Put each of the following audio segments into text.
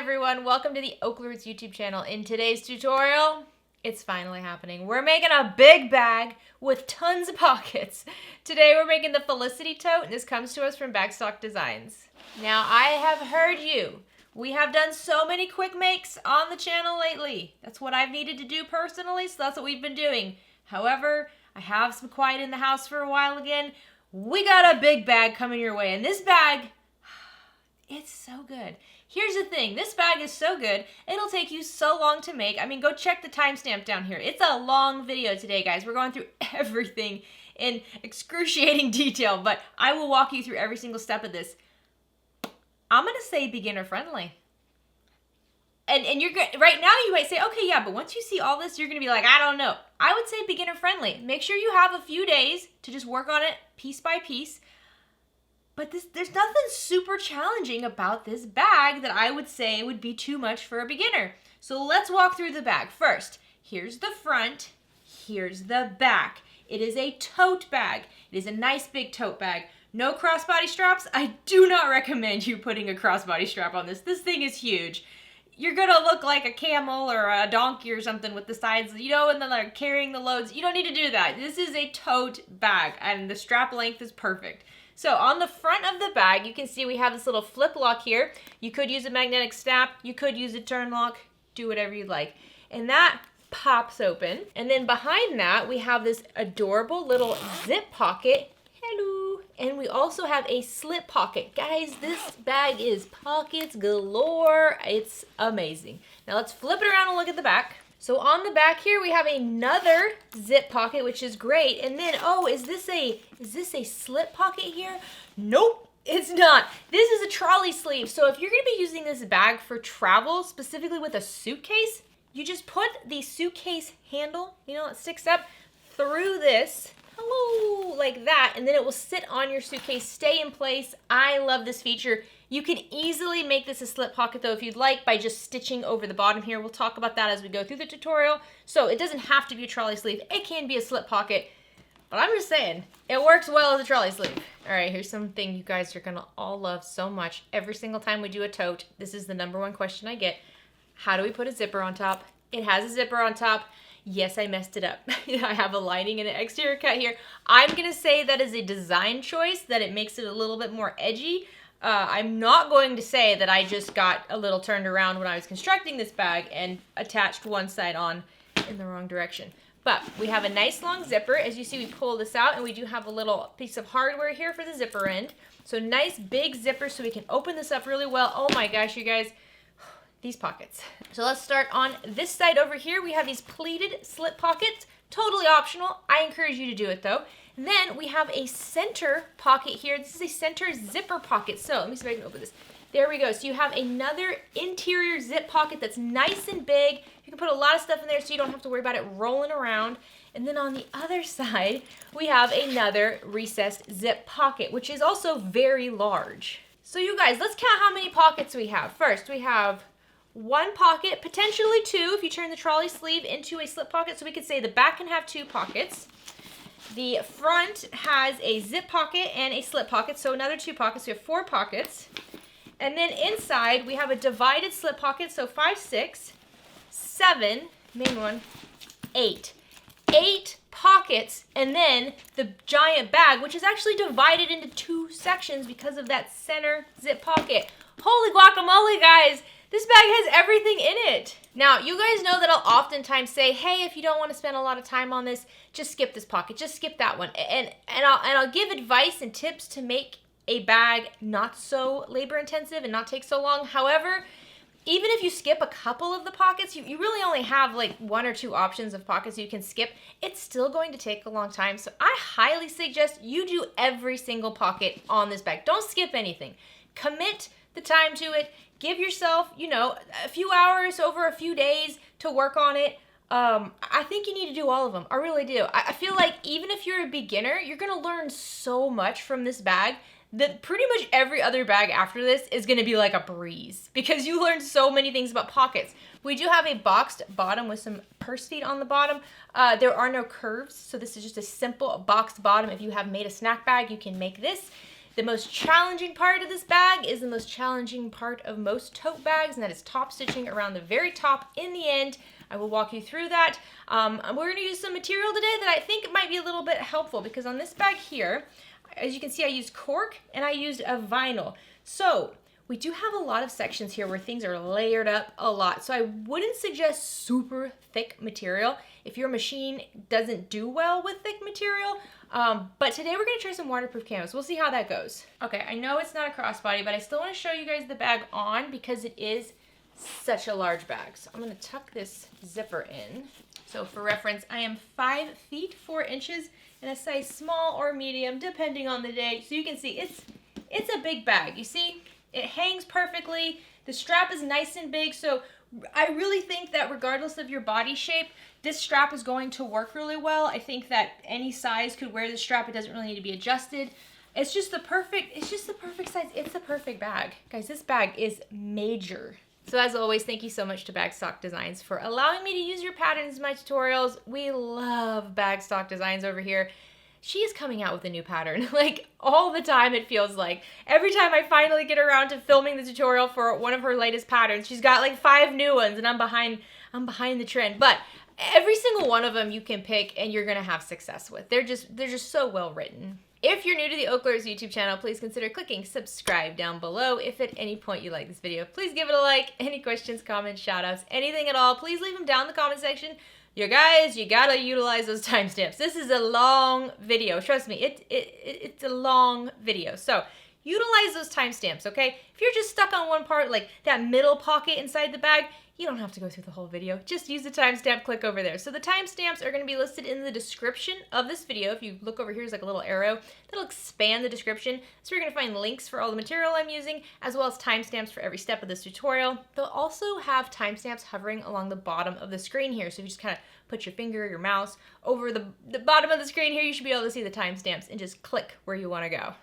everyone, welcome to the OklaRoots YouTube channel. In today's tutorial, it's finally happening. We're making a big bag with tons of pockets. Today we're making the Felicity tote, and this comes to us from Bagstock Designs. Now I have heard you. We have done so many quick makes on the channel lately. That's what I've needed to do personally, so that's what we've been doing. However, I have some quiet in the house for a while again. We got a big bag coming your way, and this bag, it's so good. Here's the thing, this bag is so good, it'll take you so long to make. I mean, go check the timestamp down here. It's a long video today, guys. We're going through everything in excruciating detail, but I will walk you through every single step of this. I'm gonna say beginner friendly. And you're good. Right now you might say, okay, yeah, but once you see all this, you're gonna be like, I don't know. I would say beginner friendly. Make sure you have a few days to just work on it piece by piece. But there's nothing super challenging about this bag that I would say would be too much for a beginner. So let's walk through the bag. First, here's the front, here's the back. It is a tote bag. It is a nice big tote bag. No crossbody straps. I do not recommend you putting a crossbody strap on this. This thing is huge. You're gonna look like a camel or a donkey or something with the sides, you know, and then like carrying the loads. You don't need to do that. This is a tote bag and the strap length is perfect. So on the front of the bag, you can see we have this little flip lock here. You could use a magnetic snap. You could use a turn lock. Do whatever you'd like. And that pops open. And then behind that, we have this adorable little zip pocket. Hello. And we also have a slip pocket. Guys, this bag is pockets galore. It's amazing. Now let's flip it around and look at the back. So on the back here, we have another zip pocket, which is great. And then, oh, is this a slip pocket here? Nope, it's not. This is a trolley sleeve. So if you're gonna be using this bag for travel, specifically with a suitcase, you just put the suitcase handle, you know, it sticks up through this, hello, like that, and then it will sit on your suitcase, stay in place. I love this feature. You can easily make this a slip pocket though if you'd like by just stitching over the bottom here. We'll talk about that as we go through the tutorial. So it doesn't have to be a trolley sleeve. It can be a slip pocket, but I'm just saying, it works well as a trolley sleeve. All right, here's something you guys are gonna all love so much. Every single time we do a tote, this is the #1 question I get. How do we put a zipper on top? It has a zipper on top. Yes, I messed it up. I have a lining and an exterior cut here. I'm gonna say that is a design choice, that it makes it a little bit more edgy. I'm not going to say that I just got a little turned around when I was constructing this bag and attached one side on in the wrong direction. But we have a nice long zipper. As you see, we pull this out and we do have a little piece of hardware here for the zipper end. So nice big zipper so we can open this up really well. Oh my gosh, you guys, these pockets. So let's start on this side over here. We have these pleated slip pockets, totally optional. I encourage you to do it though. And then we have a center pocket here. This is a center zipper pocket. So let me see if I can open this. There we go. So you have another interior zip pocket that's nice and big. You can put a lot of stuff in there so you don't have to worry about it rolling around. And then on the other side, we have another recessed zip pocket, which is also very large. So you guys, let's count how many pockets we have. First, we have one pocket, potentially two if you turn the trolley sleeve into a slip pocket. So we could say the back can have 2 pockets. The front has a zip pocket and a slip pocket, so another 2 pockets. We have 4 pockets. And then inside, we have a divided slip pocket, so 5, 6, 7, main one, 8. 8 pockets, and then the giant bag, which is actually divided into 2 sections because of that center zip pocket. Holy guacamole, guys! This bag has everything in it. Now, you guys know that I'll oftentimes say, hey, if you don't want to spend a lot of time on this, just skip this pocket, just skip that one. And I'll give advice and tips to make a bag not so labor intensive and not take so long. However, even if you skip a couple of the pockets, you really only have like 1 or 2 options of pockets you can skip. It's still going to take a long time. So I highly suggest you do every single pocket on this bag. Don't skip anything. Commit the time to it. Give yourself, you know, a few hours over a few days to work on it. I think you need to do all of them. I really do. I feel like even if you're a beginner, you're going to learn so much from this bag that pretty much every other bag after this is going to be like a breeze because you learn so many things about pockets. We do have a boxed bottom with some purse feet on the bottom. There are no curves, so this is just a simple boxed bottom. If you have made a snack bag, you can make this. The most challenging part of this bag is the most challenging part of most tote bags, and that is top stitching around the very top in the end. I will walk you through that. We're going to use some material today that I think might be a little bit helpful, because on this bag here, as you can see, I used cork and I used a vinyl. So we do have a lot of sections here where things are layered up a lot. So I wouldn't suggest super thick material if your machine doesn't do well with thick material. But today we're going to try some waterproof canvas. We'll see how that goes. Okay, I know it's not a crossbody, but I still want to show you guys the bag on because it is such a large bag. So I'm going to tuck this zipper in. So for reference, I am 5 feet 4 inches in a size small or medium, depending on the day. So you can see it's a big bag. You see, it hangs perfectly. The strap is nice and big. So I really think that regardless of your body shape, this strap is going to work really well. I think that any size could wear this strap. It doesn't really need to be adjusted. It's just the perfect size. It's the perfect bag. Guys, this bag is major. So as always, thank you so much to Bagstock Designs for allowing me to use your patterns in my tutorials. We love Bagstock Designs over here. She is coming out with a new pattern, like all the time it feels like. Every time I finally get around to filming the tutorial for one of her latest patterns, she's got like 5 new ones and I'm behind the trend. But every single one of them you can pick and you're gonna have success with. They're just so well written. If you're new to the OklaRoots YouTube channel, please consider clicking subscribe down below. If at any point you like this video, please give it a like. Any questions, comments, shoutouts, anything at all, please leave them down in the comment section. You guys, you gotta utilize those timestamps. This is a long video. Trust me, it's a long video. So utilize those timestamps, okay? If you're just stuck on one part, like that middle pocket inside the bag, you don't have to go through the whole video. Just use the timestamp, click over there. So the timestamps are going to be listed in the description of this video. If you look over here, there's like a little arrow that'll expand the description. So you're going to find links for all the material I'm using, as well as timestamps for every step of this tutorial. They'll also have timestamps hovering along the bottom of the screen here. So if you just kind of put your finger or your mouse over the bottom of the screen here, you should be able to see the timestamps and just click where you want to go.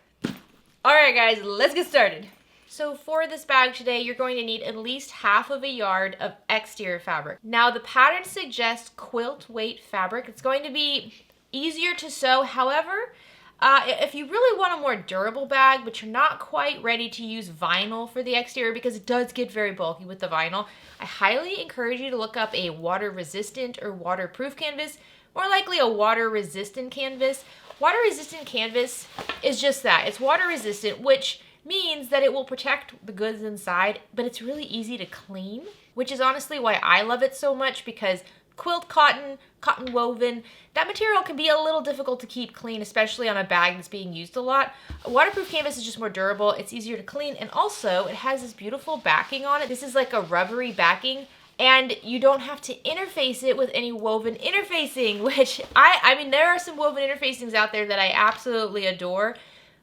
All right, guys, let's get started. So for this bag today, you're going to need at least half of a yard of exterior fabric. Now the pattern suggests quilt weight fabric. It's going to be easier to sew. However, if you really want a more durable bag, but you're not quite ready to use vinyl for the exterior because it does get very bulky with the vinyl, I highly encourage you to look up a water resistant or waterproof canvas, more likely a water resistant canvas. Water resistant canvas is just that. It's water resistant, which means that it will protect the goods inside, but it's really easy to clean, which is honestly why I love it so much, because quilt cotton, cotton woven, that material can be a little difficult to keep clean, especially on a bag that's being used a lot. A waterproof canvas is just more durable, it's easier to clean, and also it has this beautiful backing on it. This is like a rubbery backing, and you don't have to interface it with any woven interfacing, which I mean, there are some woven interfacings out there that I absolutely adore.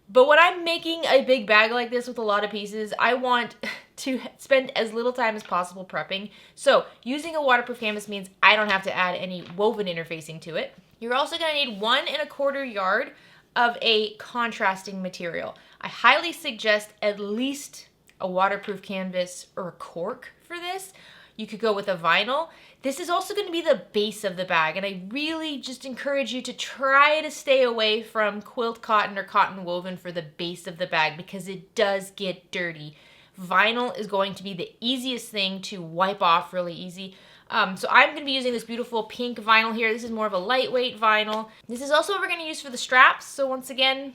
But when I'm making a big bag like this with a lot of pieces, I want to spend as little time as possible prepping. So using a waterproof canvas means I don't have to add any woven interfacing to it. You're also going to need 1 1/4 yard of a contrasting material. I highly suggest at least a waterproof canvas or a cork for this. You could go with a vinyl. This is also going to be the base of the bag, and I really just encourage you to try to stay away from quilt cotton or cotton woven for the base of the bag because it does get dirty. Vinyl is going to be the easiest thing to wipe off really easy. So I'm going to be using this beautiful pink vinyl here. This is more of a lightweight vinyl. This is also what we're going to use for the straps. So once again,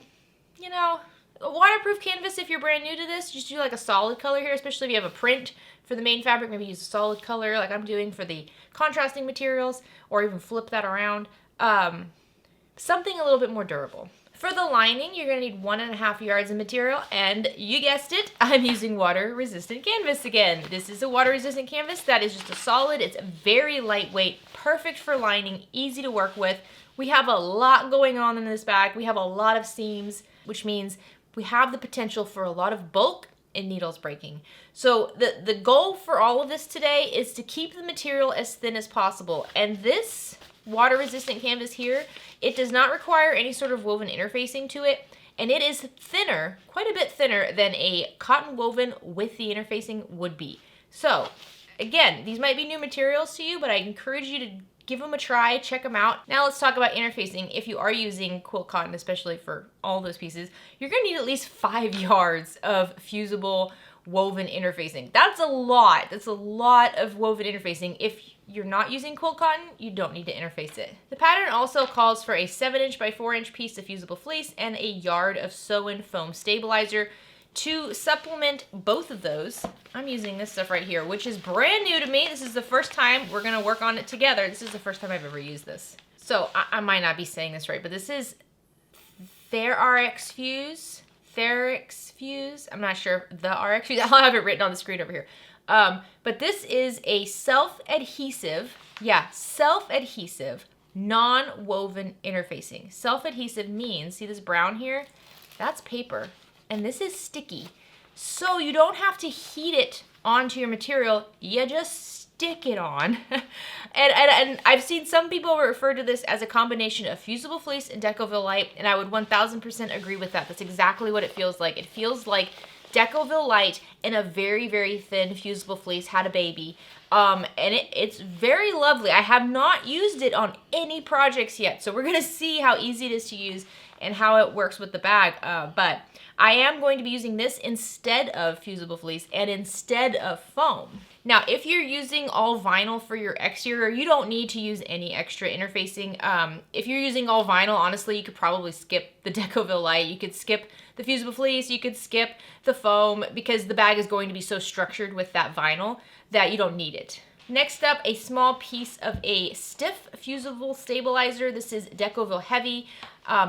you know, a waterproof canvas, if you're brand new to this, just do like a solid color here, especially if you have a print for the main fabric. Maybe use a solid color like I'm doing for the contrasting materials, or even flip that around. Something a little bit more durable. For the lining, you're going to need 1 1/2 yards of material, and you guessed it, I'm using water-resistant canvas again. This is a water-resistant canvas that is just a solid. It's very lightweight, perfect for lining, easy to work with. We have a lot going on in this bag. We have a lot of seams, which means we have the potential for a lot of bulk and needles breaking. So the goal for all of this today is to keep the material as thin as possible. And this water resistant canvas here, it does not require any sort of woven interfacing to it. And it is thinner, quite a bit thinner than a cotton woven with the interfacing would be. So again, these might be new materials to you, but I encourage you to Give them a try, check them out. Now let's talk about interfacing. If you are using quilt cotton, especially for all those pieces, you're gonna need at least 5 yards of fusible woven interfacing. That's a lot. That's a lot of woven interfacing. If you're not using quilt cotton, you don't need to interface it. The pattern also calls for a 7" by 4" piece of fusible fleece and a yard of sew-in foam stabilizer. To supplement both of those, I'm using this stuff right here, which is brand new to me. This is the first time we're gonna work on it together. This is the first time I've ever used this. So I might not be saying this right, but this is Therex Fuse. I'm not sure if the RX Fuse. I'll have it written on the screen over here. But this is a self-adhesive, non-woven interfacing. Self-adhesive means, see this brown here? That's paper. And this is sticky. So you don't have to heat it onto your material. You just stick it on. and I've seen some people refer to this as a combination of fusible fleece and Decoville Light, and I would 1000% agree with that. That's exactly what it feels like. It feels like Decoville Light and a very, very thin fusible fleece had a baby. And it's very lovely. I have not used it on any projects yet, so we're gonna see how easy it is to use and how it works with the bag. But I am going to be using this instead of fusible fleece and instead of foam. Now, if you're using all vinyl for your exterior, you don't need to use any extra interfacing. If you're using all vinyl, honestly, you could probably skip the Decoville Light. You could skip the fusible fleece. You could skip the foam because the bag is going to be so structured with that vinyl that you don't need it. Next up, a small piece of a stiff fusible stabilizer. This is Decoville Heavy.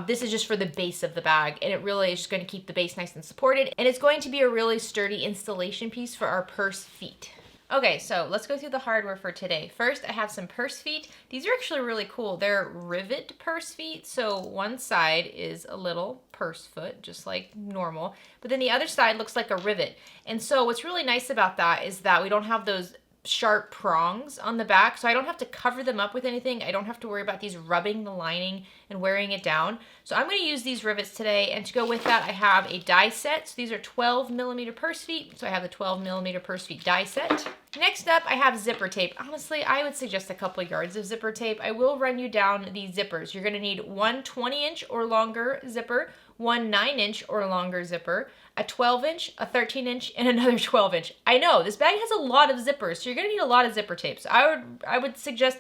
This is just for the base of the bag, and it really is just going to keep the base nice and supported, and it's going to be a really sturdy installation piece for our purse feet. Okay, so let's go through the hardware for today. First, I have some purse feet. These are actually really cool. They're rivet purse feet, so one side is a little purse foot, just like normal, but then the other side looks like a rivet. And so what's really nice about that is that we don't have those sharp prongs on the back, so I don't have to cover them up with anything. I don't have to worry about these rubbing the lining and wearing it down. So I'm going to use these rivets today, and to go with that I have a die set. So these are 12mm purse feet, so I have the 12mm purse feet die set. Next up, I have zipper tape. Honestly, I would suggest a couple yards of zipper tape. I will run you down the zippers. You're going to need one 20" or longer zipper, one 9" or longer zipper, a 12", a 13", and another 12". I know, this bag has a lot of zippers, so you're going to need a lot of zipper tape. So I would suggest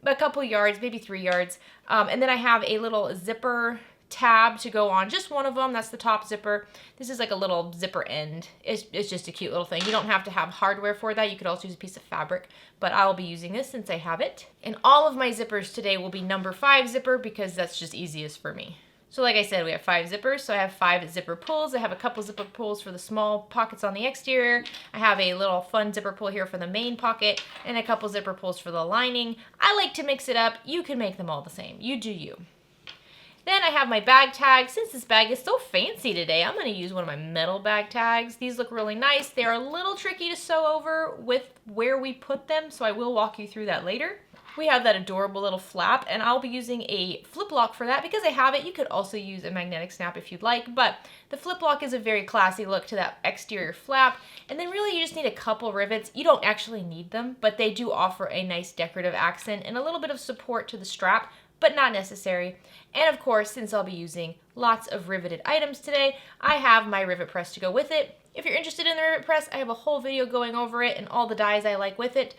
a couple yards, maybe 3 yards. And then I have a little zipper tab to go on just one of them. That's the top zipper. This is like a little zipper end. It's just a cute little thing. You don't have to have hardware for that. You could also use a piece of fabric, but I'll be using this since I have it. And all of my zippers today will be number 5 zipper because that's just easiest for me. So like I said, we have 5 zippers, so I have 5 zipper pulls. I have a couple zipper pulls for the small pockets on the exterior. I have a little fun zipper pull here for the main pocket, and a couple zipper pulls for the lining. I like to mix it up. You can make them all the same. You do you. Then I have my bag tags. Since this bag is so fancy today, I'm going to use one of my metal bag tags. These look really nice. They are a little tricky to sew over with where we put them, so I will walk you through that later. We have that adorable little flap, and I'll be using a flip lock for that because I have it. You could also use a magnetic snap if you'd like, but the flip lock is a very classy look to that exterior flap. And then really you just need a couple rivets. You don't actually need them, but they do offer a nice decorative accent and a little bit of support to the strap, but not necessary. And of course, since I'll be using lots of riveted items today, I have my rivet press to go with it. If you're interested in the rivet press, I have a whole video going over it and all the dies I like with it.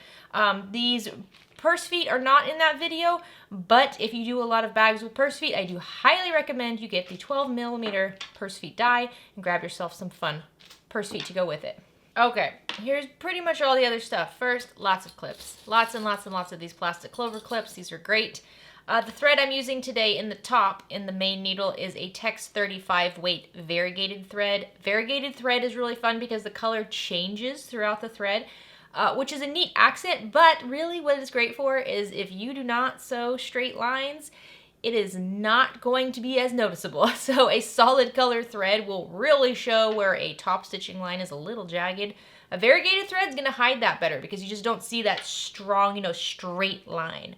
These purse feet are not in that video, but if you do a lot of bags with purse feet, I do highly recommend you get the 12mm purse feet die and grab yourself some fun purse feet to go with it. Okay, here's pretty much all the other stuff. First, lots of clips. Lots and lots and lots of these plastic clover clips. These are great. The thread I'm using today in the top, in the main needle, is a Tex 35 weight variegated thread. Variegated thread is really fun because the color changes throughout the thread, which is a neat accent, but really what it's great for is if you do not sew straight lines, it is not going to be as noticeable. So a solid color thread will really show where a top stitching line is a little jagged. A variegated thread is going to hide that better because you just don't see that strong, straight line.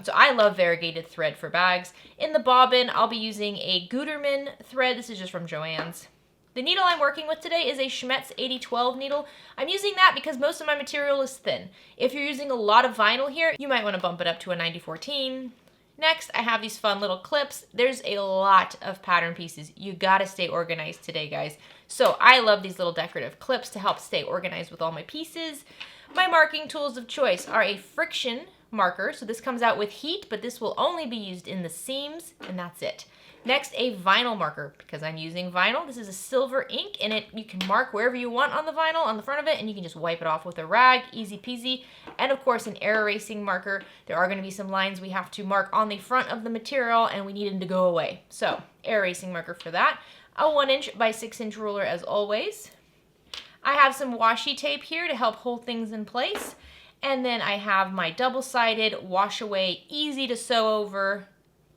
So I love variegated thread for bags. In the bobbin, I'll be using a Gutermann thread. This is just from Joann's. The needle I'm working with today is a Schmetz 8012 needle. I'm using that because most of my material is thin. If you're using a lot of vinyl here, you might want to bump it up to a 9014. Next, I have these fun little clips. There's a lot of pattern pieces. You gotta stay organized today, guys. So I love these little decorative clips to help stay organized with all my pieces. My marking tools of choice are a friction marker. So this comes out with heat, but this will only be used in the seams, and that's it. Next, a vinyl marker, because I'm using vinyl. This is a silver ink, and you can mark wherever you want on the vinyl, on the front of it, and you can just wipe it off with a rag, easy peasy. And of course, an air erasing marker. There are going to be some lines we have to mark on the front of the material, and we need them to go away. So, air erasing marker for that. A 1" by 6" ruler as always. I have some washi tape here to help hold things in place. And then I have my double-sided, wash away, easy to sew over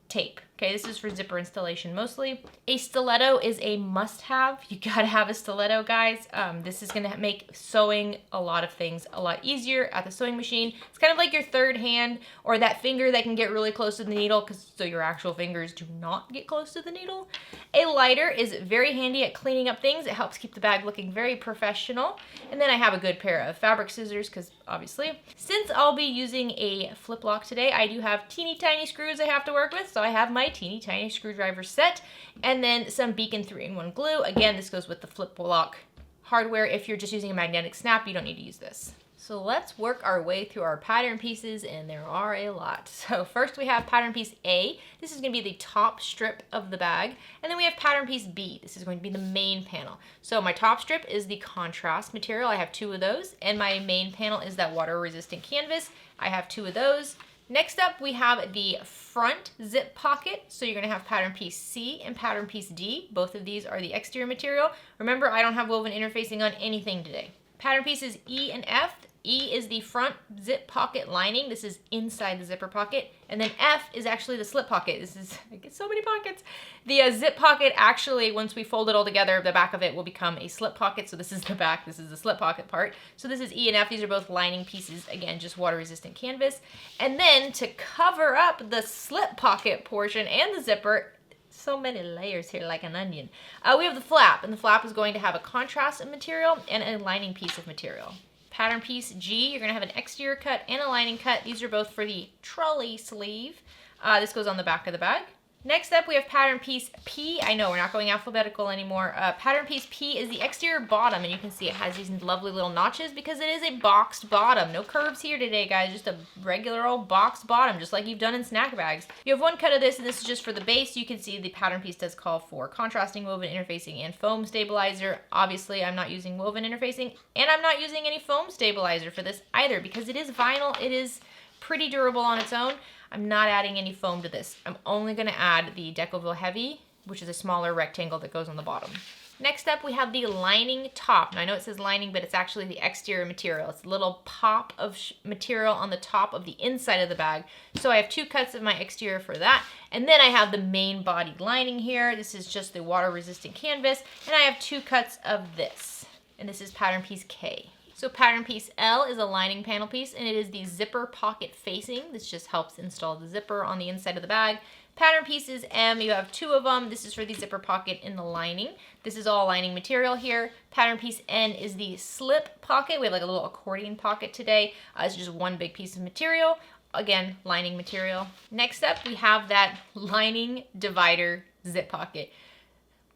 tape. Okay, this is for zipper installation mostly. A stiletto is a must-have. You gotta have a stiletto, guys. This is gonna make sewing a lot of things a lot easier at the sewing machine. It's kind of like your third hand, or that finger that can get really close to the needle, so your actual fingers do not get close to the needle. A lighter is very handy at cleaning up things. It helps keep the bag looking very professional. And then I have a good pair of fabric scissors, because obviously. Since I'll be using a flip lock today, I do have teeny tiny screws I have to work with, so I have my teeny tiny screwdriver set, and then some Beacon 3-in-1 glue. Again, this goes with the flip lock hardware. If you're just using a magnetic snap, you don't need to use this. So let's work our way through our pattern pieces, and there are a lot. So first we have pattern piece A. This is going to be the top strip of the bag. And then we have pattern piece B. This is going to be the main panel. So my top strip is the contrast material. I have 2 of those. And my main panel is that water resistant canvas. I have 2 of those. Next up, we have the front zip pocket. So you're going to have pattern piece C and pattern piece D. Both of these are the exterior material. Remember, I don't have woven interfacing on anything today. Pattern pieces E and F. E is the front zip pocket lining. This is inside the zipper pocket. And then F is actually the slip pocket. I get so many pockets. The zip pocket actually, once we fold it all together, the back of it will become a slip pocket. So this is the back, this is the slip pocket part. So this is E and F. These are both lining pieces. Again, just water resistant canvas. And then to cover up the slip pocket portion and the zipper, so many layers here like an onion. We have the flap, and the flap is going to have a contrast of material and a lining piece of material. Pattern piece G, you're going to have an exterior cut and a lining cut. These are both for the trolley sleeve. This goes on the back of the bag. Next up, we have pattern piece P. I know we're not going alphabetical anymore. Pattern piece P is the exterior bottom, and you can see it has these lovely little notches because it is a boxed bottom. No curves here today, guys. Just a regular old boxed bottom, just like you've done in snack bags. You have 1 cut of this, and this is just for the base. You can see the pattern piece does call for contrasting woven interfacing and foam stabilizer. Obviously, I'm not using woven interfacing, and I'm not using any foam stabilizer for this either because it is vinyl. It is pretty durable on its own. I'm not adding any foam to this. I'm only going to add the Decoville Heavy, which is a smaller rectangle that goes on the bottom. Next up, we have the lining top. Now, I know it says lining, but it's actually the exterior material. It's a little pop of material on the top of the inside of the bag. So I have 2 cuts of my exterior for that. And then I have the main body lining here. This is just the water-resistant canvas. And I have 2 cuts of this. And this is pattern piece K. So pattern piece L is a lining panel piece, and it is the zipper pocket facing. This just helps install the zipper on the inside of the bag. Pattern pieces M, you have 2 of them. This is for the zipper pocket in the lining. This is all lining material here. Pattern piece N is the slip pocket. We have like a little accordion pocket today. It's just 1 big piece of material. Again, lining material. Next up, we have that lining divider zip pocket.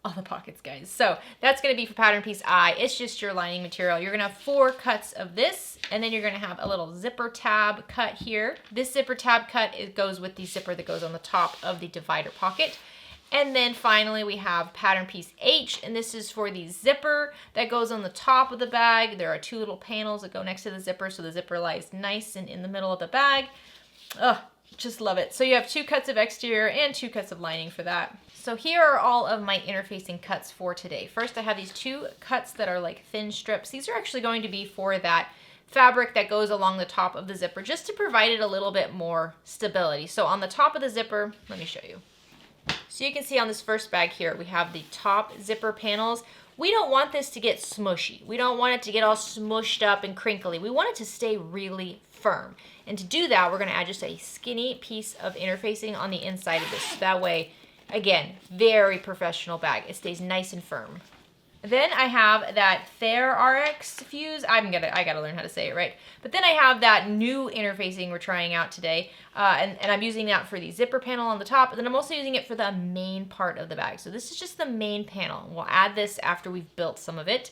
All the pockets, guys. So that's going to be for pattern piece I. It's just your lining material. You're going to have 4 cuts of this, and then you're going to have a little zipper tab cut here. This zipper tab cut, it goes with the zipper that goes on the top of the divider pocket. And then finally we have pattern piece H, and this is for the zipper that goes on the top of the bag. There are 2 little panels that go next to the zipper, so the zipper lies nice and in the middle of the bag. Ugh, just love it. So you have 2 cuts of exterior and 2 cuts of lining for that. So here are all of my interfacing cuts for today. First, I have these 2 cuts that are like thin strips. These are actually going to be for that fabric that goes along the top of the zipper, just to provide it a little bit more stability. So on the top of the zipper, let me show you. So you can see on this first bag here, we have the top zipper panels. We don't want this to get smushy. We don't want it to get all smushed up and crinkly. We want it to stay really firm. And to do that, we're going to add just a skinny piece of interfacing on the inside of this. That way, again, very professional bag. It stays nice and firm. Then I have that TheraRx fuse. I gotta learn how to say it right. But then I have that new interfacing we're trying out today. And I'm using that for the zipper panel on the top. And then I'm also using it for the main part of the bag. So this is just the main panel. We'll add this after we've built some of it.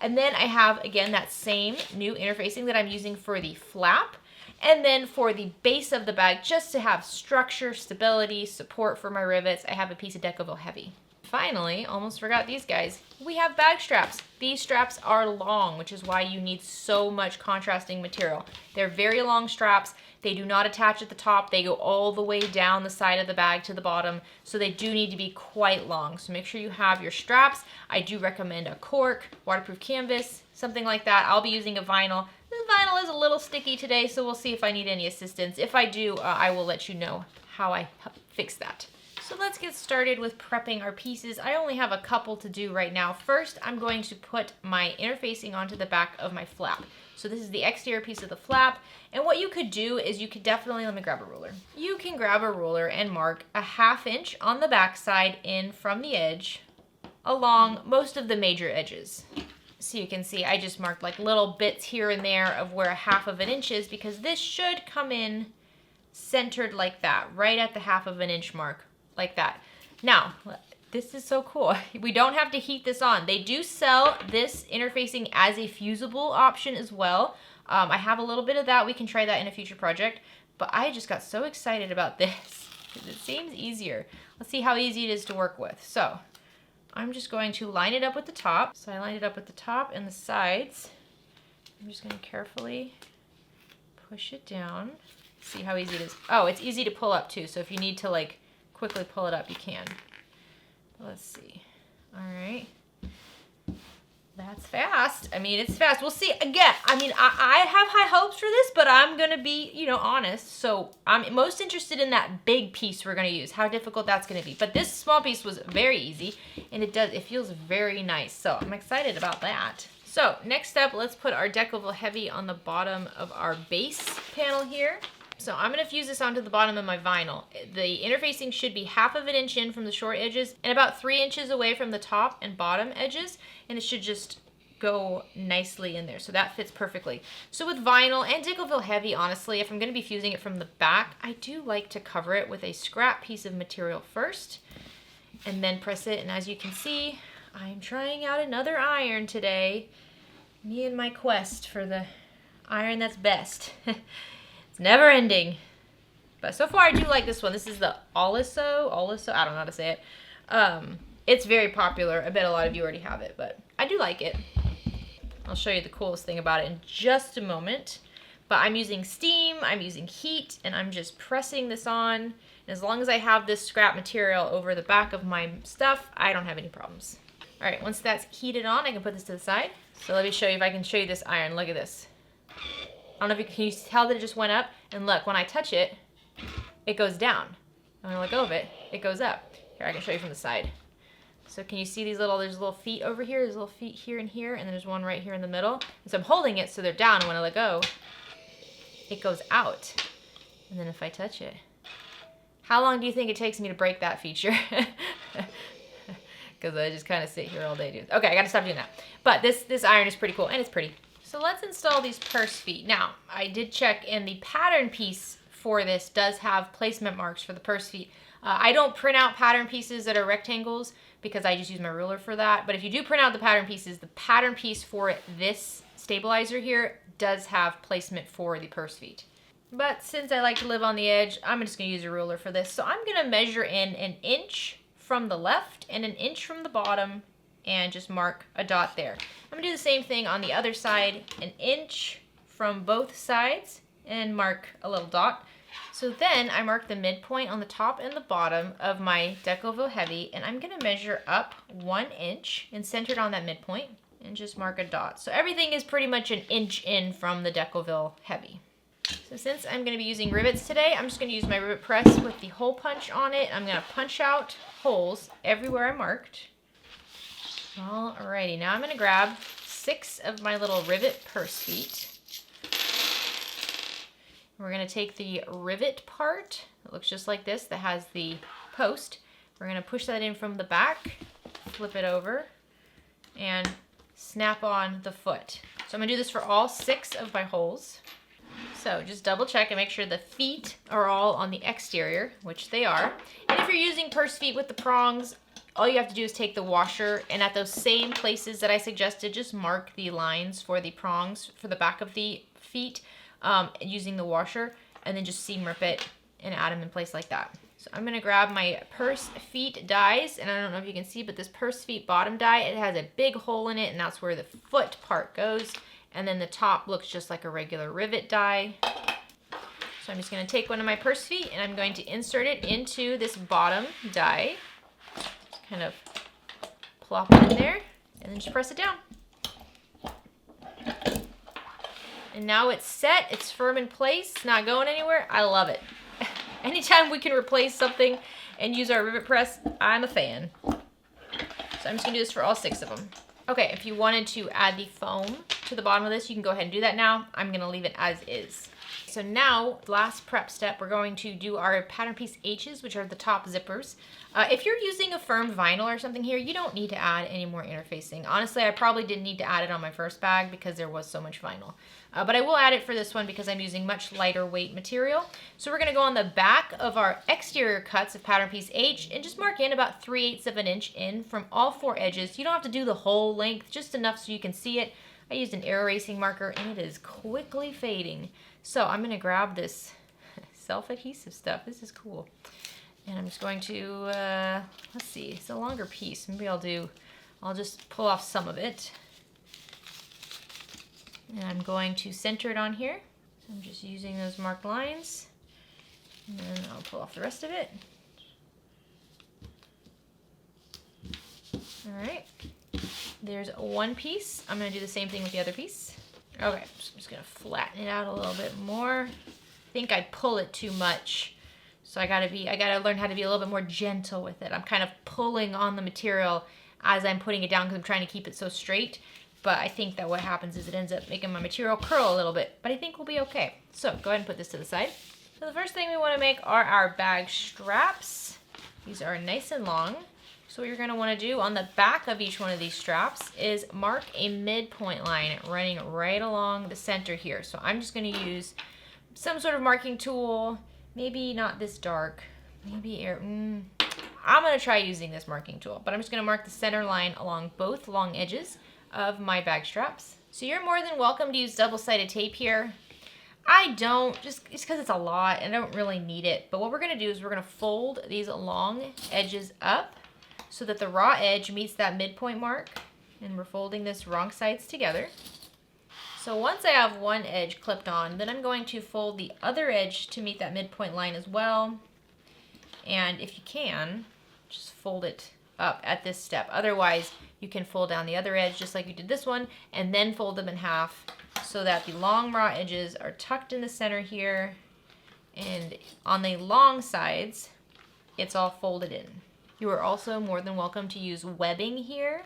And then I have, again, that same new interfacing that I'm using for the flap. And then for the base of the bag, just to have structure, stability, support for my rivets, I have a piece of Decovil Heavy. Finally, almost forgot these guys, we have bag straps. These straps are long, which is why you need so much contrasting material. They're very long straps. They do not attach at the top. They go all the way down the side of the bag to the bottom, so they do need to be quite long. So make sure you have your straps. I do recommend a cork, waterproof canvas, something like that. I'll be using a vinyl. The vinyl is a little sticky today, so we'll see if I need any assistance. If I do, I will let you know how I fix that. So let's get started with prepping our pieces. I only have a couple to do right now. First, I'm going to put my interfacing onto the back of my flap. So this is the exterior piece of the flap. And what you could do is you could definitely, let me grab a ruler. You can grab a ruler and mark a 1/2 inch on the back side in from the edge along most of the major edges. So you can see I just marked like little bits here and there of where a 1/2 inch is, because this should come in centered like that, right at the 1/2 inch mark. Like that. Now, this is so cool. We don't have to heat this on. They do sell this interfacing as a fusible option as well. I have a little bit of that. We can try that in a future project. But I just got so excited about this because it seems easier. Let's see how easy it is to work with. So, I'm just going to line it up with the top. So I lined it up with the top and the sides. I'm just going to carefully push it down. See how easy it is. Oh, it's easy to pull up too. So if you need to like quickly pull it up, you can. Let's see. All right. That's fast. I mean, it's fast. We'll see. Again, I mean, I have high hopes for this, but I'm going to be, you know, honest. So I'm most interested in that big piece we're going to use, how difficult that's going to be. But this small piece was very easy, and it feels very nice. So I'm excited about that. So next up, let's put our Decovil Heavy on the bottom of our base panel here. So I'm going to fuse this onto the bottom of my vinyl. The interfacing should be 1/2 inch in from the short edges and about 3 inches away from the top and bottom edges. And it should just go nicely in there. So that fits perfectly. So with vinyl and Decovil Heavy, honestly, if I'm going to be fusing it from the back, I do like to cover it with a scrap piece of material first and then press it. And as you can see, I'm trying out another iron today. Me and my quest for the iron that's best. Never ending. But so far I do like this one. This is the Oliso, I don't know how to say it. It's very popular. I bet a lot of you already have it, but I do like it. I'll show you the coolest thing about it in just a moment. But I'm using steam, I'm using heat, and I'm just pressing this on. And as long as I have this scrap material over the back of my stuff, I don't have any problems. All right, once that's heated on, I can put this to the side. So let me show you if I can show you this iron. Look at this. I don't know if can you tell that it just went up? And look, when I touch it, it goes down. And when I let go of it, it goes up. Here, I can show you from the side. So can you see there's little feet over here? There's little feet here and here, and then there's one right here in the middle. And so I'm holding it so they're down, and when I let go, it goes out. And then if I touch it, how long do you think it takes me to break that feature? Because I just kind of sit here all day doing. Okay, I gotta stop doing that. But this iron is pretty cool, and it's pretty. So let's install these purse feet. Now, I did check, and the pattern piece for this does have placement marks for the purse feet. I don't print out pattern pieces that are rectangles because I just use my ruler for that. But if you do print out the pattern pieces, the pattern piece for this stabilizer here does have placement for the purse feet. But since I like to live on the edge, I'm just gonna use a ruler for this. So I'm gonna measure in 1 inch from the left and 1 inch from the bottom and just mark a dot there. I'm gonna do the same thing on the other side, 1 inch from both sides and mark a little dot. So then I mark the midpoint on the top and the bottom of my Decovil Heavy, and I'm gonna measure up 1 inch and center it on that midpoint and just mark a dot. So everything is pretty much 1 inch in from the Decovil Heavy. So since I'm going to be using rivets today, I'm just going to use my rivet press with the hole punch on it. I'm going to punch out holes everywhere I marked. Alrighty, now I'm going to grab 6 of my little rivet purse feet. We're going to take the rivet part, it looks just like this, that has the post. We're going to push that in from the back, flip it over, and snap on the foot. So I'm gonna do this for all 6 of my holes. So just double check and make sure the feet are all on the exterior, which they are. And if you're using purse feet with the prongs, all you have to do is take the washer and at those same places that I suggested, just mark the lines for the prongs for the back of the feet using the washer, and then just seam rip it and add them in place like that. So I'm gonna grab my purse feet dies, and I don't know if you can see, but this purse feet bottom die, it has a big hole in it, and that's where the foot part goes. And then the top looks just like a regular rivet die. So I'm just gonna take one of my purse feet and I'm going to insert it into this bottom die. Just kind of plop it in there and then just press it down. And now it's set, it's firm in place, it's not going anywhere. I love it. Anytime we can replace something and use our rivet press, I'm a fan. So I'm just gonna do this for all 6 of them. Okay, if you wanted to add the foam to the bottom of this, you can go ahead and do that now. I'm gonna leave it as is. So now, last prep step, we're going to do our pattern piece H's, which are the top zippers. If you're using a firm vinyl or something here, you don't need to add any more interfacing. Honestly, I probably didn't need to add it on my first bag because there was so much vinyl. But I will add it for this one because I'm using much lighter weight material. So we're gonna go on the back of our exterior cuts of pattern piece H and just mark in about 3/8 of an inch in from all 4 edges. You don't have to do the whole length, just enough so you can see it. I used an air erasing marker and it is quickly fading. So I'm gonna grab this self-adhesive stuff. This is cool. And I'm just going to, let's see, it's a longer piece. Maybe I'll just pull off some of it. And I'm going to center it on here. So I'm just using those marked lines. And then I'll pull off the rest of it. All right, there's one piece. I'm gonna do the same thing with the other piece. Okay, so I'm just gonna flatten it out a little bit more. I think I pull it too much. So I gotta learn how to be a little bit more gentle with it. I'm kind of pulling on the material as I'm putting it down because I'm trying to keep it so straight. But I think that what happens is it ends up making my material curl a little bit, but I think we'll be okay. So go ahead and put this to the side. So the first thing we wanna make are our bag straps. These are nice and long. So what you're gonna wanna do on the back of each one of these straps is mark a midpoint line running right along the center here. So I'm just gonna use some sort of marking tool, maybe not this dark, maybe I'm gonna try using this marking tool, but I'm just gonna mark the center line along both long edges of my bag straps. So you're more than welcome to use double-sided tape here. I don't, just because it's a lot and I don't really need it. But what we're gonna do is we're gonna fold these long edges up so that the raw edge meets that midpoint mark, and we're folding this wrong sides together. So once I have one edge clipped on, then I'm going to fold the other edge to meet that midpoint line as well. And if you can, just fold it up at this step. Otherwise, you can fold down the other edge just like you did this one, and then fold them in half so that the long raw edges are tucked in the center here, and on the long sides, it's all folded in. You are also more than welcome to use webbing here.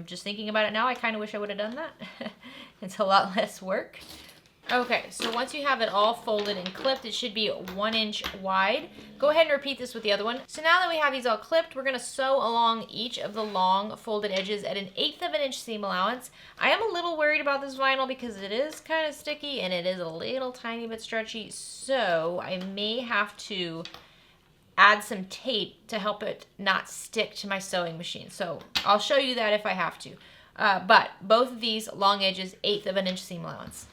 Just thinking about it now, I kind of wish I would have done that. It's a lot less work. Okay, so once you have it all folded and clipped, it should be 1 inch wide. Go ahead and repeat this with the other one. So now that we have these all clipped, we're gonna sew along each of the long folded edges at 1/8 of an inch seam allowance. I am a little worried about this vinyl because it is kind of sticky and it is a little tiny bit stretchy, so I may have to add some tape to help it not stick to my sewing machine. So I'll show you that if I have to. But both of these long edges, 1/8 of an inch seam allowance.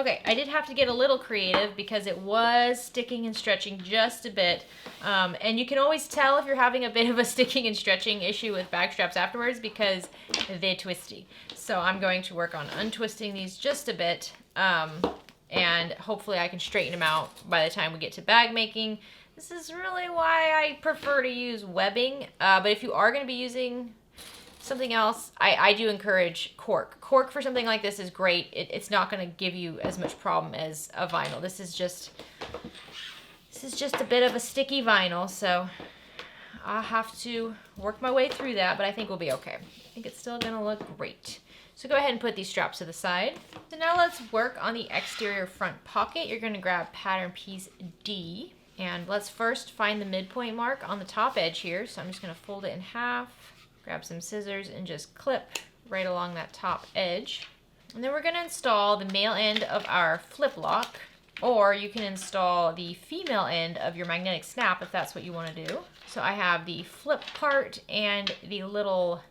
Okay, I did have to get a little creative because it was sticking and stretching just a bit. And you can always tell if you're having a bit of a sticking and stretching issue with bag straps afterwards because they're twisty. So I'm going to work on untwisting these just a bit. And hopefully I can straighten them out by the time we get to bag making. This is really why I prefer to use webbing. But if you are going to be using something else, I do encourage cork. Cork for something like this is great. It's not going to give you as much problem as a vinyl. This is just a bit of a sticky vinyl, so I'll have to work my way through that, but I think we'll be okay. I think it's still going to look great. So go ahead and put these straps to the side. So now let's work on the exterior front pocket. You're going to grab pattern piece D, and let's first find the midpoint mark on the top edge here. So I'm just going to fold it in half, grab some scissors, and just clip right along that top edge. And then we're going to install the male end of our flip lock, or you can install the female end of your magnetic snap if that's what you want to do. So I have the flip part and the little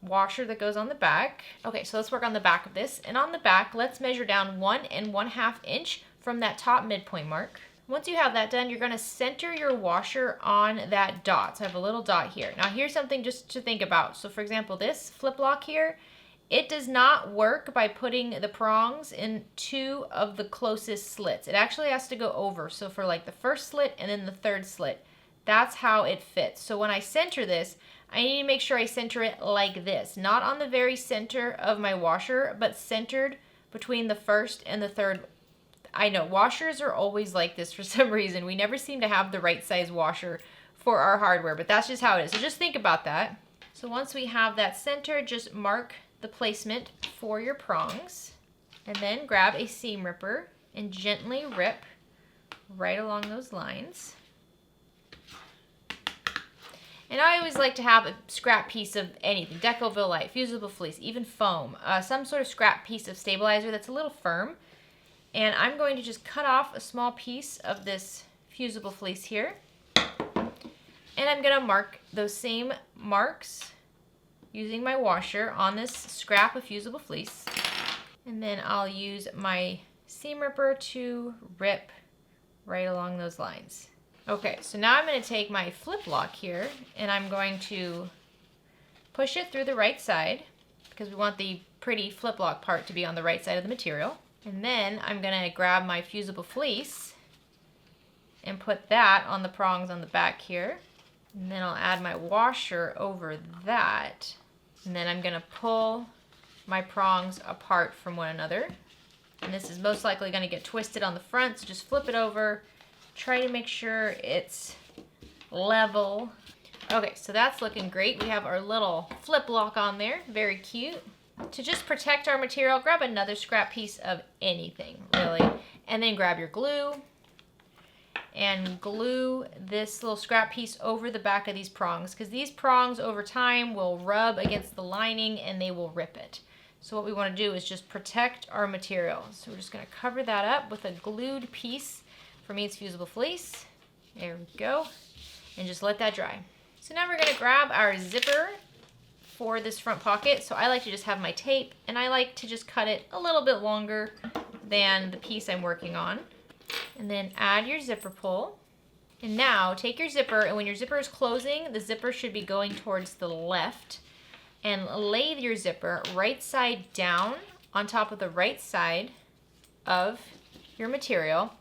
washer that goes on the back. Okay, so let's work on the back of this. And on the back, let's measure down 1 1/2 inch from that top midpoint mark. Once you have that done, you're going to center your washer on that dot. So I have a little dot here. Now here's something just to think about. So for example, this flip lock here, it does not work by putting the prongs in 2 of the closest slits. It actually has to go over. So for like the first slit and then the third slit, that's how it fits. So when I center this, I need to make sure I center it like this, not on the very center of my washer, but centered between the first and the third. I know washers are always like this for some reason. We never seem to have the right size washer for our hardware, but that's just how it is. So just think about that. So once we have that centered, just mark the placement for your prongs, and then grab a seam ripper and gently rip right along those lines. And I always like to have a scrap piece of anything, Decovil light, fusible fleece, even foam, some sort of scrap piece of stabilizer that's a little firm. And I'm going to just cut off a small piece of this fusible fleece here. And I'm going to mark those same marks using my washer on this scrap of fusible fleece. And then I'll use my seam ripper to rip right along those lines. Okay, so now I'm going to take my flip lock here and I'm going to push it through the right side because we want the pretty flip lock part to be on the right side of the material. And then I'm going to grab my fusible fleece and put that on the prongs on the back here. And then I'll add my washer over that. And then I'm going to pull my prongs apart from one another. And this is most likely going to get twisted on the front, so just flip it over. Try to make sure it's level. Okay, so that's looking great. We have our little flip lock on there, very cute. To just protect our material, grab another scrap piece of anything, really. And then grab your glue and glue this little scrap piece over the back of these prongs, because these prongs over time will rub against the lining and they will rip it. So what we want to do is just protect our material. So we're just going to cover that up with a glued piece. For me, it's fusible fleece. There we go. And just let that dry. So now we're going to grab our zipper for this front pocket. So I like to just have my tape, and I like to just cut it a little bit longer than the piece I'm working on. And then add your zipper pull. And now take your zipper, and when your zipper is closing, the zipper should be going towards the left. And lay your zipper right side down on top of the right side of your material.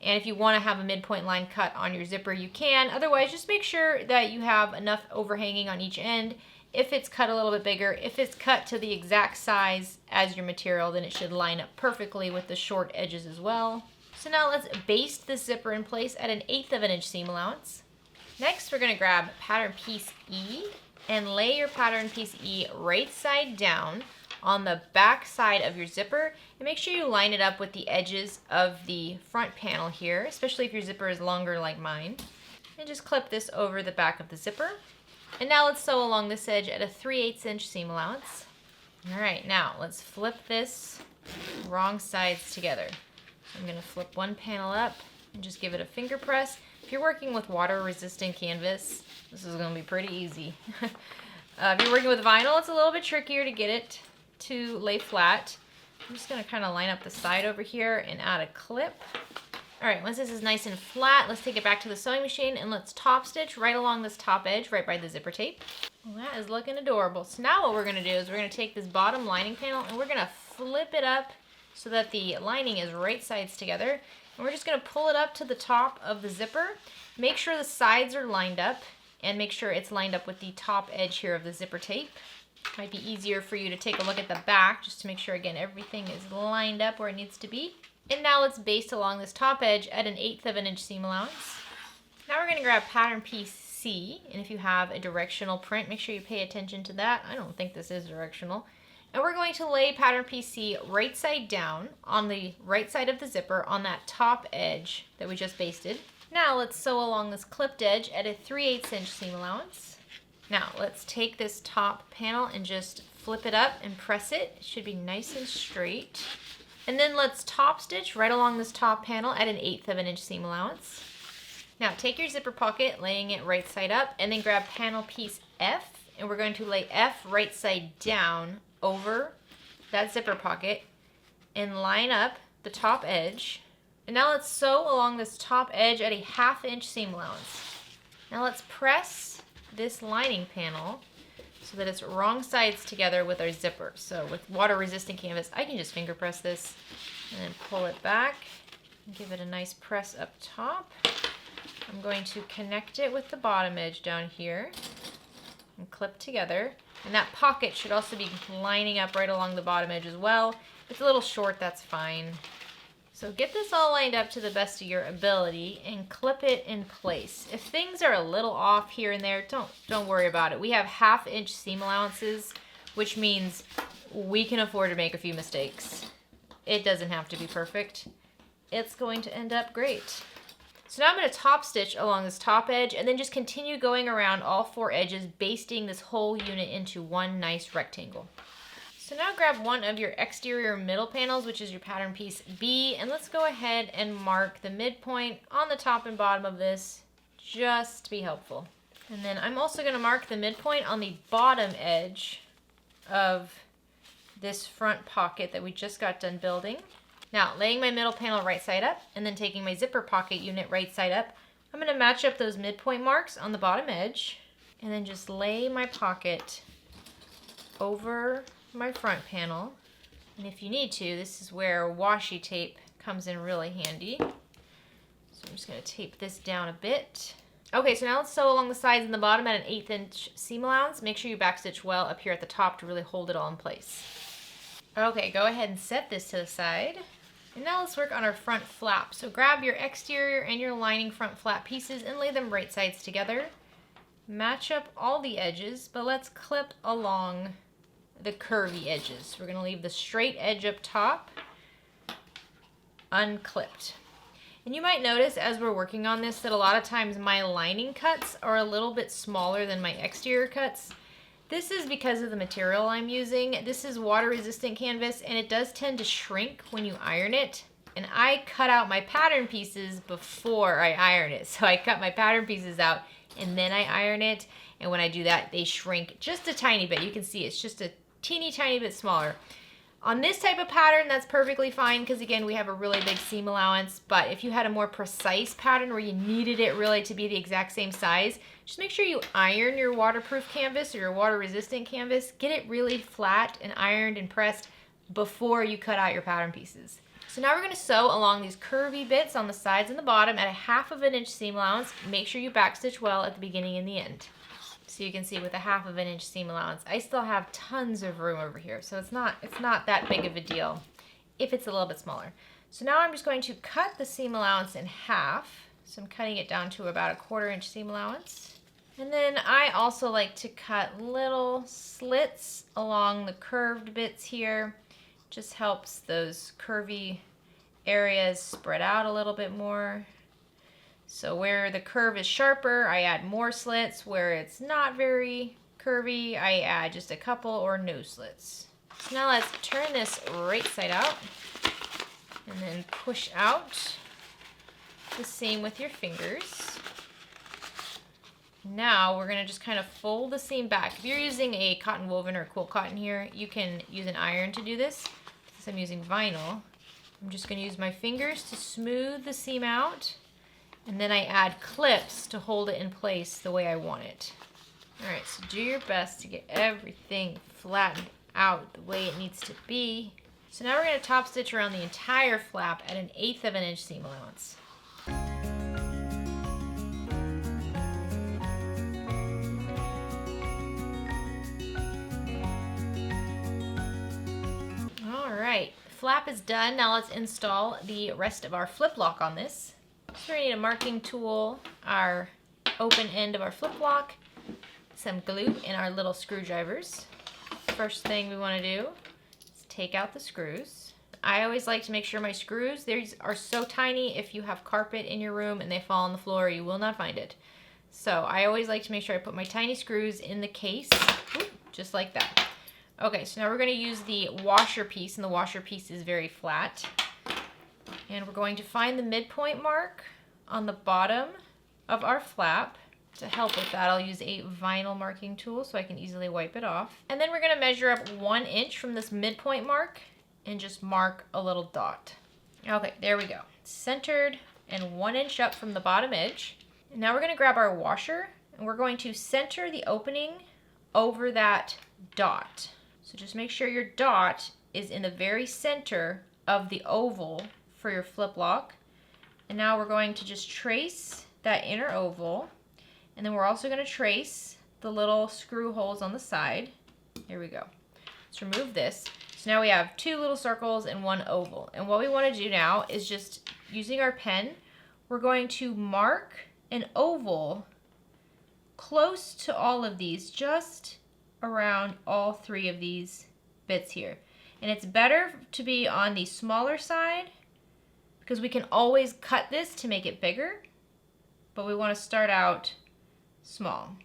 And if you want to have a midpoint line cut on your zipper, you can. Otherwise, just make sure that you have enough overhanging on each end. If it's cut a little bit bigger, if it's cut to the exact size as your material, then it should line up perfectly with the short edges as well. So now let's baste this zipper in place at 1/8 of an inch seam allowance. Next, we're going to grab pattern piece E and lay your pattern piece E right side down on the back side of your zipper, and make sure you line it up with the edges of the front panel here, especially if your zipper is longer like mine. And just clip this over the back of the zipper. And now let's sew along this edge at a 3/8 inch seam allowance. All right, now let's flip this wrong sides together. I'm going to flip one panel up and just give it a finger press. If you're working with water-resistant canvas, this is going to be pretty easy. If you're working with vinyl, it's a little bit trickier to get it to lay flat. I'm just gonna kind of line up the side over here and add a clip. All right, once this is nice and flat, let's take it back to the sewing machine and let's top stitch right along this top edge, right by the zipper tape. Well, that is looking adorable. So now what we're gonna do is we're gonna take this bottom lining panel and we're gonna flip it up so that the lining is right sides together. And we're just gonna pull it up to the top of the zipper. Make sure the sides are lined up and make sure it's lined up with the top edge here of the zipper tape. Might be easier for you to take a look at the back just to make sure, again, everything is lined up where it needs to be. And now let's baste along this top edge at 1/8 of an inch seam allowance. Now we're going to grab pattern piece C, and if you have a directional print, make sure you pay attention to that. I don't think this is directional. And we're going to lay pattern piece C right side down on the right side of the zipper on that top edge that we just basted. Now let's sew along this clipped edge at a 3/8 inch seam allowance. Now let's take this top panel and just flip it up and press it. It should be nice and straight. And then let's top stitch right along this top panel at 1/8 of an inch seam allowance. Now take your zipper pocket, laying it right side up, and then grab panel piece F, and we're going to lay F right side down over that zipper pocket and line up the top edge. And now let's sew along this top edge at a 1/2 inch seam allowance. Now let's press this lining panel so that it's wrong sides together with our zipper. So with water resistant canvas, I can just finger press this and then pull it back and give it a nice press up top. I'm going to connect it with the bottom edge down here and clip together. And that pocket should also be lining up right along the bottom edge as well. If it's a little short, that's fine. So get this all lined up to the best of your ability and clip it in place. If things are a little off here and there, don't worry about it. We have 1/2 inch seam allowances, which means we can afford to make a few mistakes. It doesn't have to be perfect. It's going to end up great. So now I'm going to top stitch along this top edge and then just continue going around all 4 edges, basting this whole unit into one nice rectangle. So now grab one of your exterior middle panels, which is your pattern piece B, and let's go ahead and mark the midpoint on the top and bottom of this, just to be helpful. And then I'm also going to mark the midpoint on the bottom edge of this front pocket that we just got done building. Now, laying my middle panel right side up, and then taking my zipper pocket unit right side up, I'm going to match up those midpoint marks on the bottom edge, and then just lay my pocket over my front panel. And if you need to, this is where washi tape comes in really handy. So I'm just going to tape this down a bit. Okay, so now let's sew along the sides and the bottom at an 1/8 inch seam allowance. Make sure you backstitch well up here at the top to really hold it all in place. Okay, go ahead and set this to the side. And now let's work on our front flap. So grab your exterior and your lining front flap pieces and lay them right sides together. Match up all the edges, but let's clip along the curvy edges. We're going to leave the straight edge up top unclipped. And you might notice as we're working on this that a lot of times my lining cuts are a little bit smaller than my exterior cuts. This is because of the material I'm using. This is water resistant canvas and it does tend to shrink when you iron it. And I cut out my pattern pieces before I iron it. So I cut my pattern pieces out and then I iron it. And when I do that, they shrink just a tiny bit. You can see it's just a teeny tiny bit smaller. On this type of pattern, that's perfectly fine because again, we have a really big seam allowance, but if you had a more precise pattern where you needed it really to be the exact same size, just make sure you iron your waterproof canvas or your water resistant canvas. Get it really flat and ironed and pressed before you cut out your pattern pieces. So now we're going to sew along these curvy bits on the sides and the bottom at a 1/2 inch seam allowance. Make sure you backstitch well at the beginning and the end. So you can see with a 1/2 inch seam allowance, I still have tons of room over here. So it's not that big of a deal if it's a little bit smaller. So now I'm just going to cut the seam allowance in half. So I'm cutting it down to about a 1/4 inch seam allowance. And then I also like to cut little slits along the curved bits here. Just helps those curvy areas spread out a little bit more. So where the curve is sharper, I add more slits. Where it's not very curvy, I add just a couple or no slits. So now let's turn this right side out and then push out. The same with your fingers. Now we're gonna just kind of fold the seam back. If you're using a cotton woven or quilt cotton here, you can use an iron to do this. because I'm using vinyl, I'm just going to use my fingers to smooth the seam out, and then I add clips to hold it in place the way I want it. Alright, so do your best to get everything flattened out the way it needs to be. So now we're going to top stitch around the entire flap at 1/8 of an inch seam allowance. Alright, the flap is done. Now let's install the rest of our flip lock on this. So we're going to need a marking tool, our open end of our flip lock, some glue, and our little screwdrivers. First thing we want to do is take out the screws. I always like to make sure my screws, these are so tiny, if you have carpet in your room and they fall on the floor, you will not find it. So I always like to make sure I put my tiny screws in the case, just like that. Okay, so now we're going to use the washer piece, and the washer piece is very flat. And we're going to find the midpoint mark on the bottom of our flap. To help with that, I'll use a vinyl marking tool so I can easily wipe it off. And then we're going to measure up 1 inch from this midpoint mark and just mark a little dot. Okay, there we go. Centered and 1 inch up from the bottom edge. And now we're going to grab our washer and we're going to center the opening over that dot. So just make sure your dot is in the very center of the oval for your flip lock. And now we're going to just trace that inner oval. And then we're also going to trace the little screw holes on the side. There we go. Let's remove this. So now we have 2 little circles and 1 oval. And what we want to do now is just using our pen, we're going to mark an oval close to all of these, just around all 3 of these bits here. And it's better to be on the smaller side because we can always cut this to make it bigger, but we want to start out small.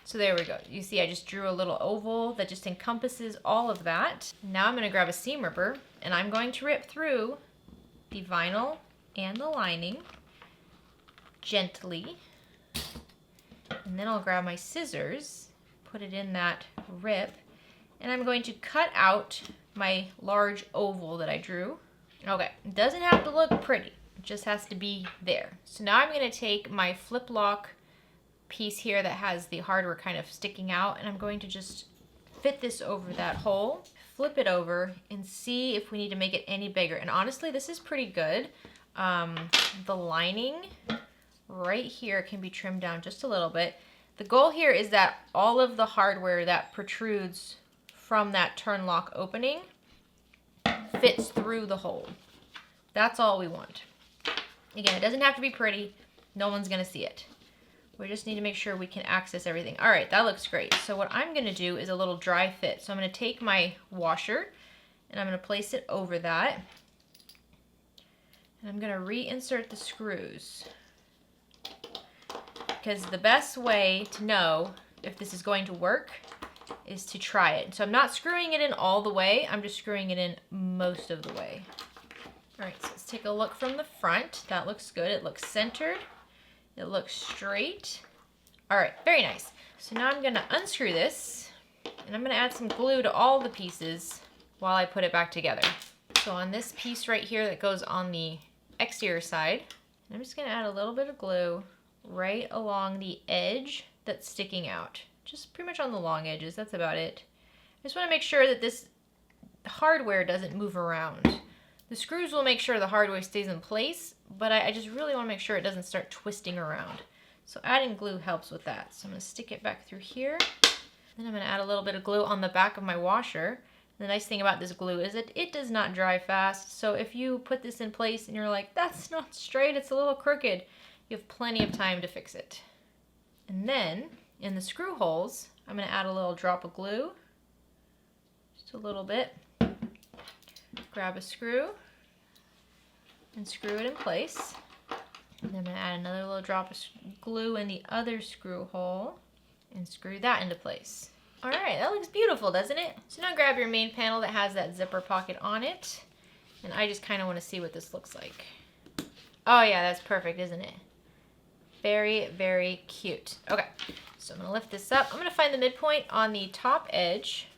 So there we go. You see I just drew a little oval that just encompasses all of that. Now I'm going to grab a seam ripper and I'm going to rip through the vinyl and the lining gently. And then I'll grab my scissors, put it in that rip, and I'm going to cut out my large oval that I drew. Okay, it doesn't have to look pretty. It just has to be there. So now I'm going to take my flip lock piece here that has the hardware kind of sticking out, and I'm going to just fit this over that hole, flip it over, and see if we need to make it any bigger. And honestly, this is pretty good. The lining right here can be trimmed down just a little bit. The goal here is that all of the hardware that protrudes from that turn lock opening fits through the hole. That's all we want. Again, it doesn't have to be pretty. No one's going to see it. We just need to make sure we can access everything. All right, that looks great. So what I'm going to do is a little dry fit. So I'm going to take my washer and I'm going to place it over that. And I'm going to reinsert the screws. Because the best way to know if this is going to work is to try it. So I'm not screwing it in all the way. I'm just screwing it in most of the way. All right, so let's take a look from the front. That looks good. It looks centered. It looks straight. All right, very nice. So now I'm going to unscrew this, and I'm going to add some glue to all the pieces while I put it back together. So on this piece right here that goes on the exterior side, I'm just going to add a little bit of glue right along the edge that's sticking out. Just pretty much on the long edges. That's about it. I just want to make sure that this hardware doesn't move around. The screws will make sure the hardware stays in place, but I just really want to make sure it doesn't start twisting around. So adding glue helps with that. So I'm going to stick it back through here. Then I'm going to add a little bit of glue on the back of my washer. The nice thing about this glue is that it does not dry fast. So if you put this in place and you're like, that's not straight, it's a little crooked, you have plenty of time to fix it. And then in the screw holes, I'm going to add a little drop of glue. Just a little bit. Grab a screw and screw it in place. And then I'm going to add another little drop of glue in the other screw hole and screw that into place. All right, that looks beautiful, doesn't it? So now grab your main panel that has that zipper pocket on it. And I just kind of want to see what this looks like. Oh yeah, that's perfect, isn't it? Very, very cute. Okay, so I'm going to lift this up. I'm going to find the midpoint on the top edge.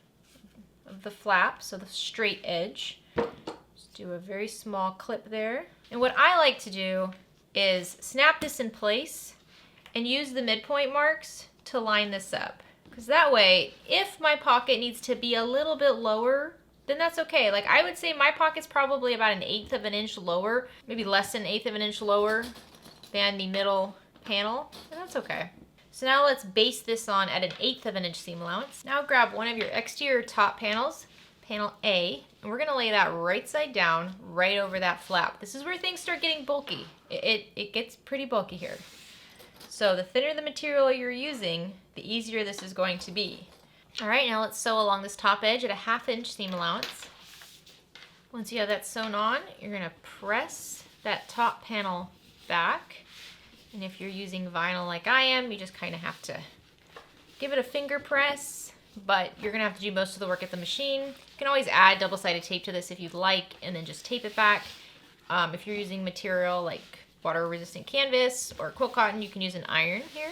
of the flap, so the straight edge. Just do a very small clip there. And what I like to do is snap this in place and use the midpoint marks to line this up. Because that way, if my pocket needs to be a little bit lower, then that's okay. Like I would say my pocket's probably about 1/8 of an inch lower, maybe less than 1/8 of an inch lower than the middle panel, and that's okay. So now let's base this on at 1/8 of an inch seam allowance. Now grab one of your exterior top panels, panel A, and we're gonna lay that right side down, right over that flap. This is where things start getting bulky. It gets pretty bulky here. So the thinner the material you're using, the easier this is going to be. All right, now let's sew along this top edge at 1/2 inch seam allowance. Once you have that sewn on, you're gonna press that top panel back. And if you're using vinyl like I am, you just kind of have to give it a finger press, but you're gonna have to do most of the work at the machine. You can always add double-sided tape to this if you'd like, and then just tape it back. If you're using material like water-resistant canvas or quilt cotton, you can use an iron here.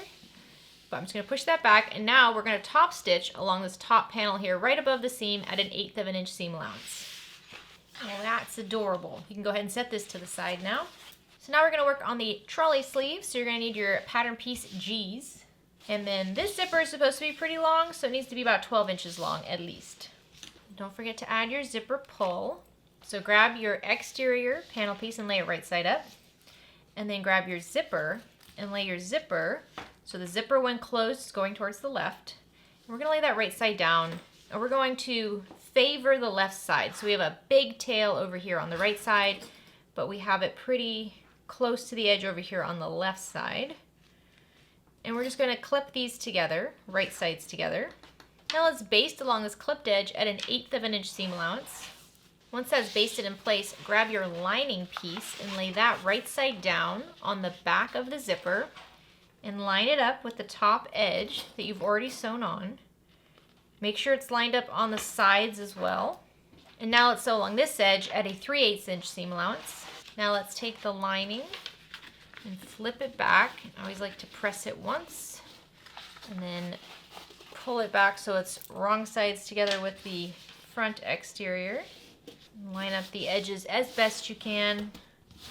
But I'm just gonna push that back, and now we're gonna top stitch along this top panel here, right above the seam at 1/8 of an inch seam allowance. Oh, that's adorable. You can go ahead and set this to the side now. So now we're gonna work on the trolley sleeve. So you're gonna need your pattern piece G's. And then this zipper is supposed to be pretty long, so it needs to be about 12 inches long at least. Don't forget to add your zipper pull. So grab your exterior panel piece and lay it right side up. And then grab your zipper and lay your zipper. So the zipper when closed is going towards the left. And we're gonna lay that right side down. And we're going to favor the left side. So we have a big tail over here on the right side, but we have it pretty close to the edge over here on the left side. And we're just going to clip these together, right sides together. Now let's baste along this clipped edge at 1/8 of an inch seam allowance. Once that's basted in place, grab your lining piece and lay that right side down on the back of the zipper and line it up with the top edge that you've already sewn on. Make sure it's lined up on the sides as well. And now let's sew along this edge at a 3/8 inch seam allowance. Now let's take the lining and flip it back. I always like to press it once and then pull it back so it's wrong sides together with the front exterior. Line up the edges as best you can,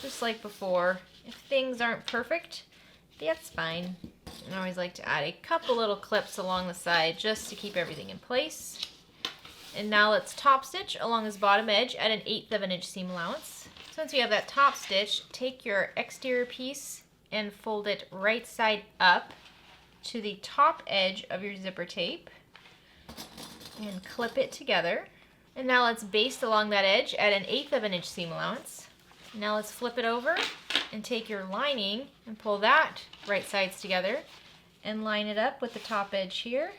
just like before. If things aren't perfect, that's fine. And I always like to add a couple little clips along the side just to keep everything in place. And now let's top stitch along this bottom edge at 1/8 of an inch seam allowance. So once you have that top stitch, take your exterior piece and fold it right side up to the top edge of your zipper tape and clip it together. And now let's baste along that edge at 1/8 of an inch seam allowance. Now let's flip it over and take your lining and pull that right sides together and line it up with the top edge here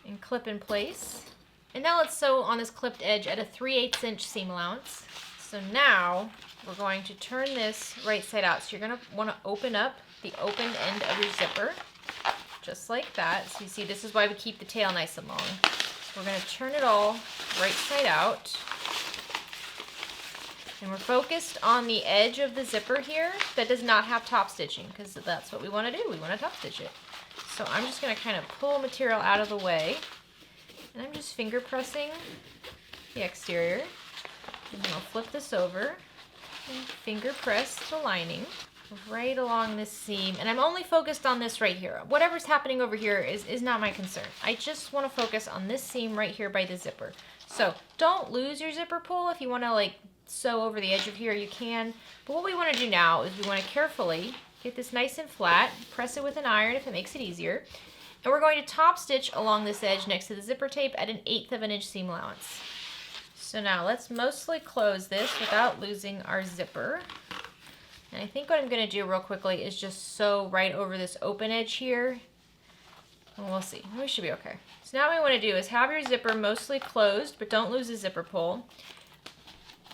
and clip in place. And now let's sew on this clipped edge at a 3/8 inch seam allowance. So now we're going to turn this right side out. So you're going to want to open up the open end of your zipper, just like that. So you see, this is why we keep the tail nice and long. We're going to turn it all right side out. And we're focused on the edge of the zipper here that does not have top stitching, because that's what we want to do. We want to top stitch it. So I'm just going to kind of pull material out of the way. And I'm just finger pressing the exterior. And then I'll flip this over and finger press the lining right along this seam. And I'm only focused on this right here. Whatever's happening over here is not my concern. I just want to focus on this seam right here by the zipper. So don't lose your zipper pull. If you want to like sew over the edge of here, you can. But what we want to do now is we want to carefully get this nice and flat, press it with an iron if it makes it easier. And we're going to top stitch along this edge next to the zipper tape at 1/8 of an inch seam allowance. So now let's mostly close this without losing our zipper. And I think what I'm going to do real quickly is just sew right over this open edge here. And we'll see. We should be okay. So now what we want to do is have your zipper mostly closed, but don't lose the zipper pull.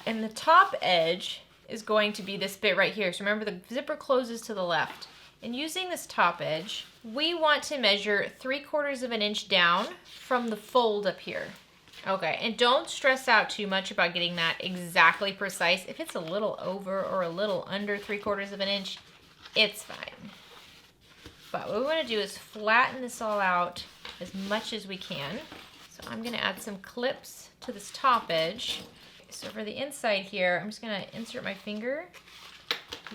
And the top edge is going to be this bit right here. So remember, the zipper closes to the left. And using this top edge, we want to measure 3/4 of an inch down from the fold up here. Okay, and don't stress out too much about getting that exactly precise. If it's a little over or a little under 3/4 of an inch, it's fine. But what we want to do is flatten this all out as much as we can. So I'm gonna add some clips to this top edge. So for the inside here, I'm just gonna insert my finger.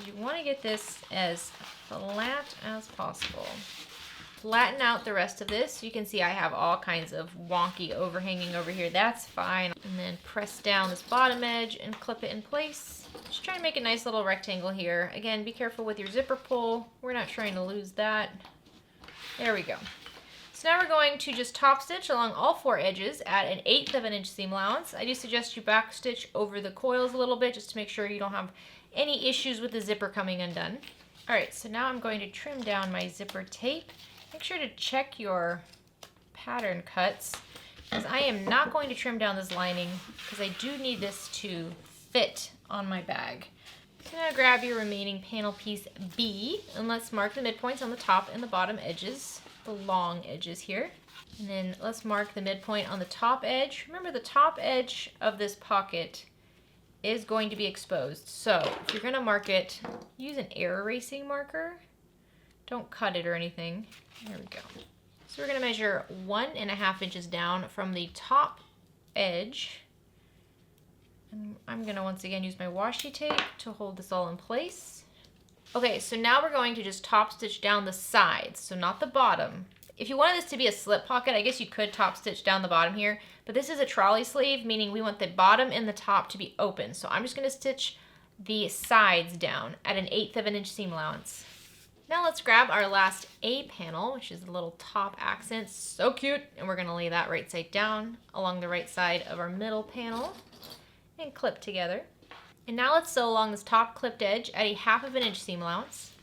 You wanna get this as flat as possible. Flatten out the rest of this. You can see I have all kinds of wonky overhanging over here. That's fine. And then press down this bottom edge and clip it in place. Just try to make a nice little rectangle here. Again, be careful with your zipper pull. We're not trying to lose that. There we go. So now we're going to just top stitch along all 4 edges at 1/8 of an inch seam allowance. I do suggest you back stitch over the coils a little bit just to make sure you don't have any issues with the zipper coming undone. All right, so now I'm going to trim down my zipper tape. Make sure to check your pattern cuts, because I am not going to trim down this lining because I do need this to fit on my bag. So now grab your remaining panel piece B and let's mark the midpoints on the top and the bottom edges, the long edges here. And then let's mark the midpoint on the top edge. Remember, the top edge of this pocket is going to be exposed. So if you're gonna mark it, use an air erasing marker. Don't cut it or anything. There we go. So we're gonna measure 1.5 inches down from the top edge. And I'm gonna once again use my washi tape to hold this all in place. Okay, so now we're going to just top stitch down the sides, so not the bottom. If you wanted this to be a slip pocket, I guess you could top stitch down the bottom here, but this is a trolley sleeve, meaning we want the bottom and the top to be open. So I'm just gonna stitch the sides down at 1/8 of an inch seam allowance. Now let's grab our last A panel, which is the little top accent. So cute. And we're gonna lay that right side down along the right side of our middle panel and clip together. And now let's sew along this top clipped edge at 1/2 of an inch seam allowance.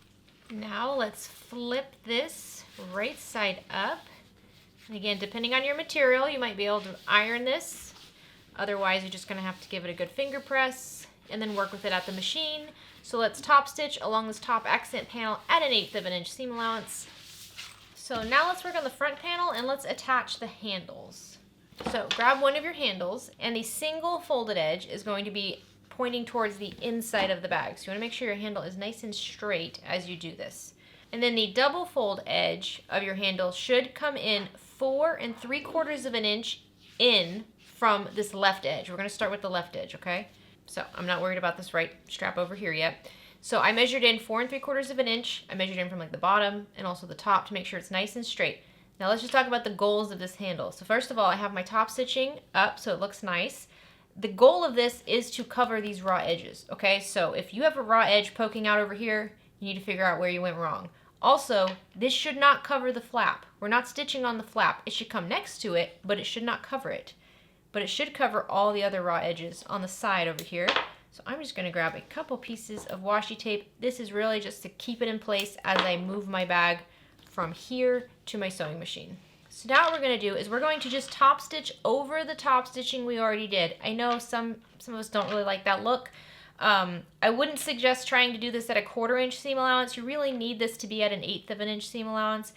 Now let's flip this right side up. And again, depending on your material, you might be able to iron this. Otherwise, you're just gonna have to give it a good finger press and then work with it at the machine. So let's top stitch along this top accent panel at 1/8 of an inch seam allowance. So now let's work on the front panel and let's attach the handles. So grab one of your handles, and the single folded edge is going to be pointing towards the inside of the bag. So you want to make sure your handle is nice and straight as you do this. And then the double fold edge of your handle should come in 4 3/4 of an inch in from this left edge. We're going to start with the left edge, okay? So I'm not worried about this right strap over here yet. So I measured in 4 3/4 of an inch. I measured in from like the bottom and also the top to make sure it's nice and straight. Now let's just talk about the goals of this handle. So first of all, I have my top stitching up so it looks nice. The goal of this is to cover these raw edges, okay? So if you have a raw edge poking out over here, you need to figure out where you went wrong. Also, this should not cover the flap. We're not stitching on the flap. It should come next to it, but it should not cover it. But it should cover all the other raw edges on the side over here. So I'm just gonna grab a couple pieces of washi tape. This is really just to keep it in place as I move my bag from here to my sewing machine. So now what we're gonna do is we're going to just top stitch over the top stitching we already did. I know some of us don't really like that look. I wouldn't suggest trying to do this at a 1/4 inch seam allowance. You really need this to be at 1/8 of an inch seam allowance.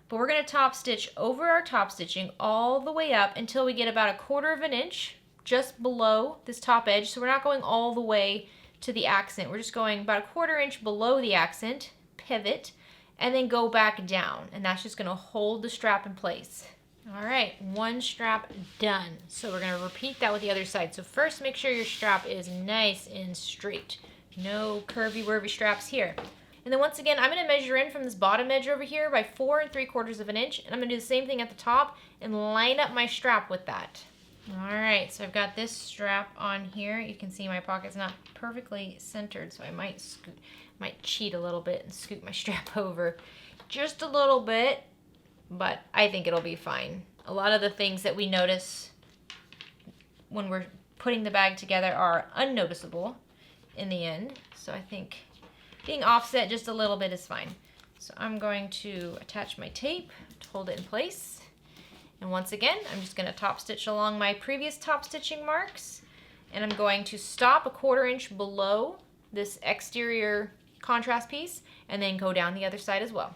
But we're going to top stitch over our top stitching all the way up until we get about 1/4 of an inch just below this top edge. So we're not going all the way to the accent. We're just going about 1/4 inch below the accent, pivot, and then go back down. And that's just going to hold the strap in place. All right, one strap done. So we're going to repeat that with the other side. So first, make sure your strap is nice and straight. No curvy-wurvy straps here. And then once again, I'm going to measure in from this bottom edge over here by 4 3/4 of an inch. And I'm going to do the same thing at the top and line up my strap with that. All right, so I've got this strap on here. You can see my pocket's not perfectly centered, so I might cheat a little bit and scoot my strap over just a little bit, but I think it'll be fine. A lot of the things that we notice when we're putting the bag together are unnoticeable in the end. So I think being offset just a little bit is fine. So I'm going to attach my tape to hold it in place. And once again, I'm just going to top stitch along my previous top stitching marks. And I'm going to stop 1/4 inch below this exterior contrast piece and then go down the other side as well.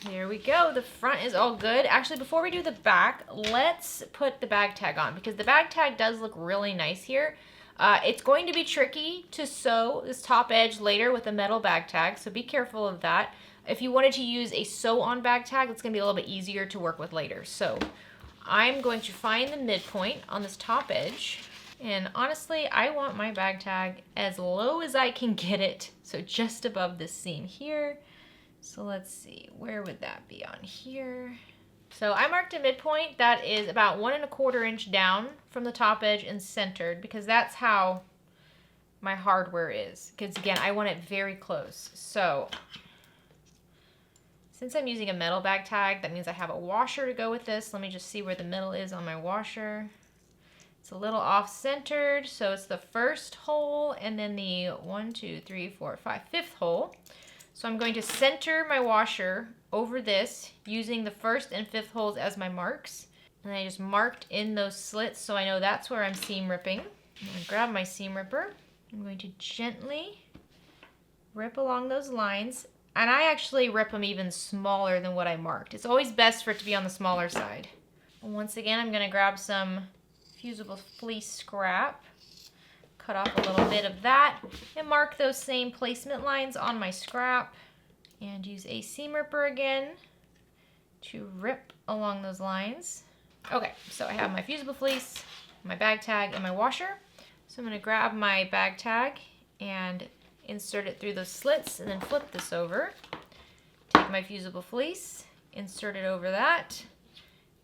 There we go. The front is all good. Actually, before we do the back, let's put the bag tag on because the bag tag does look really nice here. It's going to be tricky to sew this top edge later with a metal bag tag, so be careful of that. If you wanted to use a sew-on bag tag, it's going to be a little bit easier to work with later. So I'm going to find the midpoint on this top edge. And honestly, I want my bag tag as low as I can get it. So just above this seam here. So let's see, where would that be on here? So I marked a midpoint that is about 1 1/4 inch down from the top edge and centered, because that's how my hardware is. Because again, I want it very close. So since I'm using a metal bag tag, that means I have a washer to go with this. Let me just see where the middle is on my washer. It's a little off-centered, so it's the first hole and then the 1, 2, 3, 4, 5, fifth hole. So I'm going to center my washer over this using the first and fifth holes as my marks. And I just marked in those slits so I know that's where I'm seam ripping. I'm going to grab my seam ripper. I'm going to gently rip along those lines. And I actually rip them even smaller than what I marked. It's always best for it to be on the smaller side. And once again, I'm going to grab some fusible fleece scrap, cut off a little bit of that, and mark those same placement lines on my scrap, and use a seam ripper again to rip along those lines. Okay, so I have my fusible fleece, my bag tag, and my washer. So I'm going to grab my bag tag and insert it through those slits, and then flip this over. Take my fusible fleece, insert it over that,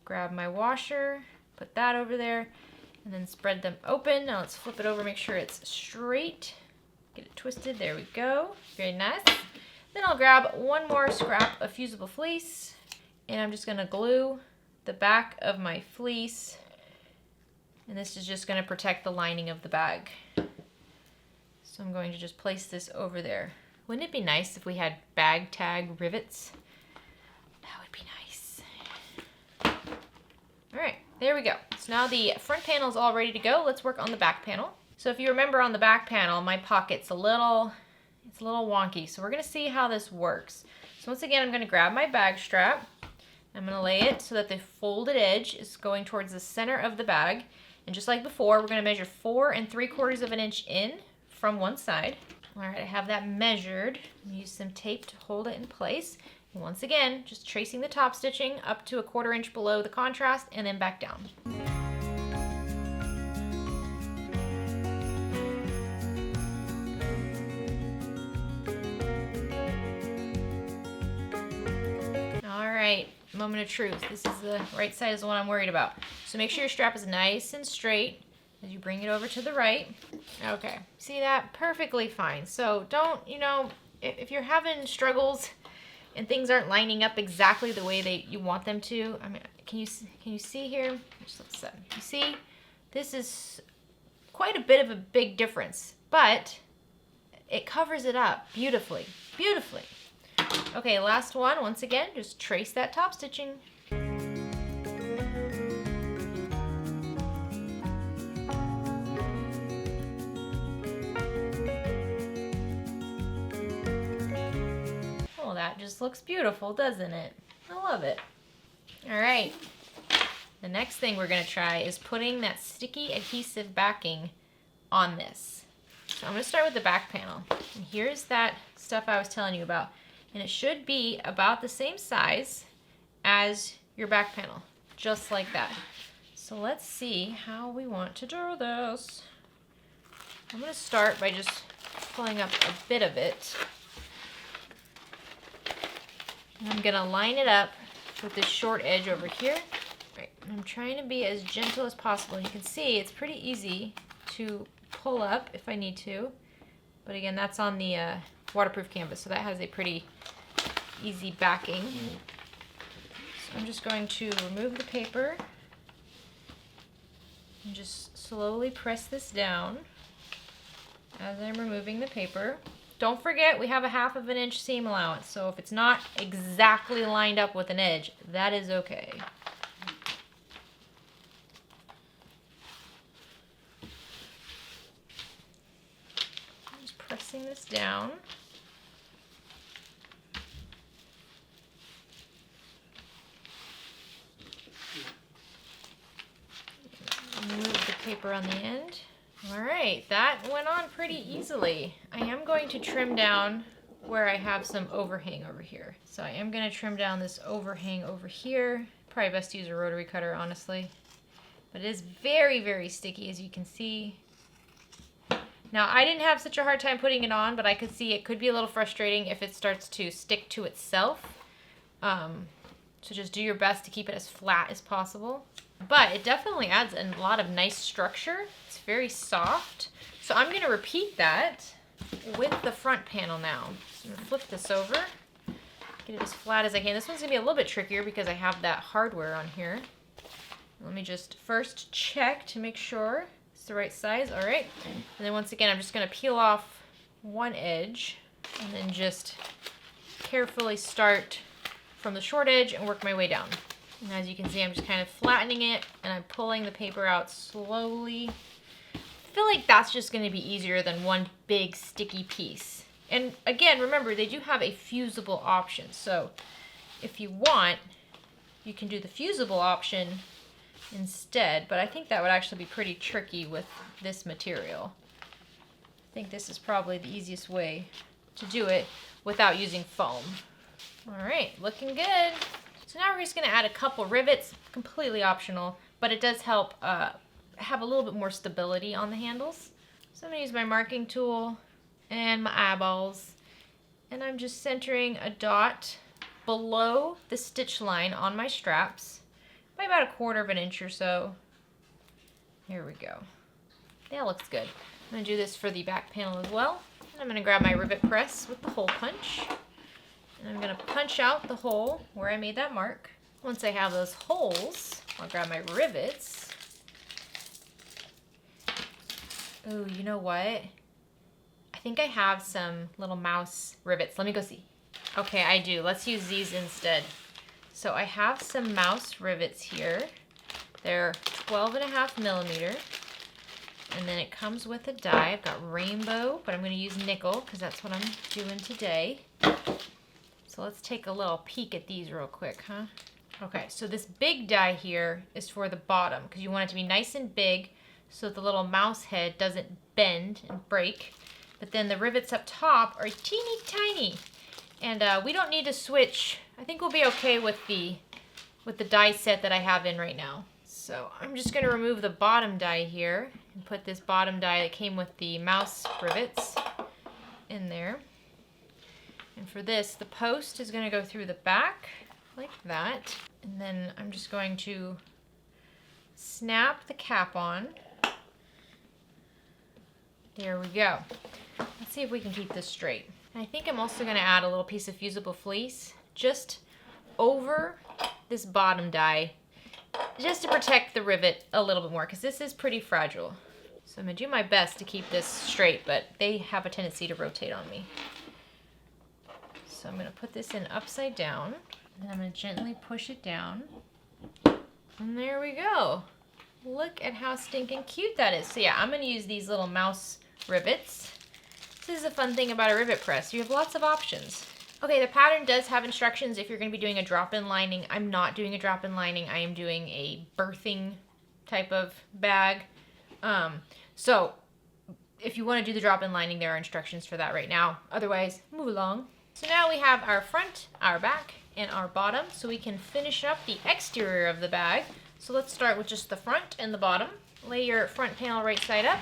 grab my washer, put that over there, and then spread them open. Now let's flip it over, make sure it's straight. Get it twisted, there we go. Very nice. Then I'll grab one more scrap of fusible fleece, and I'm just gonna glue the back of my fleece, and this is just gonna protect the lining of the bag. So I'm going to just place this over there. Wouldn't it be nice if we had bag tag rivets? That would be nice. All right. There we go. So now the front panel is all ready to go. Let's work on the back panel. So if you remember on the back panel, my pocket's a little wonky. So we're gonna see how this works. So once again, I'm gonna grab my bag strap. I'm gonna lay it so that the folded edge is going towards the center of the bag. And just like before, we're gonna measure 4 3/4 inch in from one side. All right, I have that measured. I'm gonna use some tape to hold it in place. And once again, just tracing the top stitching up to 1/4 inch below the contrast and then back down. All right, moment of truth. This is the right side is the one I'm worried about. So make sure your strap is nice and straight as you bring it over to the right. Okay, see that? Perfectly fine. So don't, if you're having struggles and things aren't lining up exactly the way you want them to, I mean, can you see here? Just let's see. You see, this is quite a bit of a big difference, but it covers it up beautifully, beautifully. Okay, last one. Once again, just trace that top stitching. That just looks beautiful, doesn't it? I love it. All right. The next thing we're going to try is putting that sticky adhesive backing on this. So I'm going to start with the back panel. And here's that stuff I was telling you about. And it should be about the same size as your back panel, just like that. So let's see how we want to do this. I'm going to start by just pulling up a bit of it. I'm gonna line it up with this short edge over here. Right. I'm trying to be as gentle as possible. You can see it's pretty easy to pull up if I need to. But again, that's on the waterproof canvas, so that has a pretty easy backing. So I'm just going to remove the paper and just slowly press this down as I'm removing the paper. Don't forget, we have a 1/2 inch seam allowance, so if it's not exactly lined up with an edge, that is okay. I'm just pressing this down. Remove the paper on the end. All right, that went on pretty easily. I am going to trim down where I have some overhang over here. So I am going to trim down this overhang over here. probably best to use a rotary cutter, honestly. But it is very, very sticky, as you can see. Now, I didn't have such a hard time putting it on, but I could see it could be a little frustrating if it starts to stick to itself. So just do your best to keep it as flat as possible. But it definitely adds a lot of nice structure. It's very soft. So I'm going to repeat that with the front panel now. So I'm going to flip this over, get it as flat as I can. This one's going to be a little bit trickier because I have that hardware on here. Let me just first check to make sure it's the right size. All right. And then once again, I'm just going to peel off one edge and then just carefully start from the short edge and work my way down. And as you can see, I'm just kind of flattening it and I'm pulling the paper out slowly. I feel like that's just going to be easier than one big sticky piece. And again, remember, they do have a fusible option. So if you want, you can do the fusible option instead, but I think that would actually be pretty tricky with this material. I think this is probably the easiest way to do it without using foam. All right, looking good. So now we're just gonna add a couple rivets, completely optional, but it does help have a little bit more stability on the handles. So I'm gonna use my marking tool and my eyeballs, and I'm just centering a dot below the stitch line on my straps by about 1/4 inch or so. Here we go. That looks good. I'm gonna do this for the back panel as well. And I'm gonna grab my rivet press with the hole punch. And I'm going to punch out the hole where I made that mark. Once I have those holes, I'll grab my rivets. Oh, you know what? I think I have some little mouse rivets. Let me go see. Okay, I do. Let's use these instead. So I have some mouse rivets here. They're 12.5 millimeter. And then it comes with a die. I've got rainbow, but I'm going to use nickel because that's what I'm doing today. So let's take a little peek at these real quick, huh? Okay, so this big die here is for the bottom because you want it to be nice and big so the little mouse head doesn't bend and break. But then the rivets up top are teeny tiny. And we don't need to switch. I think we'll be okay with the die set that I have in right now. So I'm just going to remove the bottom die here and put this bottom die that came with the mouse rivets in there. And for this, the post is going to go through the back like that. And then I'm just going to snap the cap on. There we go. Let's see if we can keep this straight. And I think I'm also going to add a little piece of fusible fleece just over this bottom die, just to protect the rivet a little bit more, because this is pretty fragile. So I'm going to do my best to keep this straight, but they have a tendency to rotate on me. So I'm going to put this in upside down, and I'm going to gently push it down. And there we go. Look at how stinking cute that is. So yeah, I'm going to use these little mouse rivets. This is a fun thing about a rivet press. You have lots of options. Okay, the pattern does have instructions if you're going to be doing a drop-in lining. I'm not doing a drop-in lining. I am doing a birthing type of bag. So if you want to do the drop-in lining, there are instructions for that right now. Otherwise, move along. So now we have our front, our back, and our bottom, so we can finish up the exterior of the bag. So let's start with just the front and the bottom. Lay your front panel right side up,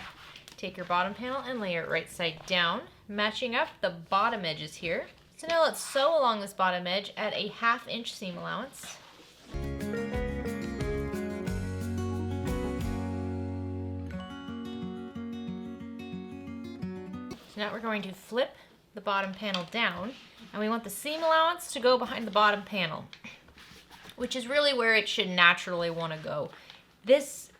take your bottom panel and lay it right side down, matching up the bottom edges here. So now let's sew along this bottom edge at a 1/2 inch seam allowance. So now we're going to flip the bottom panel down, and we want the seam allowance to go behind the bottom panel, which is really where it should naturally want to go. This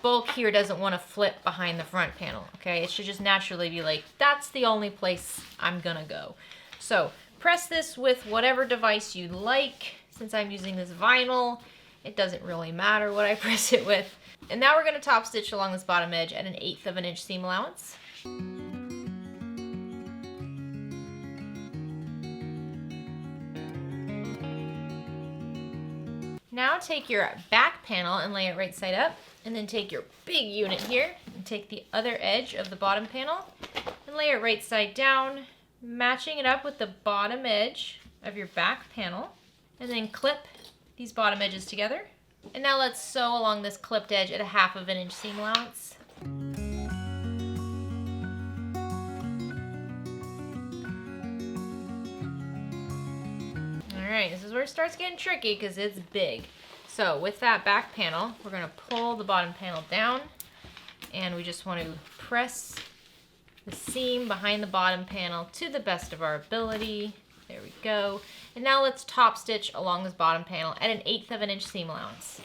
bulk here doesn't want to flip behind the front panel, okay? It should just naturally be like, that's the only place I'm gonna go. So press this with whatever device you like. Since I'm using this vinyl, it doesn't really matter what I press it with. And now we're gonna top stitch along this bottom edge at an 1/8 inch seam allowance. Now take your back panel and lay it right side up, and then take your big unit here and take the other edge of the bottom panel and lay it right side down, matching it up with the bottom edge of your back panel, and then clip these bottom edges together. And now let's sew along this clipped edge at a 1/2 inch seam allowance. Alright, this is where it starts getting tricky because it's big. So with that back panel, we're going to pull the bottom panel down, and we just want to press the seam behind the bottom panel to the best of our ability. There we go. And now let's top stitch along this bottom panel at an 1/8 inch seam allowance.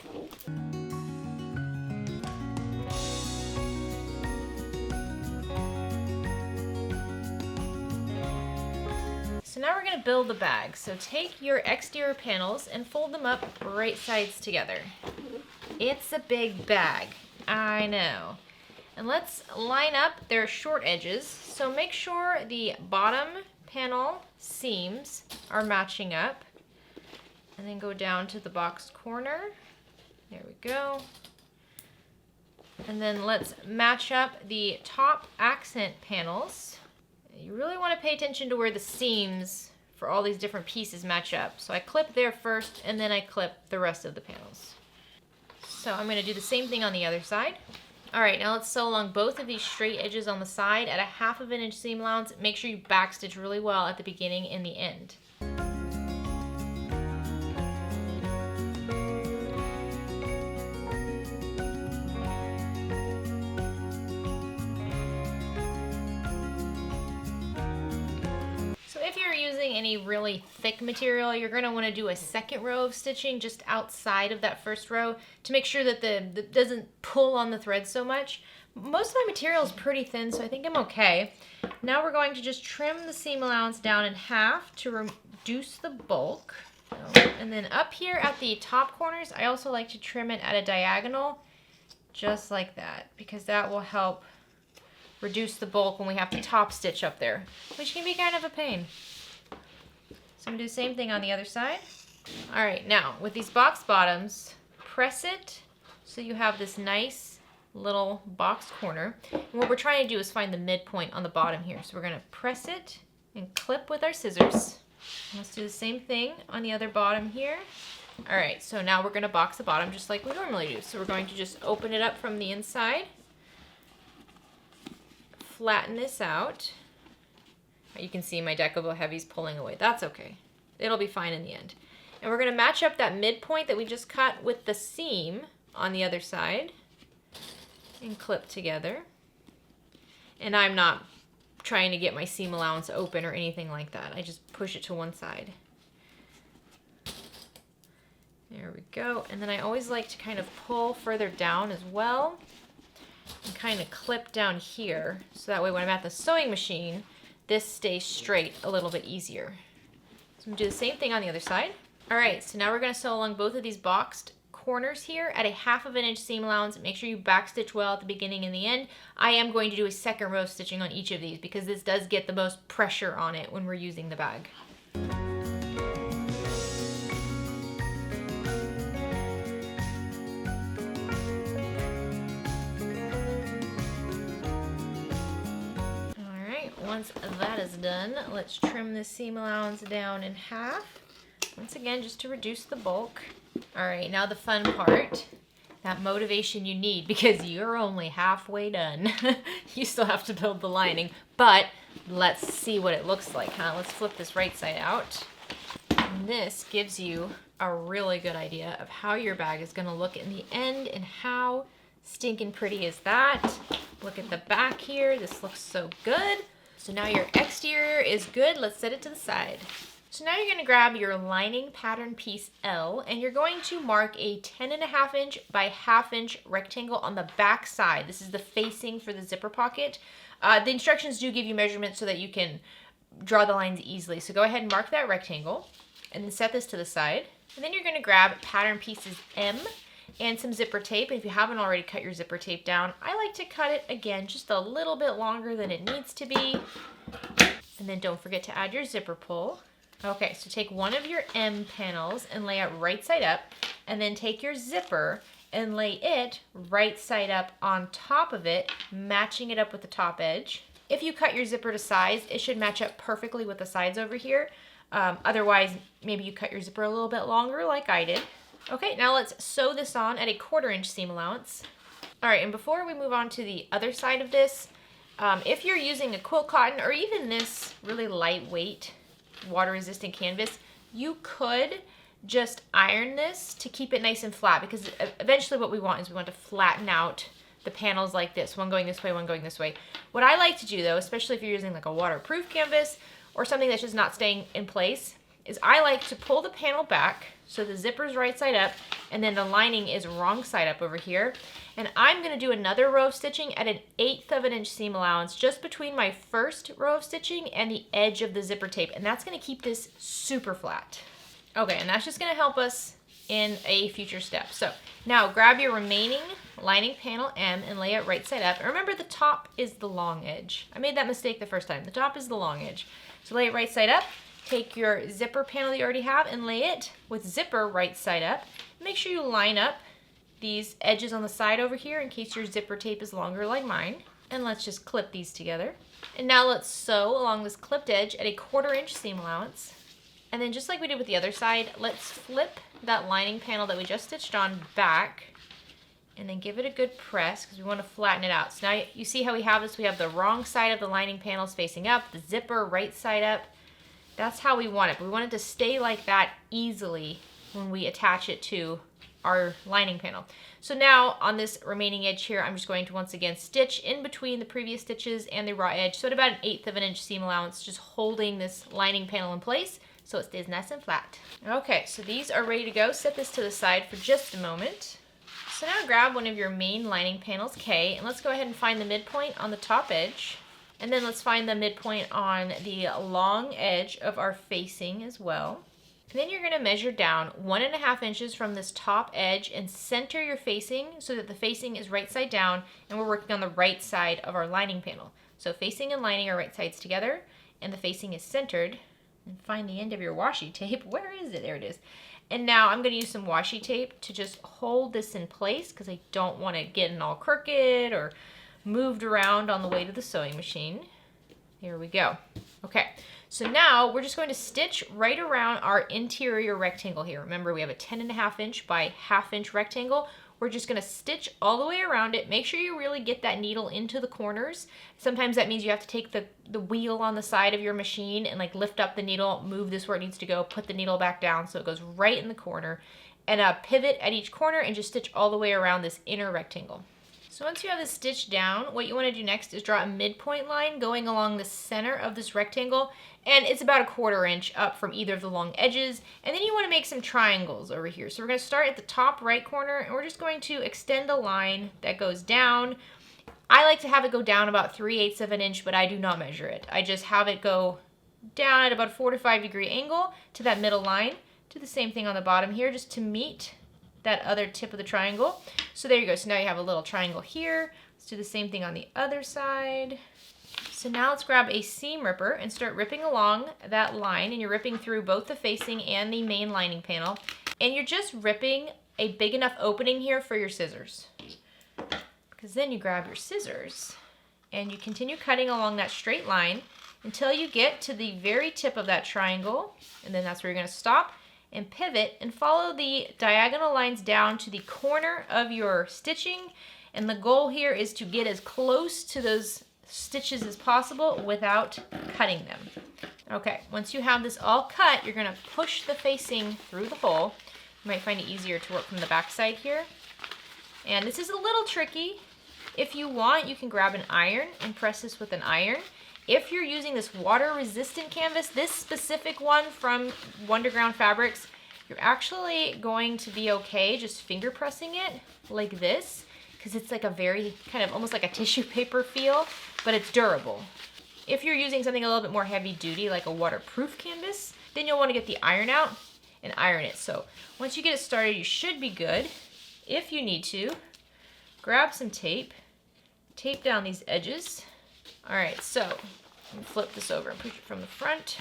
So now we're going to build the bag. So take your exterior panels and fold them up right sides together. It's a big bag, I know. And let's line up their short edges. So make sure the bottom panel seams are matching up. And then go down to the boxed corner. There we go. And then let's match up the top accent panels. You really want to pay attention to where the seams for all these different pieces match up. So I clip there first, and then I clip the rest of the panels. So I'm going to do the same thing on the other side. Alright, now let's sew along both of these straight edges on the side at a 1/2 inch seam allowance. Make sure you backstitch really well at the beginning and the end. If you're using any really thick material, you're going to want to do a second row of stitching just outside of that first row to make sure that the doesn't pull on the thread so much. Most of my material is pretty thin, so I think I'm okay. Now we're going to just trim the seam allowance down in half to reduce the bulk. And then up here at the top corners, I also like to trim it at a diagonal, just like that, because that will help reduce the bulk when we have to top stitch up there, which can be kind of a pain. So I'm going to do the same thing on the other side. Alright, now with these box bottoms, press it so you have this nice little box corner. And what we're trying to do is find the midpoint on the bottom here. So we're going to press it and clip with our scissors. And let's do the same thing on the other bottom here. Alright, so now we're going to box the bottom just like we normally do. So we're going to just open it up from the inside. Flatten this out. You can see my deckable heavy's pulling away. That's okay. It'll be fine in the end. And we're going to match up that midpoint that we just cut with the seam on the other side and clip together. And I'm not trying to get my seam allowance open or anything like that. I just push it to one side. There we go. And then I always like to kind of pull further down as well and kind of clip down here, so that way when I'm at the sewing machine, this stays straight a little bit easier. So I'm going to do the same thing on the other side. Alright, so now we're going to sew along both of these boxed corners here at a 1/2 inch seam allowance. Make sure you backstitch well at the beginning and the end. I am going to do a second row of stitching on each of these because this does get the most pressure on it when we're using the bag. Once that is done, let's trim this seam allowance down in half. Once again, just to reduce the bulk. Alright, now the fun part. That motivation you need because you're only halfway done. You still have to build the lining, but let's see what it looks like, huh? Let's flip this right side out. And this gives you a really good idea of how your bag is going to look in the end, and how stinking pretty is that. Look at the back here. This looks so good. So now your exterior is good. Let's set it to the side. So now you're going to grab your lining pattern piece L, and you're going to mark a 10.5 inch by 1/2 inch rectangle on the back side. This is the facing for the zipper pocket. The instructions do give you measurements so that you can draw the lines easily. So go ahead and mark that rectangle and then set this to the side. And then you're going to grab pattern pieces M and some zipper tape. If you haven't already cut your zipper tape down, I like to cut it again just a little bit longer than it needs to be. And then don't forget to add your zipper pull. Okay, so take one of your M panels and lay it right side up, and then take your zipper and lay it right side up on top of it, matching it up with the top edge. If you cut your zipper to size, it should match up perfectly with the sides over here. Otherwise, maybe you cut your zipper a little bit longer like I did. Okay, now let's sew this on at a 1/4 inch seam allowance. All right, and before we move on to the other side of this, if you're using a quilt cotton or even this really lightweight water-resistant canvas, you could just iron this to keep it nice and flat, because eventually what we want is we want to flatten out the panels like this, one going this way, one going this way. What I like to do though, especially if you're using like a waterproof canvas or something that's just not staying in place, is I like to pull the panel back so the zipper's right side up and then the lining is wrong side up over here. And I'm gonna do another row of stitching at 1/8 inch seam allowance just between my first row of stitching and the edge of the zipper tape. And that's gonna keep this super flat. Okay, and that's just gonna help us in a future step. So now grab your remaining lining panel M and lay it right side up. And remember, the top is the long edge. I made that mistake the first time. The top is the long edge. So lay it right side up. Take your zipper panel that you already have and lay it with zipper right side up. Make sure you line up these edges on the side over here in case your zipper tape is longer like mine. And let's just clip these together. And now let's sew along this clipped edge at a 1/4 inch seam allowance. And then just like we did with the other side, let's flip that lining panel that we just stitched on back and then give it a good press because we want to flatten it out. So now you see how we have this? We have the wrong side of the lining panels facing up, the zipper right side up. That's how we want it, but we want it to stay like that easily when we attach it to our lining panel. So now on this remaining edge here, I'm just going to once again stitch in between the previous stitches and the raw edge. So at about 1/8 inch seam allowance, just holding this lining panel in place so it stays nice and flat. Okay, so these are ready to go. Set this to the side for just a moment. So now grab one of your main lining panels, K, and let's go ahead and find the midpoint on the top edge. And then let's find the midpoint on the long edge of our facing as well. And then you're gonna measure down 1.5 inches from this top edge and center your facing so that the facing is right side down and we're working on the right side of our lining panel. So facing and lining are right sides together and the facing is centered. And find the end of your washi tape. Where is it? There it is. And now I'm gonna use some washi tape to just hold this in place because I don't want it getting all crooked or moved around on the way to the sewing machine. Here we go. Okay, so now we're just going to stitch right around our interior rectangle here. Remember, we have a 10.5 inch by 1/2 inch rectangle. We're just gonna stitch all the way around it. Make sure you really get that needle into the corners. Sometimes that means you have to take the wheel on the side of your machine and like lift up the needle, move this where it needs to go, put the needle back down so it goes right in the corner, and pivot at each corner and just stitch all the way around this inner rectangle. So once you have this stitched down, what you want to do next is draw a midpoint line going along the center of this rectangle, and it's about 1/4 inch up from either of the long edges, and then you want to make some triangles over here. So we're going to start at the top right corner, and we're just going to extend a line that goes down. I like to have it go down about 3/8 of an inch, but I do not measure it. I just have it go down at about a 4 to 5 degree angle to that middle line. Do the same thing on the bottom here just to meet that other tip of the triangle. So there you go. So now you have a little triangle here. Let's do the same thing on the other side. So now let's grab a seam ripper and start ripping along that line, and you're ripping through both the facing and the main lining panel. And you're just ripping a big enough opening here for your scissors. Because then you grab your scissors and you continue cutting along that straight line until you get to the very tip of that triangle. And then that's where you're going to stop and pivot and follow the diagonal lines down to the corner of your stitching. And the goal here is to get as close to those stitches as possible without cutting them. Okay, once you have this all cut, you're gonna push the facing through the hole. You might find it easier to work from the back side here. And this is a little tricky. If you want, you can grab an iron and press this with an iron. If you're using this water-resistant canvas, this specific one from Wonderground Fabrics, you're actually going to be okay just finger pressing it like this, because it's like a very kind of almost like a tissue paper feel, but it's durable. If you're using something a little bit more heavy duty, like a waterproof canvas, then you'll want to get the iron out and iron it. So once you get it started, you should be good. If you need to, grab some tape, tape down these edges. All right, so flip this over and push it from the front.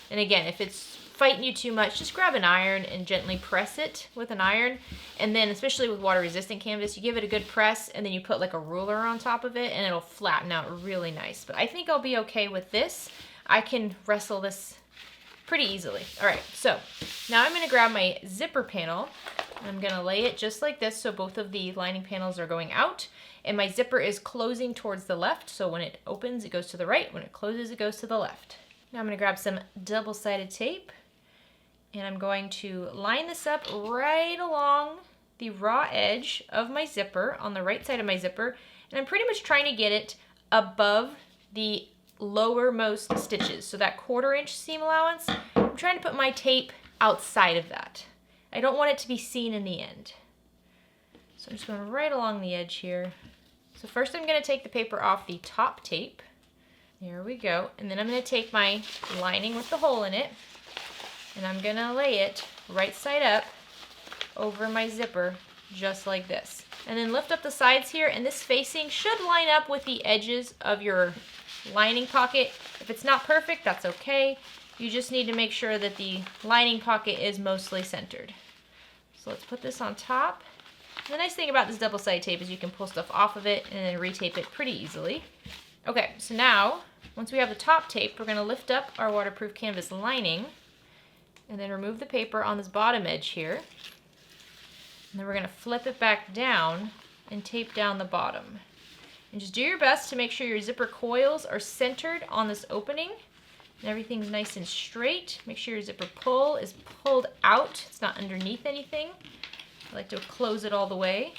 And again, if it's fighting you too much, just grab an iron and gently press it with an iron. And then especially with water resistant canvas, you give it a good press and then you put like a ruler on top of it and it'll flatten out really nice. But I think I'll be okay with this. I can wrestle this pretty easily. All right, so now I'm gonna grab my zipper panel. I'm gonna lay it just like this so both of the lining panels are going out, and my zipper is closing towards the left, so when it opens, it goes to the right. When it closes, it goes to the left. Now I'm gonna grab some double-sided tape, and I'm going to line this up right along the raw edge of my zipper on the right side of my zipper, and I'm pretty much trying to get it above the lowermost stitches. So that 1/4 inch seam allowance, I'm trying to put my tape outside of that. I don't want it to be seen in the end. So I'm just going right along the edge here. So first I'm gonna take the paper off the top tape. There we go. And then I'm gonna take my lining with the hole in it, and I'm gonna lay it right side up over my zipper, just like this. And then lift up the sides here, and this facing should line up with the edges of your lining pocket. If it's not perfect, that's okay. You just need to make sure that the lining pocket is mostly centered. So let's put this on top. The nice thing about this double-sided tape is you can pull stuff off of it and then retape it pretty easily. Okay, so now, once we have the top tape, we're gonna lift up our waterproof canvas lining and then remove the paper on this bottom edge here. And then we're gonna flip it back down and tape down the bottom. And just do your best to make sure your zipper coils are centered on this opening and everything's nice and straight. Make sure your zipper pull is pulled out. It's not underneath anything. I like to close it all the way.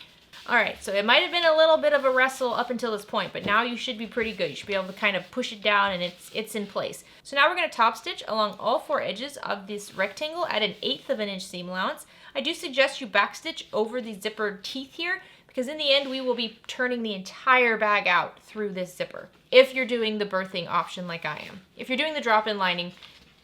All right, so it might have been a little bit of a wrestle up until this point, but now you should be pretty good. You should be able to kind of push it down and it's in place. So now we're gonna top stitch along all 4 edges of this rectangle at an 1/8 of an inch seam allowance. I do suggest you backstitch over the zipper teeth here, because in the end we will be turning the entire bag out through this zipper, if you're doing the birthing option like I am. If you're doing the drop-in lining,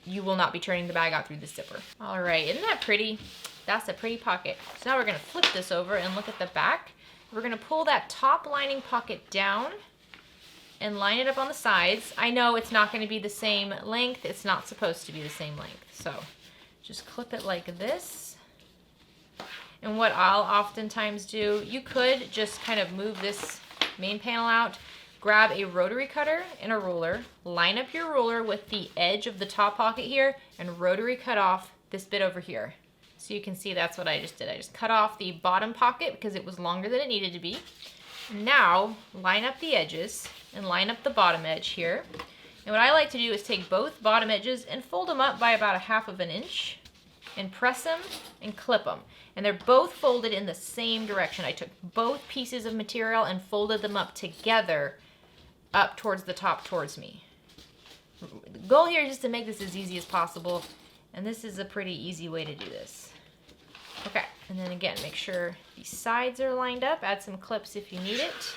you will not be turning the bag out through this zipper. All right, isn't that pretty? That's a pretty pocket. So now we're gonna flip this over and look at the back. We're gonna pull that top lining pocket down and line it up on the sides. I know it's not gonna be the same length. It's not supposed to be the same length. So just clip it like this. And what I'll oftentimes do, you could just kind of move this main panel out, grab a rotary cutter and a ruler, line up your ruler with the edge of the top pocket here, and rotary cut off this bit over here. So you can see that's what I just did. I just cut off the bottom pocket because it was longer than it needed to be. Now, line up the edges and line up the bottom edge here. And what I like to do is take both bottom edges and fold them up by about 1/2 of an inch and press them and clip them. And they're both folded in the same direction. I took both pieces of material and folded them up together up towards the top towards me. The goal here is just to make this as easy as possible, and this is a pretty easy way to do this. Okay, and then again, make sure the sides are lined up. Add some clips if you need it.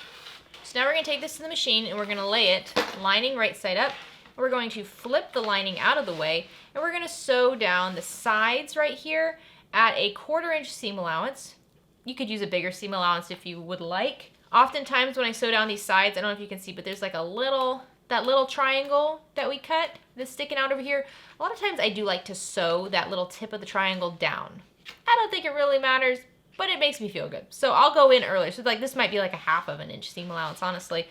So now we're gonna take this to the machine and we're gonna lay it lining right side up. We're going to flip the lining out of the way, and we're gonna sew down the sides right here at a 1/4 inch seam allowance. You could use a bigger seam allowance if you would like. Oftentimes when I sew down these sides, I don't know if you can see, but there's like that little triangle that we cut that's sticking out over here. A lot of times I do like to sew that little tip of the triangle down. I don't think it really matters, but it makes me feel good. So I'll go in earlier. So like this might be like 1/2 of an inch seam allowance, honestly.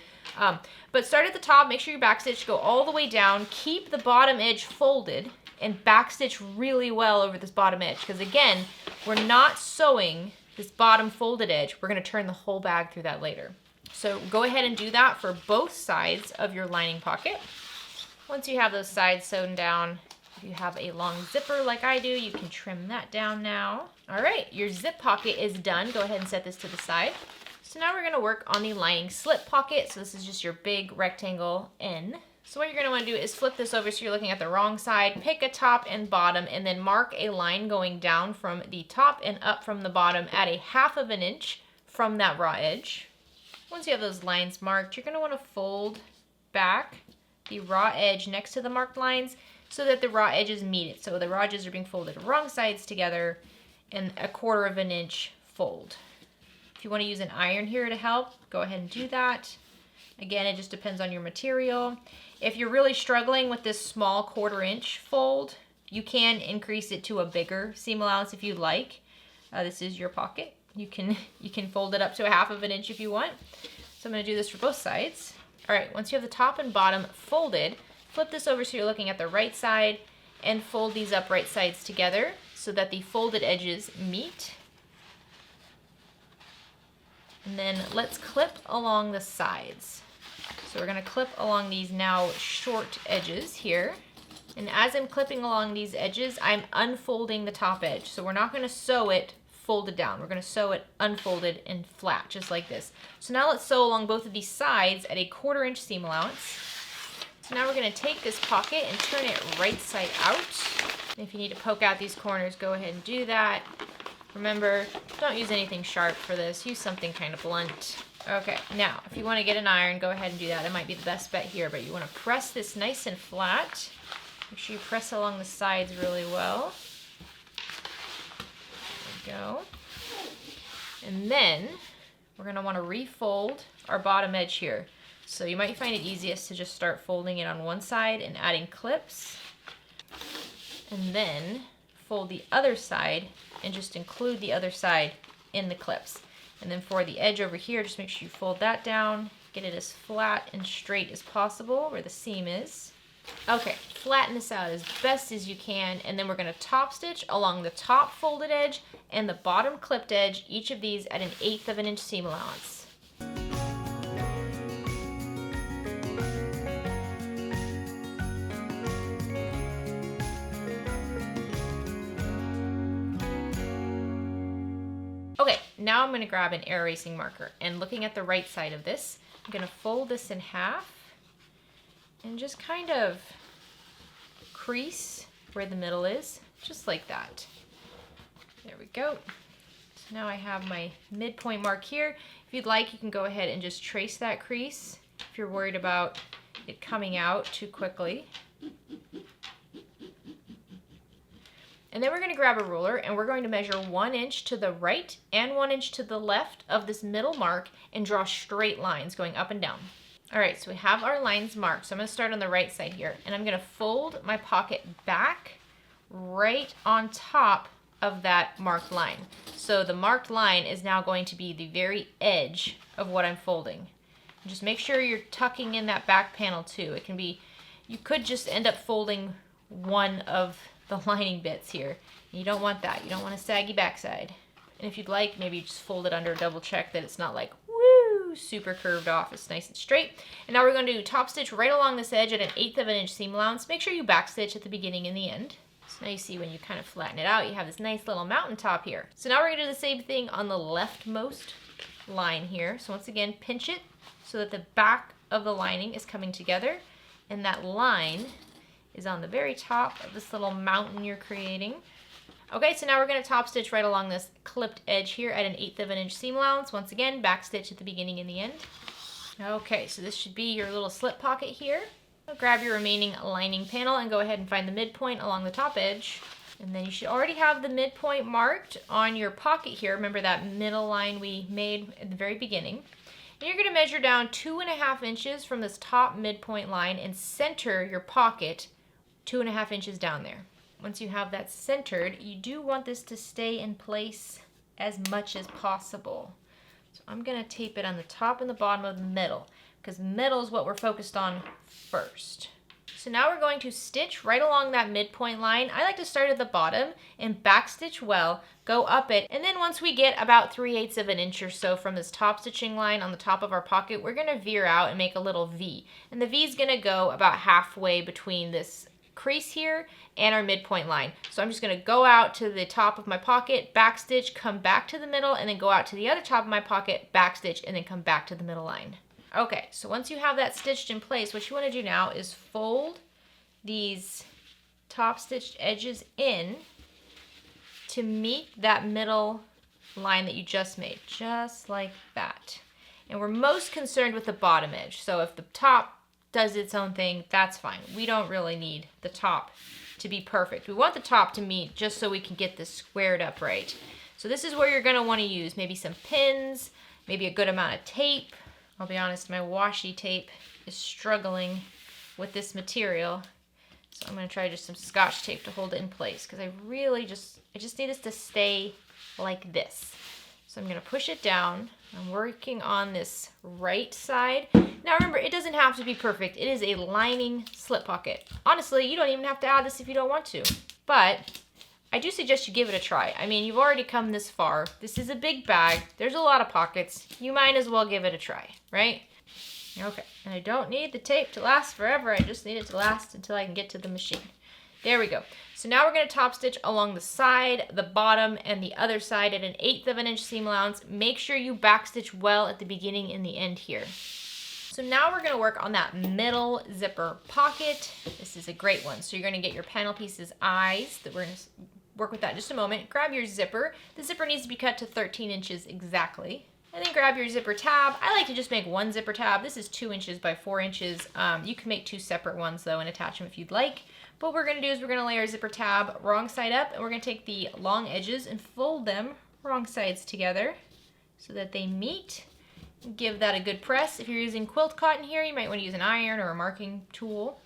But start at the top, make sure you backstitch, go all the way down, keep the bottom edge folded, and backstitch really well over this bottom edge. Because again, we're not sewing this bottom folded edge. We're gonna turn the whole bag through that later. So go ahead and do that for both sides of your lining pocket. Once you have those sides sewn down, if you have a long zipper like I do, you can trim that down now. All right, your zip pocket is done. Go ahead and set this to the side. So now we're gonna work on the lining slip pocket. So this is just your big rectangle N. So what you're gonna wanna do is flip this over so you're looking at the wrong side, pick a top and bottom, and then mark a line going down from the top and up from the bottom at a 1/2 of an inch from that raw edge. Once you have those lines marked, you're gonna wanna fold back the raw edge next to the marked lines so that the raw edges meet it. So the raw edges are being folded wrong sides together and a 1/4 of an inch fold. If you wanna use an iron here to help, go ahead and do that. Again, it just depends on your material. If you're really struggling with this small 1/4 inch fold, you can increase it to a bigger seam allowance if you'd like. This is your pocket. You can fold it up to a 1/2 of an inch if you want. So I'm gonna do this for both sides. All right, once you have the top and bottom folded, flip this over so you're looking at the right side and fold these upright sides together so that the folded edges meet. And then let's clip along the sides. So we're going to clip along these now short edges here. And as I'm clipping along these edges, I'm unfolding the top edge. So we're not going to sew it folded down. We're going to sew it unfolded and flat, just like this. So now let's sew along both of these sides at a 1/4 inch seam allowance. So now we're going to take this pocket and turn it right side out. If you need to poke out these corners, go ahead and do that. Remember, don't use anything sharp for this. Use something kind of blunt. Okay, now, if you want to get an iron, go ahead and do that. It might be the best bet here, but you want to press this nice and flat. Make sure you press along the sides really well. There we go. And then, we're going to want to refold our bottom edge here. So you might find it easiest to just start folding it on one side and adding clips. And then, fold the other side and just include the other side in the clips. And then for the edge over here, just make sure you fold that down, get it as flat and straight as possible where the seam is. Okay, flatten this out as best as you can, and then we're going to top stitch along the top folded edge and the bottom clipped edge, each of these at an 1/8 of an inch seam allowance. Okay, now I'm going to grab an air erasing marker, and looking at the right side of this, I'm going to fold this in half and just kind of crease where the middle is, just like that. There we go. So now I have my midpoint mark here. If you'd like, you can go ahead and just trace that crease if you're worried about it coming out too quickly. And then we're going to grab a ruler and we're going to measure 1 inch to the right and 1 inch to the left of this middle mark and draw straight lines going up and down. All right, so we have our lines marked. So I'm going to start on the right side here, and I'm going to fold my pocket back right on top of that marked line. So the marked line is now going to be the very edge of what I'm folding. And just make sure you're tucking in that back panel too. It can be, you could just end up folding one of the lining bits here. You don't want that. You don't want a saggy backside. And if you'd like, maybe just fold it under, double check that it's not like, woo, super curved off. It's nice and straight. And now we're going to do top stitch right along this edge at an 1/8 of an inch seam allowance. Make sure you back stitch at the beginning and the end. So now you see when you kind of flatten it out, you have this nice little mountain top here. So now we're going to do the same thing on the leftmost line here. So once again, pinch it so that the back of the lining is coming together, and that line is on the very top of this little mountain you're creating. Okay, so now we're going to top stitch right along this clipped edge here at an 1/8 of an inch seam allowance. Once again, back stitch at the beginning and the end. Okay, so this should be your little slip pocket here. So grab your remaining lining panel and go ahead and find the midpoint along the top edge. And then you should already have the midpoint marked on your pocket here. Remember that middle line we made at the very beginning. And you're going to measure down 2.5 inches from this top midpoint line and center your pocket 2.5 inches down there. Once you have that centered, you do want this to stay in place as much as possible. So I'm going to tape it on the top and the bottom of the middle, because middle is what we're focused on first. So now we're going to stitch right along that midpoint line. I like to start at the bottom and back stitch well, go up it, and then once we get about 3/8 of an inch or so from this top stitching line on the top of our pocket, we're going to veer out and make a little V. And the V is going to go about halfway between this crease here and our midpoint line. So I'm just going to go out to the top of my pocket, back stitch, come back to the middle, and then go out to the other top of my pocket, back stitch, and then come back to the middle line. Okay, so once you have that stitched in place, what you want to do now is fold these top stitched edges in to meet that middle line that you just made, just like that. And we're most concerned with the bottom edge. So if the top does its own thing, that's fine. We don't really need the top to be perfect. We want the top to meet just so we can get this squared up right. So this is where you're going to want to use maybe some pins, maybe a good amount of tape. I'll be honest, my washi tape is struggling with this material. So I'm going to try just some Scotch tape to hold it in place, because I just need this to stay like this. So I'm going to push it down I'm working on this right side. Now remember, it doesn't have to be perfect. It is a lining slip pocket. Honestly, you don't even have to add this if you don't want to. But I do suggest you give it a try. I mean, you've already come this far. This is a big bag. There's a lot of pockets. You might as well give it a try, right? Okay, and I don't need the tape to last forever. I just need it to last until I can get to the machine. There we go. So now we're going to top stitch along the side, the bottom, and the other side at an 1/8 of an inch seam allowance. Make sure you backstitch well at the beginning and the end here. So now we're going to work on that middle zipper pocket. This is a great one. So you're going to get your panel pieces eyes. We're going to work with that in just a moment. Grab your zipper. The zipper needs to be cut to 13 inches exactly. And then grab your zipper tab. I like to just make one zipper tab. This is 2 inches by 4 inches. You can make 2 separate ones though and attach them if you'd like. But what we're going to do is we're going to lay our zipper tab wrong side up, and we're going to take the long edges and fold them wrong sides together so that they meet. Give that a good press. If you're using quilt cotton here, you might want to use an iron or a marking tool.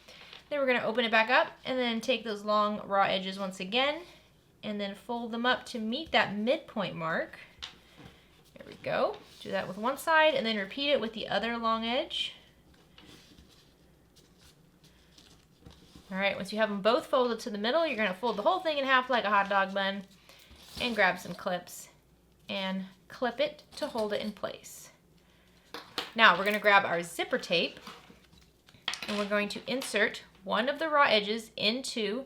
Then we're going to open it back up and then take those long raw edges once again and then fold them up to meet that midpoint mark. There we go. Do that with one side and then repeat it with the other long edge. All right, once you have them both folded to the middle, you're going to fold the whole thing in half like a hot dog bun and grab some clips and clip it to hold it in place. Now we're going to grab our zipper tape and we're going to insert one of the raw edges into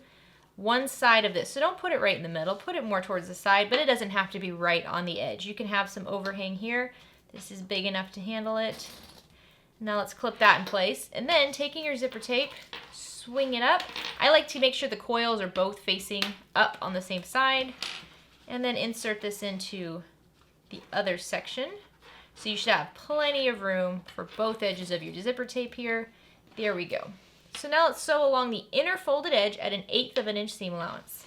one side of this. So don't put it right in the middle, put it more towards the side, but it doesn't have to be right on the edge. You can have some overhang here. This is big enough to handle it. Now let's clip that in place. And then taking your zipper tape, swing it up. I like to make sure the coils are both facing up on the same side. And then insert this into the other section. So you should have plenty of room for both edges of your zipper tape here. There we go. So now let's sew along the inner folded edge at an 1/8 of an inch seam allowance.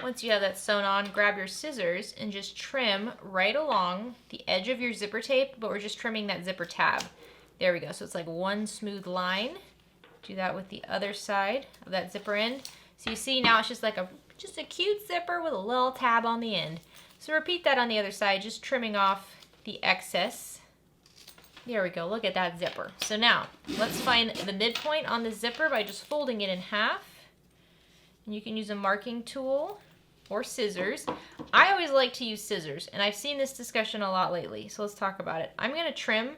Once you have that sewn on, grab your scissors and just trim right along the edge of your zipper tape, but we're just trimming that zipper tab. There we go. So it's like one smooth line. Do that with the other side of that zipper end. So you see now it's just like just a cute zipper with a little tab on the end. So repeat that on the other side, just trimming off the excess. There we go. Look at that zipper. So now let's find the midpoint on the zipper by just folding it in half. And you can use a marking tool or scissors. I always like to use scissors, and I've seen this discussion a lot lately, so let's talk about it. I'm going to trim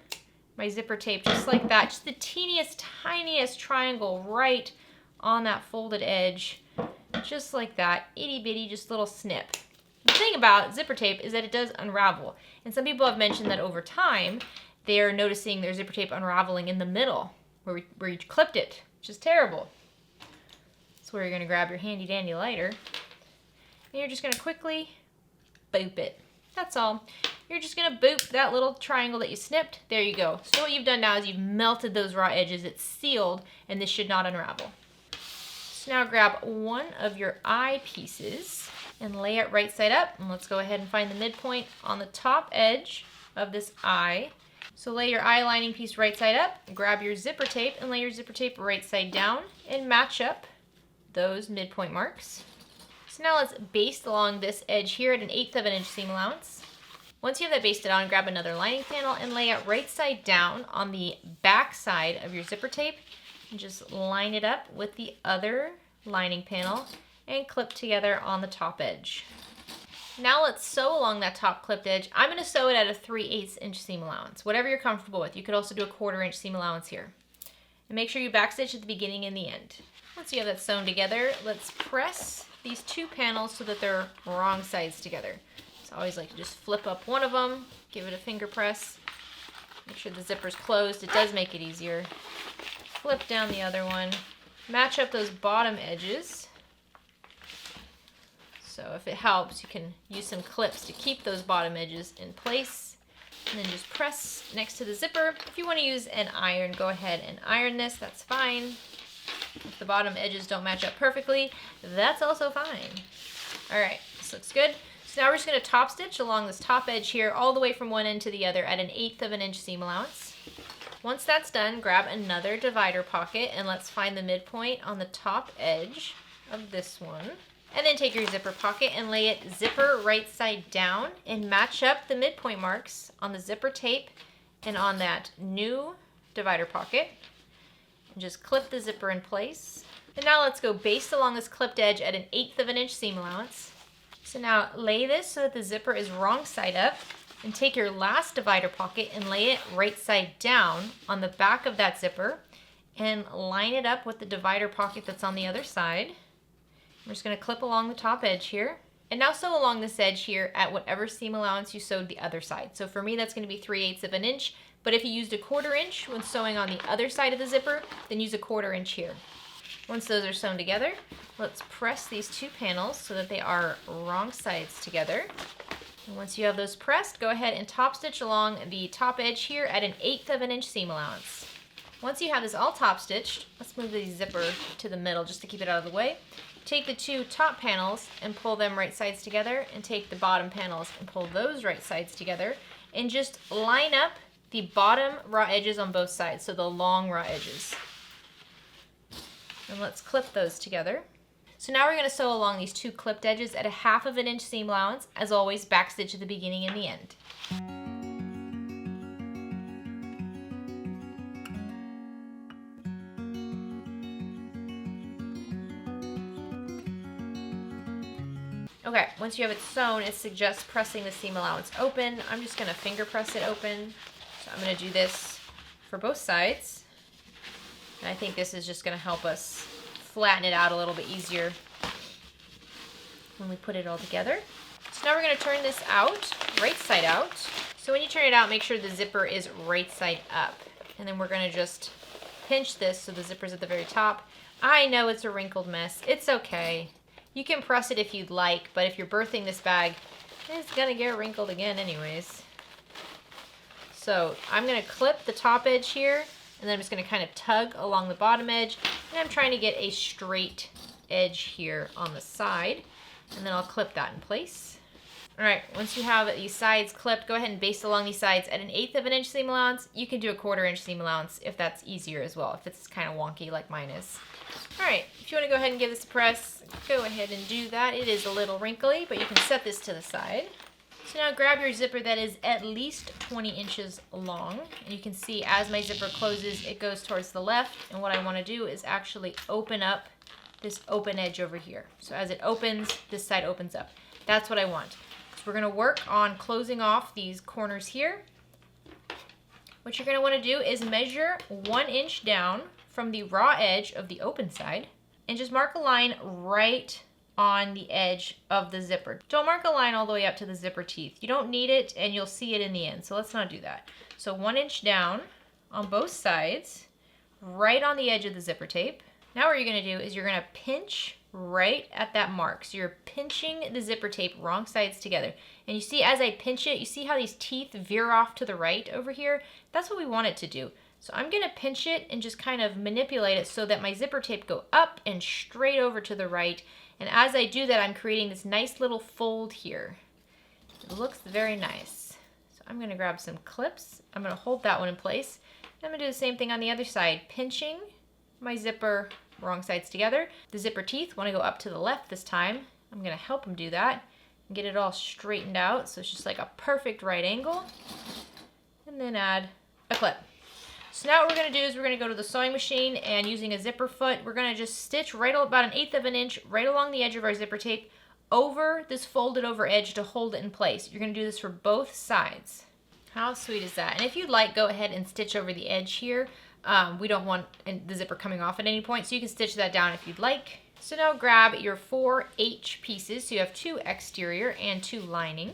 my zipper tape just like that, just the teeniest, tiniest triangle right on that folded edge, just like that, itty bitty, just little snip. The thing about zipper tape is that it does unravel, and some people have mentioned that over time they're noticing their zipper tape unraveling in the middle where you clipped it, which is terrible. That's where you're going to grab your handy dandy lighter and you're just going to quickly boop it. That's all. You're just going to boop that little triangle that you snipped. There you go. So what you've done now is you've melted those raw edges. It's sealed, and this should not unravel. So now grab one of your eye pieces and lay it right side up. And let's go ahead and find the midpoint on the top edge of this eye. So lay your eye lining piece right side up, grab your zipper tape and lay your zipper tape right side down and match up those midpoint marks. So now let's baste along this edge here at an 1/8 of an inch seam allowance. Once you have that basted on, grab another lining panel and lay it right side down on the back side of your zipper tape and just line it up with the other lining panel and clip together on the top edge. Now let's sew along that top clipped edge. I'm going to sew it at a 3/8 inch seam allowance, whatever you're comfortable with. You could also do a 1/4 inch seam allowance here. And make sure you backstitch at the beginning and the end. Once you have that sewn together, let's press these two panels so that they're wrong sides together. So I always like to just flip up one of them, give it a finger press, make sure the zipper's closed. It does make it easier. Flip down the other one, match up those bottom edges. So if it helps, you can use some clips to keep those bottom edges in place. And then just press next to the zipper. If you want to use an iron, go ahead and iron this. That's fine. If the bottom edges don't match up perfectly, that's also fine. All right, this looks good. So now we're just going to top stitch along this top edge here all the way from one end to the other at an 1/8 of an inch seam allowance. Once that's done, grab another divider pocket and let's find the midpoint on the top edge of this one. And then take your zipper pocket and lay it zipper right side down and match up the midpoint marks on the zipper tape and on that new divider pocket. And just clip the zipper in place. And now let's go baste along this clipped edge at 1/8 of an inch seam allowance. So now lay this so that the zipper is wrong side up, and take your last divider pocket and lay it right side down on the back of that zipper and line it up with the divider pocket that's on the other side. We're just going to clip along the top edge here. And now sew along this edge here at whatever seam allowance you sewed the other side. So for me, that's going to be 3/8 of an inch. But if you used 1/4 inch when sewing on the other side of the zipper, then use 1/4 inch here. Once those are sewn together, let's press these two panels so that they are wrong sides together. And once you have those pressed, go ahead and top stitch along the top edge here at 1/8 of an inch seam allowance. Once you have this all top stitched, let's move the zipper to the middle just to keep it out of the way. Take the two top panels and pull them right sides together, and take the bottom panels and pull those right sides together, and just line up the bottom raw edges on both sides, so the long raw edges. And let's clip those together. So now we're going to sew along these two clipped edges at 1/2 of an inch seam allowance. As always, backstitch at the beginning and the end. Okay, once you have it sewn, it suggests pressing the seam allowance open. I'm just going to finger press it open. So I'm going to do this for both sides. And I think this is just going to help us flatten it out a little bit easier when we put it all together. So now we're going to turn this out, right side out. So when you turn it out, make sure the zipper is right side up. And then we're going to just pinch this so the zipper's at the very top. I know it's a wrinkled mess. It's okay. You can press it if you'd like, but if you're birthing this bag, it's going to get wrinkled again anyways. So I'm going to clip the top edge here, and then I'm just going to kind of tug along the bottom edge, and I'm trying to get a straight edge here on the side, and then I'll clip that in place. All right, once you have these sides clipped, go ahead and baste along these sides at 1/8 of an inch seam allowance. You can do 1/4 inch seam allowance if that's easier as well, if it's kind of wonky like mine is. All right, if you want to go ahead and give this a press, go ahead and do that. It is a little wrinkly, but you can set this to the side. So now grab your zipper that is at least 20 inches long. And you can see as my zipper closes, it goes towards the left. And what I want to do is actually open up this open edge over here. So as it opens, this side opens up. That's what I want. So we're going to work on closing off these corners here. What you're going to want to do is measure 1 inch down from the raw edge of the open side and just mark a line right on the edge of the zipper. Don't mark a line all the way up to the zipper teeth. You don't need it, and you'll see it in the end, so let's not do that. So 1 inch down on both sides, right on the edge of the zipper tape. Now what you're going to do is you're going to pinch right at that mark. So you're pinching the zipper tape wrong sides together. And you see as I pinch it, you see how these teeth veer off to the right over here? That's what we want it to do. So I'm going to pinch it and just kind of manipulate it so that my zipper tape go up and straight over to the right. And as I do that, I'm creating this nice little fold here. It looks very nice. So I'm going to grab some clips. I'm going to hold that one in place. I'm going to do the same thing on the other side, pinching my zipper wrong sides together. The zipper teeth want to go up to the left this time. I'm going to help them do that and get it all straightened out so it's just like a perfect right angle. And then add a clip. So now what we're going to do is we're going to go to the sewing machine, and using a zipper foot, we're going to just stitch right about 1/8 of an inch right along the edge of our zipper tape over this folded over edge to hold it in place. You're going to do this for both sides. How sweet is that? And if you'd like, go ahead and stitch over the edge here. We don't want the zipper coming off at any point, so you can stitch that down if you'd like. So now grab your 4 H pieces. So you have 2 exterior and 2 lining.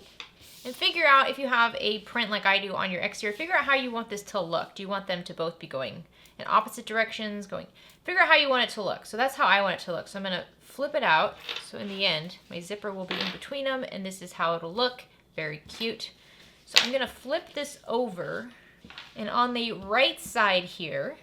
And figure out, if you have a print like I do on your exterior, figure out how you want this to look. Do you want them to both be going in opposite directions? Figure out how you want it to look. So that's how I want it to look. So I'm going to flip it out. So in the end, my zipper will be in between them, and this is how it'll look. Very cute. So I'm going to flip this over, and on the right side here,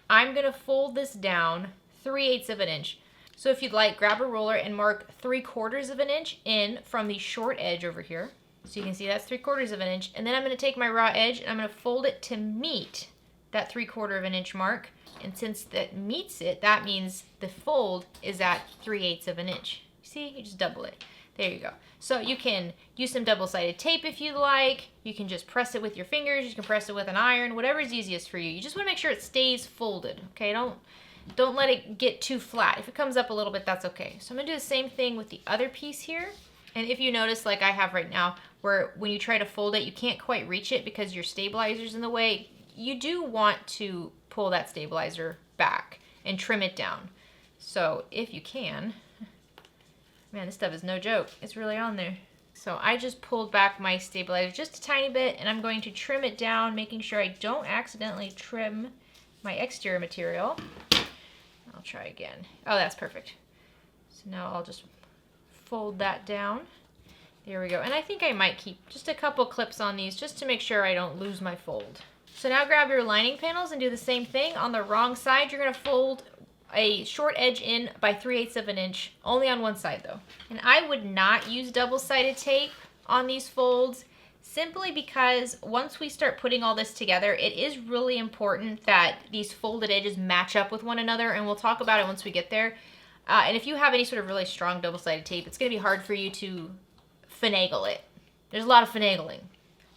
I'm going to fold this down 3/8 of an inch. So if you'd like, grab a ruler and mark 3/4 of an inch in from the short edge over here. So you can see that's 3/4 of an inch. And then I'm going to take my raw edge and I'm going to fold it to meet that 3/4 of an inch mark. And since that meets it, that means the fold is at 3/8 of an inch. See, you just double it. There you go. So you can use some double-sided tape if you like. You can just press it with your fingers. You can press it with an iron, whatever is easiest for you. You just want to make sure it stays folded, okay? Don't let it get too flat. If it comes up a little bit, that's okay. So I'm gonna do the same thing with the other piece here. And if you notice, like I have right now, where when you try to fold it, you can't quite reach it because your stabilizer's in the way, you do want to pull that stabilizer back and trim it down. So if you can, man, this stuff is no joke. It's really on there. So I just pulled back my stabilizer just a tiny bit, and I'm going to trim it down, making sure I don't accidentally trim my exterior material. I'll try again. Oh, that's perfect. So now I'll just fold that down. There we go. And I think I might keep just a couple clips on these just to make sure I don't lose my fold. So now grab your lining panels and do the same thing. On the wrong side, you're going to fold a short edge in by 3/8 of an inch, only on one side though. And I would not use double-sided tape on these folds, simply because once we start putting all this together, it is really important that these folded edges match up with one another, and we'll talk about it once we get there. And if you have any sort of really strong double-sided tape, it's going to be hard for you to finagle it. There's a lot of finagling.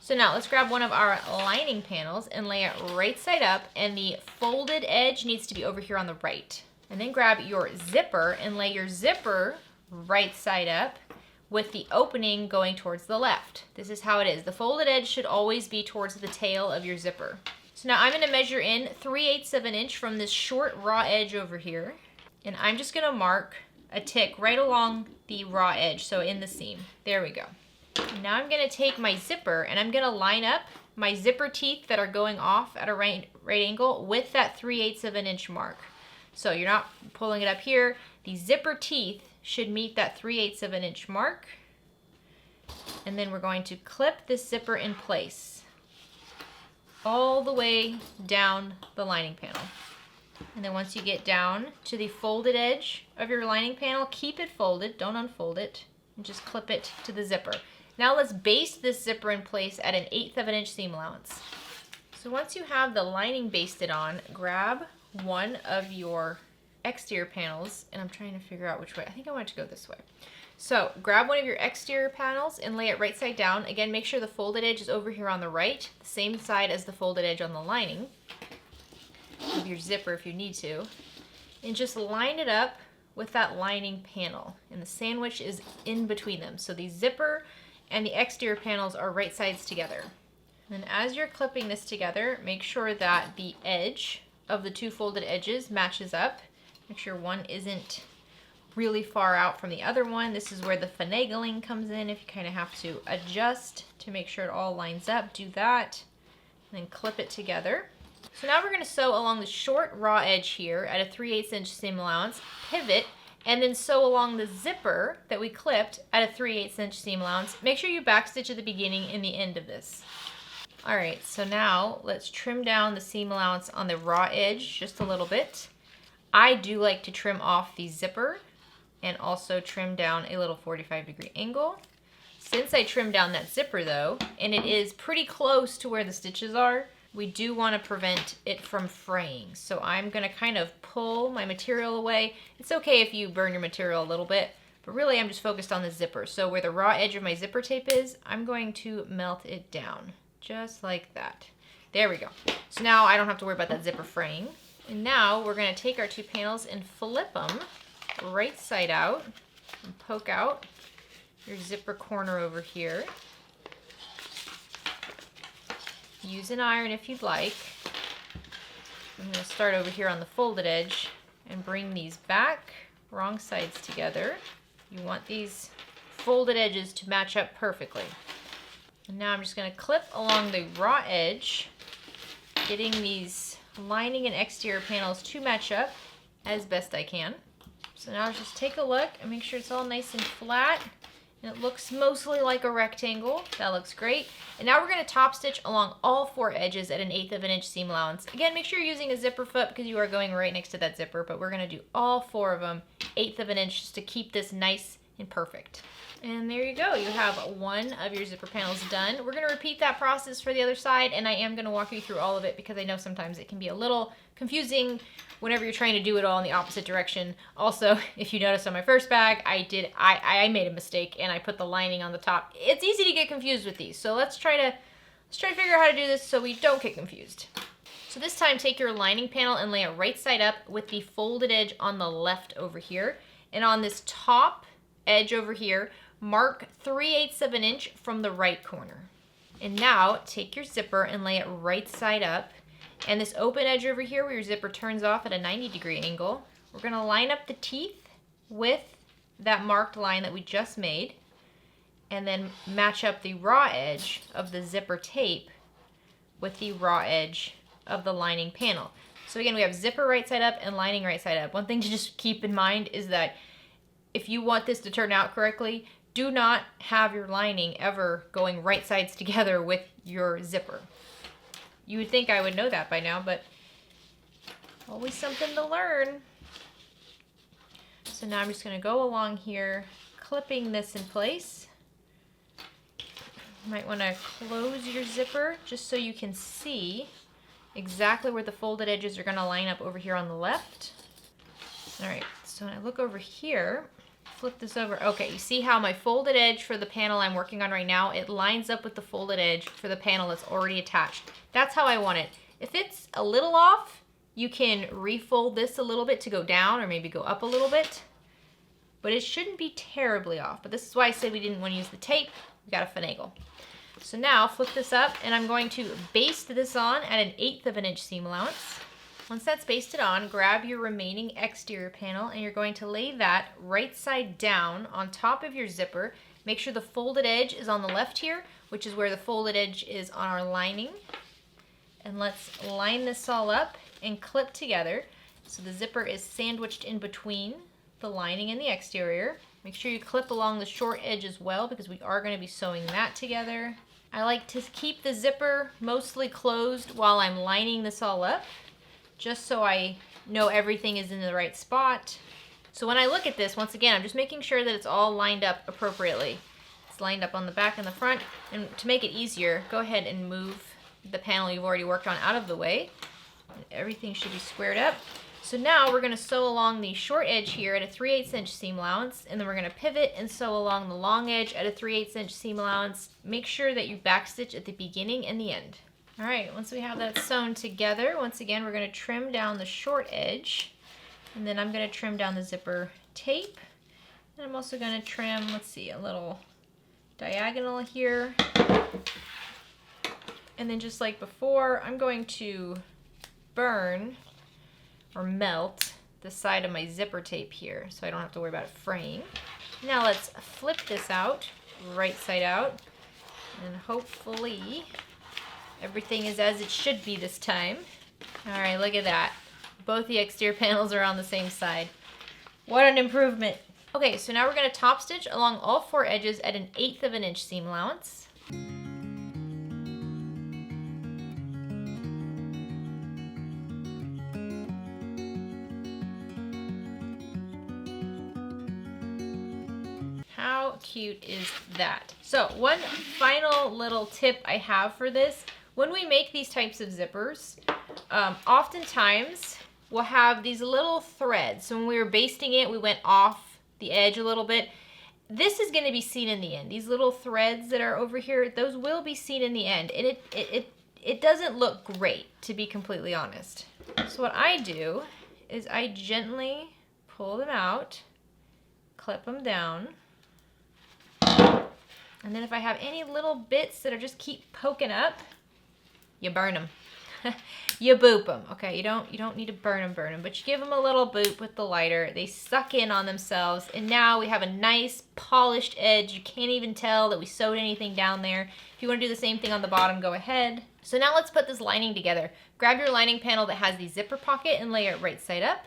So now let's grab one of our lining panels and lay it right side up, and the folded edge needs to be over here on the right. And then grab your zipper and lay your zipper right side up with the opening going towards the left. This is how it is. The folded edge should always be towards the tail of your zipper. So now I'm going to measure in 3/8 of an inch from this short raw edge over here. And I'm just going to mark a tick right along the raw edge, so in the seam. There we go. Now I'm going to take my zipper and I'm going to line up my zipper teeth that are going off at a right angle with that 3/8 of an inch mark. So you're not pulling it up here. The zipper teeth should meet that 3/8 of an inch mark. And then we're going to clip this zipper in place all the way down the lining panel. And then once you get down to the folded edge of your lining panel, keep it folded, don't unfold it, and just clip it to the zipper. Now let's baste this zipper in place at an 1/8 of an inch seam allowance. So once you have the lining basted on, grab one of your exterior panels, and I'm trying to figure out which way. I think I want it to go this way. So grab one of your exterior panels and lay it right side down. Again, make sure the folded edge is over here on the right, the same side as the folded edge on the lining of your zipper if you need to. And just line it up with that lining panel. And the sandwich is in between them. So the zipper and the exterior panels are right sides together. And as you're clipping this together, make sure that the edge of the two folded edges matches up. Make sure one isn't really far out from the other one. This is where the finagling comes in. If you kind of have to adjust to make sure it all lines up, do that. And then clip it together. So now we're going to sew along the short raw edge here at a 3/8 inch seam allowance, pivot, and then sew along the zipper that we clipped at a 3/8 inch seam allowance. Make sure you backstitch at the beginning and the end of this. Alright, so now let's trim down the seam allowance on the raw edge just a little bit. I do like to trim off the zipper and also trim down a little 45-degree angle. Since I trimmed down that zipper though, and it is pretty close to where the stitches are, we do want to prevent it from fraying. So I'm going to kind of pull my material away. It's okay if you burn your material a little bit, but really I'm just focused on the zipper. So where the raw edge of my zipper tape is, I'm going to melt it down, just like that. There we go. So now I don't have to worry about that zipper fraying. And now we're going to take our two panels and flip them right side out and poke out your zipper corner over here. Use an iron if you'd like. I'm going to start over here on the folded edge and bring these back, wrong sides together. You want these folded edges to match up perfectly. And now I'm just going to clip along the raw edge, getting these lining and exterior panels to match up as best I can. So now just take a look and make sure it's all nice and flat. And it looks mostly like a rectangle. That looks great. And now we're going to top stitch along all four edges at an 1/8 of an inch seam allowance. Again, make sure you're using a zipper foot because you are going right next to that zipper, but we're going to do all four of them 1/8 of an inch just to keep this nice and perfect. And there you go. You have one of your zipper panels done. We're going to repeat that process for the other side, and I am going to walk you through all of it because I know sometimes it can be a little confusing whenever you're trying to do it all in the opposite direction. Also, if you notice on my first bag, I made a mistake and I put the lining on the top. It's easy to get confused with these, so let's try to figure out how to do this so we don't get confused. So this time, take your lining panel and lay it right side up with the folded edge on the left over here. And on this top edge over here, mark 3/8 of an inch from the right corner. And now take your zipper and lay it right side up. And this open edge over here where your zipper turns off at a 90-degree angle, we're gonna line up the teeth with that marked line that we just made, and then match up the raw edge of the zipper tape with the raw edge of the lining panel. So again, we have zipper right side up and lining right side up. One thing to just keep in mind is that if you want this to turn out correctly, do not have your lining ever going right sides together with your zipper. You would think I would know that by now, but always something to learn. So now I'm just going to go along here, clipping this in place. You might want to close your zipper just so you can see exactly where the folded edges are going to line up over here on the left. All right, so when I look over here, flip this over. Okay, you see how my folded edge for the panel I'm working on right now, it lines up with the folded edge for the panel that's already attached. That's how I want it. If it's a little off, you can refold this a little bit to go down or maybe go up a little bit, but it shouldn't be terribly off. But this is why I said we didn't want to use the tape. We got to finagle. So now flip this up and I'm going to baste this on at 1/8 of an inch seam allowance. Once that's basted on, grab your remaining exterior panel and you're going to lay that right side down on top of your zipper. Make sure the folded edge is on the left here, which is where the folded edge is on our lining. And let's line this all up and clip together so the zipper is sandwiched in between the lining and the exterior. Make sure you clip along the short edge as well because we are going to be sewing that together. I like to keep the zipper mostly closed while I'm lining this all up, just so I know everything is in the right spot. So when I look at this, once again, I'm just making sure that it's all lined up appropriately. It's lined up on the back and the front. And to make it easier, go ahead and move the panel you've already worked on out of the way. Everything should be squared up. So now we're going to sew along the short edge here at a 3/8 inch seam allowance, and then we're going to pivot and sew along the long edge at a 3/8 inch seam allowance. Make sure that you backstitch at the beginning and the end. All right, once we have that sewn together, once again, we're going to trim down the short edge, and then I'm going to trim down the zipper tape. And I'm also going to trim, let's see, a little diagonal here. And then just like before, I'm going to burn or melt the side of my zipper tape here so I don't have to worry about it fraying. Now let's flip this out, right side out, and hopefully everything is as it should be this time. All right, look at that. Both the exterior panels are on the same side. What an improvement. Okay, so now we're going to top stitch along all 4 edges at 1/8 of an inch seam allowance. How cute is that? So one final little tip I have for this, when we make these types of zippers, oftentimes we'll have these little threads. So when we were basting it, we went off the edge a little bit. This is going to be seen in the end. These little threads that are over here, those will be seen in the end. And it doesn't look great, to be completely honest. So what I do is I gently pull them out, clip them down, and then if I have any little bits that are just keep poking up, you burn them. You boop them. Okay, you don't need to burn them, but you give them a little boop with the lighter. They suck in on themselves, and now we have a nice polished edge. You can't even tell that we sewed anything down there. If you want to do the same thing on the bottom, go ahead. So now let's put this lining together. Grab your lining panel that has the zipper pocket and lay it right side up.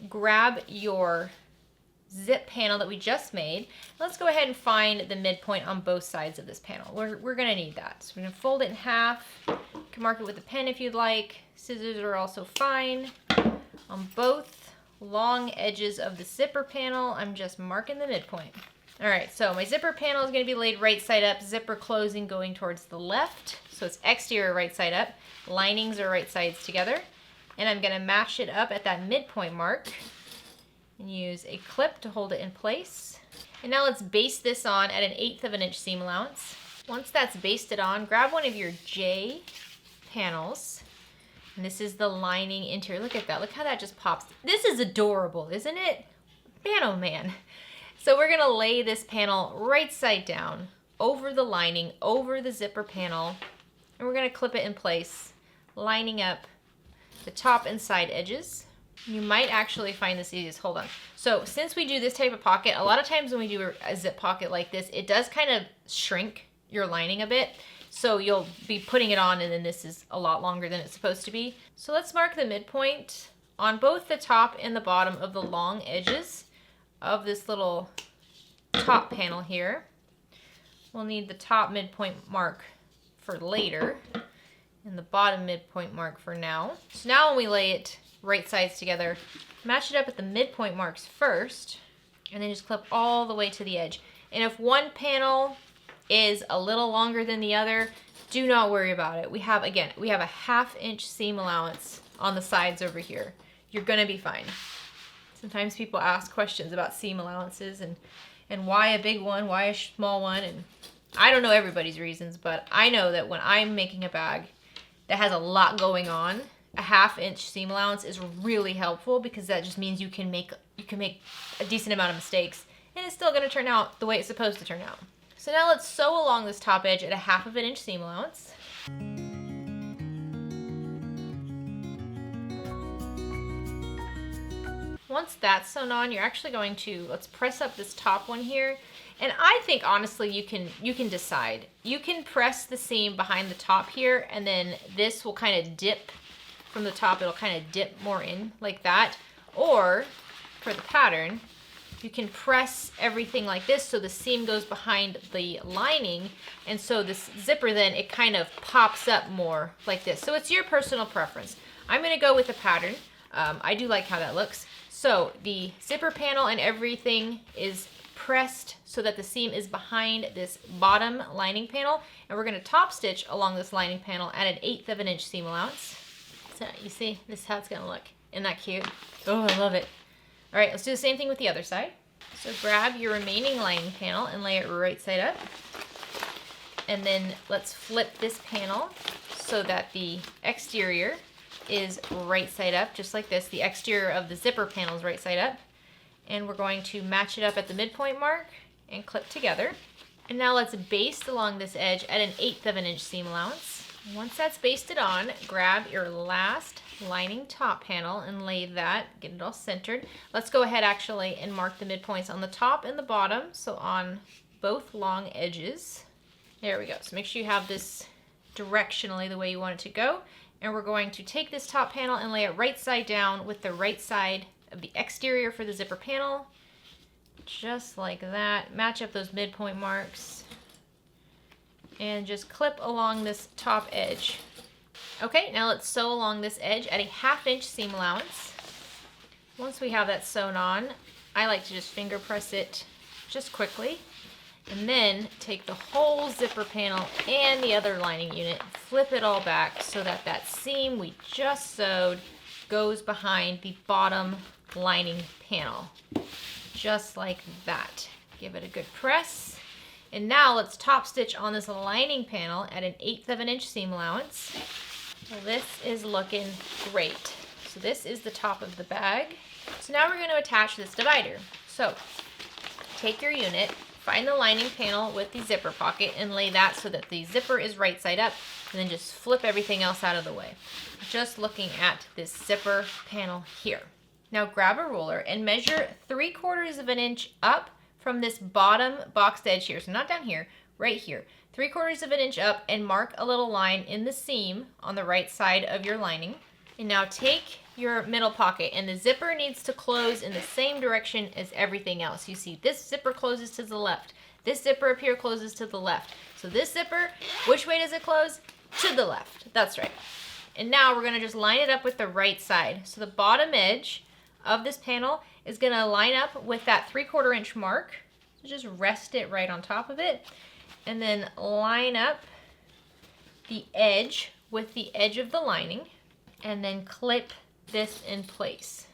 Grab your zip panel that we just made. Let's go ahead and find the midpoint on both sides of this panel. We're going to need that. So we're going to fold it in half. You can mark it with a pen if you'd like. Scissors are also fine. On both long edges of the zipper panel, I'm just marking the midpoint. All right, so my zipper panel is going to be laid right side up, zipper closing going towards the left. So it's exterior right side up. Linings are right sides together. And I'm gonna match it up at that midpoint mark and use a clip to hold it in place. And now let's baste this on at 1/8 of an inch seam allowance. Once that's basted on, grab one of your J panels. And this is the lining interior. Look at that, look how that just pops. This is adorable, isn't it? Man, oh man. So we're gonna lay this panel right side down over the lining, over the zipper panel, and we're gonna clip it in place, lining up the top and side edges. You might actually find this easiest, hold on. So since we do this type of pocket, a lot of times when we do a zip pocket like this, it does kind of shrink your lining a bit. So you'll be putting it on and then this is a lot longer than it's supposed to be. So let's mark the midpoint on both the top and the bottom of the long edges of this little top panel here. We'll need the top midpoint mark for later and the bottom midpoint mark for now. So now when we lay it right sides together, match it up at the midpoint marks first and then just clip all the way to the edge. And if one panel is a little longer than the other, do not worry about it. We have a 1/2 inch seam allowance on the sides over here. You're gonna be fine. Sometimes people ask questions about seam allowances and why a big one, why a small one, and I don't know everybody's reasons, but I know that when I'm making a bag that has a lot going on, a 1/2 inch seam allowance is really helpful because that just means you can make a decent amount of mistakes and it's still gonna turn out the way it's supposed to turn out. So now let's sew along this top edge at 1/2 inch seam allowance. Once that's sewn on, you're actually going to, let's press up this top one here. And I think honestly you can decide. You can press the seam behind the top here and then this will kind of dip from the top, it'll kind of dip more in like that. Or for the pattern, you can press everything like this so the seam goes behind the lining and so this zipper then it kind of pops up more like this. So it's your personal preference. I'm gonna go with the pattern. I do like how that looks. So the zipper panel and everything is pressed so that the seam is behind this bottom lining panel and we're gonna top stitch along this lining panel at 1/8 of an inch seam allowance. So you see, this is how it's gonna look. Isn't that cute? Oh, I love it. All right, let's do the same thing with the other side. So grab your remaining lining panel and lay it right side up. And then let's flip this panel so that the exterior is right side up, just like this. The exterior of the zipper panel is right side up. And we're going to match it up at the midpoint mark and clip together. And now let's baste along this edge at 1/8 of an inch seam allowance. Once that's basted on, grab your last lining top panel and lay that, get it all centered. Let's go ahead actually and mark the midpoints on the top and the bottom, so on both long edges. There we go. So make sure you have this directionally the way you want it to go. And we're going to take this top panel and lay it right side down with the right side of the exterior for the zipper panel. Just like that. Match up those midpoint marks. And just clip along this top edge. Okay, now let's sew along this edge at 1/2 inch seam allowance. Once we have that sewn on, I like to just finger press it just quickly. And then take the whole zipper panel and the other lining unit, flip it all back so that that seam we just sewed goes behind the bottom lining panel. Just like that. Give it a good press. And now let's top stitch on this lining panel at 1/8 of an inch seam allowance. Well, this is looking great. So this is the top of the bag. So now we're going to attach this divider. So take your unit, find the lining panel with the zipper pocket and lay that so that the zipper is right side up, and then just flip everything else out of the way. Just looking at this zipper panel here. Now grab a ruler and measure 3/4 of an inch up from this bottom boxed edge here. So not down here, right here. 3/4 of an inch up and mark a little line in the seam on the right side of your lining. And now take your middle pocket and the zipper needs to close in the same direction as everything else. You see this zipper closes to the left. This zipper up here closes to the left. So this zipper, which way does it close? To the left. That's right. And now we're gonna just line it up with the right side. So the bottom edge of this panel is gonna line up with that 3/4 inch mark. So just rest it right on top of it. And then line up the edge with the edge of the lining. And then clip this in place.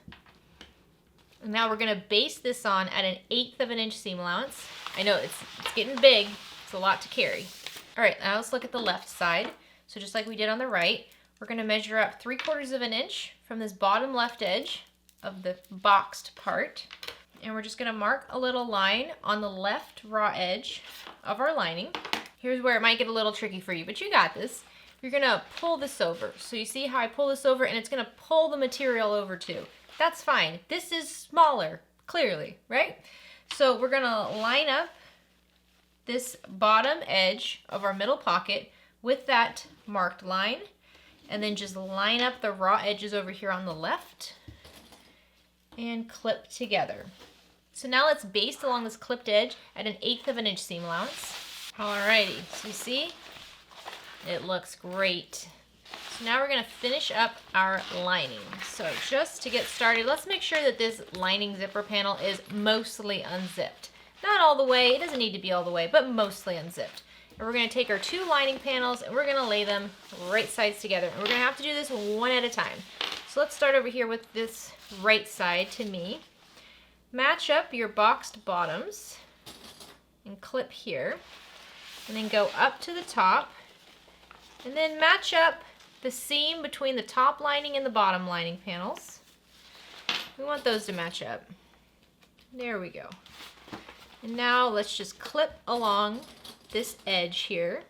And now we're gonna baste this on at 1/8 of an inch seam allowance. I know it's getting big, it's a lot to carry. All right, now let's look at the left side. So just like we did on the right, we're gonna measure up 3/4 of an inch from this bottom left edge of the boxed part. And we're just gonna mark a little line on the left raw edge of our lining. Here's where it might get a little tricky for you, but you got this. You're gonna pull this over. So you see how I pull this over and it's gonna pull the material over too. That's fine. This is smaller, clearly, right? So we're gonna line up this bottom edge of our middle pocket with that marked line, and then just line up the raw edges over here on the left and clip together. So now let's baste along this clipped edge at 1/8 of an inch seam allowance. Alrighty, so you see, it looks great. So now we're gonna finish up our lining. So just to get started, let's make sure that this lining zipper panel is mostly unzipped. Not all the way, it doesn't need to be all the way, but mostly unzipped. And we're gonna take our 2 lining panels and we're gonna lay them right sides together. And we're gonna have to do this one at a time. So let's start over here with this right side to me. Match up your boxed bottoms and clip here. And then go up to the top. And then match up the seam between the top lining and the bottom lining panels. We want those to match up. There we go. And now let's just clip along this edge here.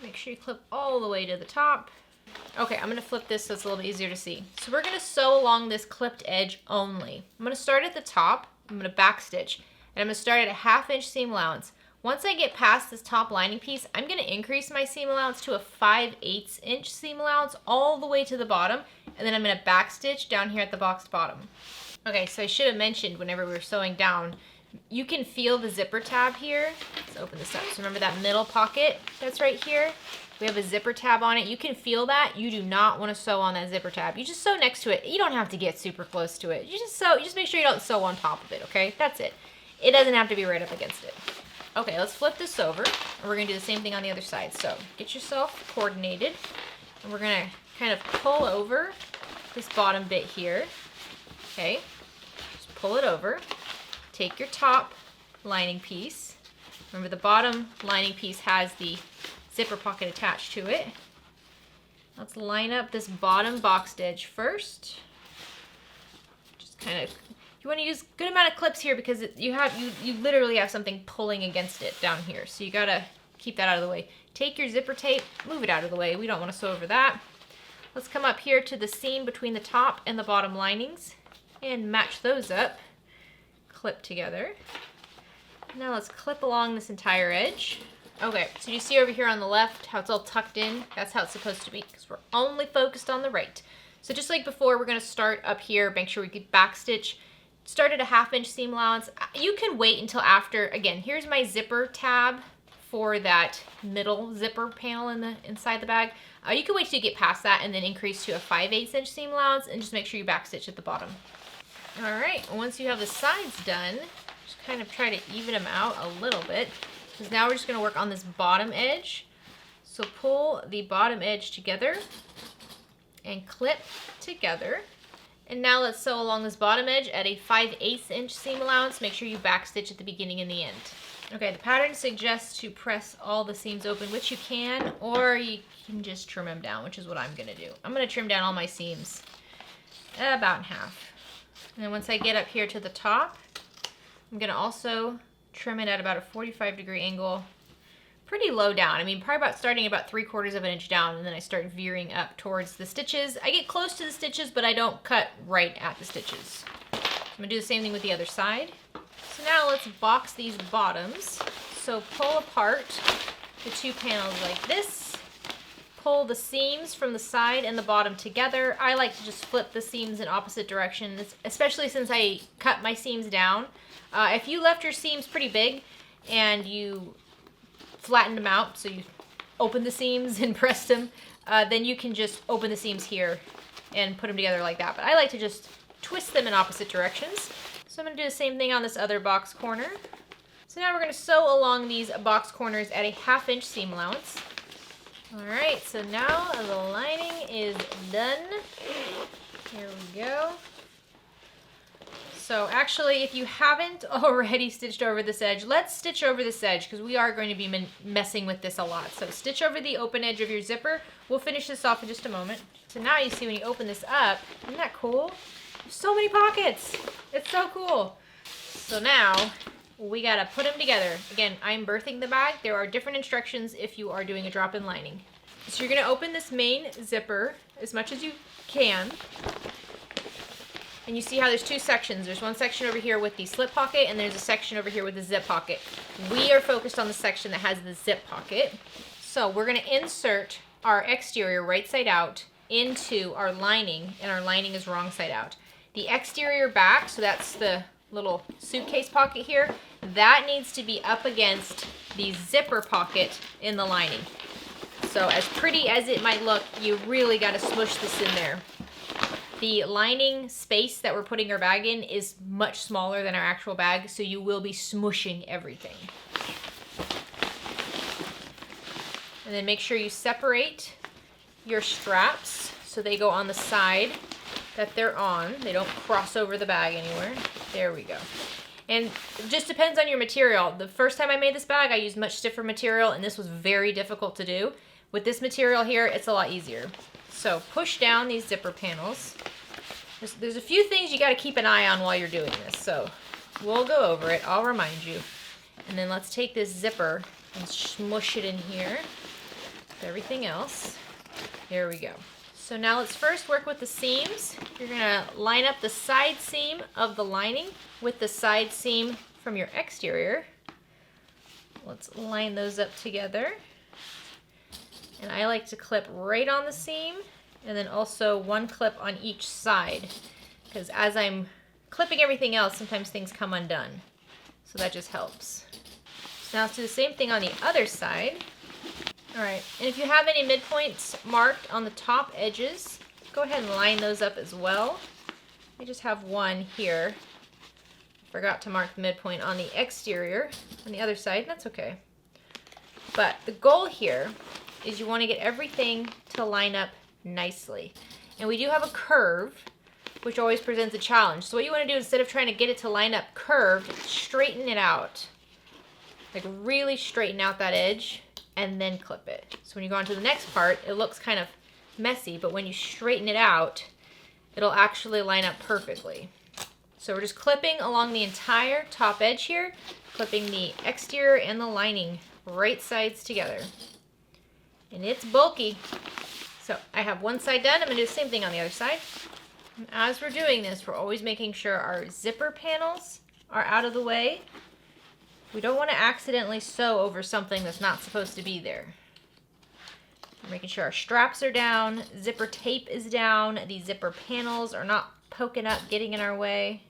Make sure you clip all the way to the top. Okay, I'm gonna flip this so it's a little bit easier to see. So we're gonna sew along this clipped edge only. I'm gonna start at the top, I'm gonna back stitch, and I'm gonna start at a 1/2 inch seam allowance. Once I get past this top lining piece, I'm gonna increase my seam allowance to a 5/8 inch seam allowance all the way to the bottom, and then I'm gonna back stitch down here at the boxed bottom. Okay, so I should have mentioned whenever we were sewing down, you can feel the zipper tab here. Let's open this up. So remember that middle pocket that's right here? We have a zipper tab on it. You can feel that. You do not want to sew on that zipper tab. You just sew next to it. You don't have to get super close to it. You just sew. You just make sure you don't sew on top of it, okay? That's it. It doesn't have to be right up against it. Okay, let's flip this over. And we're going to do the same thing on the other side. So get yourself coordinated. And we're going to kind of pull over this bottom bit here. Okay, just pull it over. Take your top lining piece. Remember the bottom lining piece has the zipper pocket attached to it. Let's line up this bottom boxed edge first. Just kind of, you want to use a good amount of clips here because you literally have something pulling against it down here. So you gotta keep that out of the way. Take your zipper tape, move it out of the way. We don't want to sew over that. Let's come up here to the seam between the top and the bottom linings and match those up. Clip together. Now let's clip along this entire edge. Okay, so you see over here on the left how it's all tucked in? That's how it's supposed to be because we're only focused on the right. So just like before, we're going to start up here, make sure we get back stitch. Start at a 1/2 inch seam allowance. You can wait until after, again, here's my zipper tab for that middle zipper panel inside the bag. You can wait till you get past that and then increase to a 5/8 inch seam allowance and just make sure you back stitch at the bottom. All right, once you have the sides done, just kind of try to even them out a little bit. Because now we're just going to work on this bottom edge. So pull the bottom edge together and clip together. And now let's sew along this bottom edge at a 5/8 inch seam allowance. Make sure you back stitch at the beginning and the end. Okay, the pattern suggests to press all the seams open, which you can, or you can just trim them down, which is what I'm going to do. I'm going to trim down all my seams about in half. And then once I get up here to the top, I'm going to also trim it at about a 45-degree angle, pretty low down. I mean, probably starting about 3/4 of an inch down, and then I start veering up towards the stitches. I get close to the stitches, but I don't cut right at the stitches. I'm gonna do the same thing with the other side. So now let's box these bottoms. So pull apart the 2 panels like this. Pull the seams from the side and the bottom together. I like to just flip the seams in opposite directions, especially since I cut my seams down. If you left your seams pretty big and you flattened them out, so you opened the seams and pressed them, then you can just open the seams here and put them together like that. But I like to just twist them in opposite directions. So I'm going to do the same thing on this other box corner. So now we're going to sew along these box corners at a 1/2 inch seam allowance. All right, so now the lining is done. Here we go. So actually, if you haven't already stitched over this edge, let's stitch over this edge because we are going to be messing with this a lot. So stitch over the open edge of your zipper. We'll finish this off in just a moment. So now you see when you open this up, isn't that cool? So many pockets. It's so cool. So now we gotta put them together. Again, I'm birthing the bag. There are different instructions if you are doing a drop-in lining. So you're gonna open this main zipper as much as you can. And you see how there's two sections. There's one section over here with the slip pocket, and there's a section over here with the zip pocket. We are focused on the section that has the zip pocket. So we're gonna insert our exterior right side out into our lining, and our lining is wrong side out. The exterior back, so that's the little suitcase pocket here, that needs to be up against the zipper pocket in the lining. So as pretty as it might look, you really gotta smush this in there. The lining space that we're putting our bag in is much smaller than our actual bag, so you will be smushing everything. And then make sure you separate your straps so they go on the side that they're on. They don't cross over the bag anywhere. There we go. And it just depends on your material. The first time I made this bag, I used much stiffer material, and this was very difficult to do. With this material here, it's a lot easier. So push down these zipper panels. There's a few things you got to keep an eye on while you're doing this. So we'll go over it. I'll remind you. And then let's take this zipper and smush it in here with everything else. There we go. So now let's first work with the seams. You're going to line up the side seam of the lining with the side seam from your exterior. Let's line those up together. And I like to clip right on the seam, and then also one clip on each side, because as I'm clipping everything else, sometimes things come undone. So that just helps. So now let's do the same thing on the other side. All right, and if you have any midpoints marked on the top edges, go ahead and line those up as well. I just have one here. Forgot to mark the midpoint on the exterior on the other side, that's okay. But the goal here is you want to get everything to line up nicely. And we do have a curve, which always presents a challenge. So what you want to do, instead of trying to get it to line up curved, straighten it out. Like really straighten out that edge and then clip it. So when you go on to the next part, it looks kind of messy, but when you straighten it out, it'll actually line up perfectly. So we're just clipping along the entire top edge here, clipping the exterior and the lining right sides together. And it's bulky. So I have one side done. I'm going to do the same thing on the other side. And as we're doing this, we're always making sure our zipper panels are out of the way. We don't want to accidentally sew over something that's not supposed to be there. We're making sure our straps are down, zipper tape is down, the zipper panels are not poking up, getting in our way.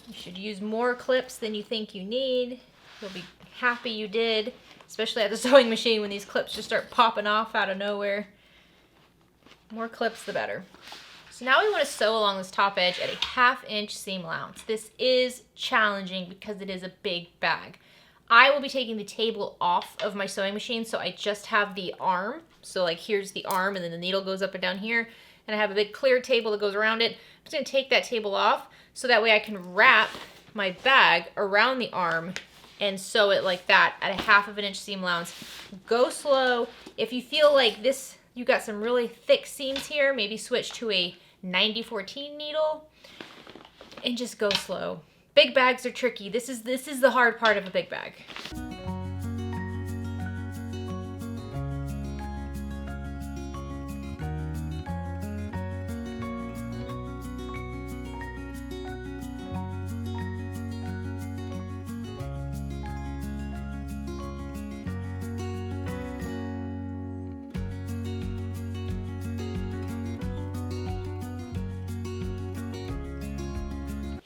You should use more clips than you think you need. You'll be happy you did. Especially at the sewing machine when these clips just start popping off out of nowhere. More clips, the better. So now we want to sew along this top edge at a 1/2 inch seam allowance. This is challenging because it is a big bag. I will be taking the table off of my sewing machine, so I just have the arm. So like here's the arm, and then the needle goes up and down here, and I have a big clear table that goes around it. I'm just going to take that table off so that way I can wrap my bag around the arm and sew it like that at a 1/2 inch seam allowance. Go slow. If you feel like this, you got some really thick seams here, maybe switch to a 90-14 needle and just go slow. Big bags are tricky. This is the hard part of a big bag.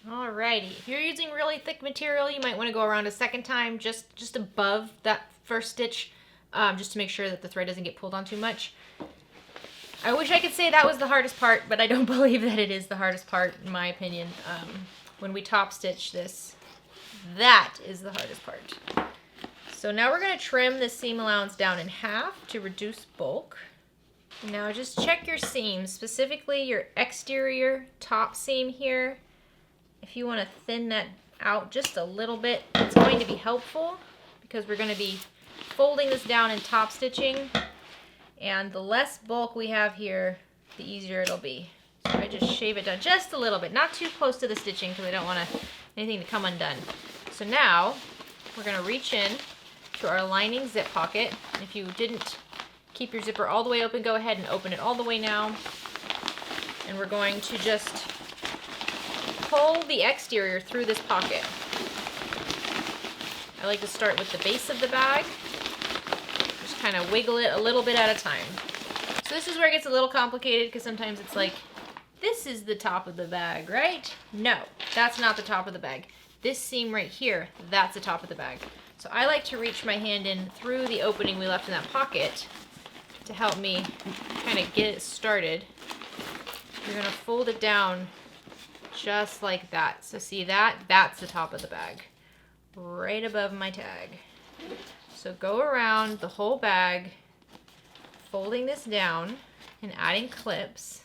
Alrighty, if you're using really thick material, you might want to go around a second time just above that first stitch, just to make sure that the thread doesn't get pulled on too much. I wish I could say that was the hardest part, but I don't believe that it is the hardest part, in my opinion. When we top stitch this, that is the hardest part. So now we're going to trim the seam allowance down in half to reduce bulk. Now just check your seams, specifically your exterior top seam here. If you want to thin that out just a little bit, it's going to be helpful because we're going to be folding this down and top stitching. And the less bulk we have here, the easier it'll be. So I just shave it down just a little bit, not too close to the stitching because I don't want anything to come undone. So now we're going to reach in to our lining zip pocket. If you didn't keep your zipper all the way open, go ahead and open it all the way now. And we're going to just pull the exterior through this pocket. I like to start with the base of the bag. Just kind of wiggle it a little bit at a time. So this is where it gets a little complicated because sometimes it's like, this is the top of the bag, right? No, that's not the top of the bag. This seam right here, that's the top of the bag. So I like to reach my hand in through the opening we left in that pocket to help me kind of get it started. You're gonna fold it down just like that. So see that? That's the top of the bag, right above my tag. So go around the whole bag, folding this down and adding clips.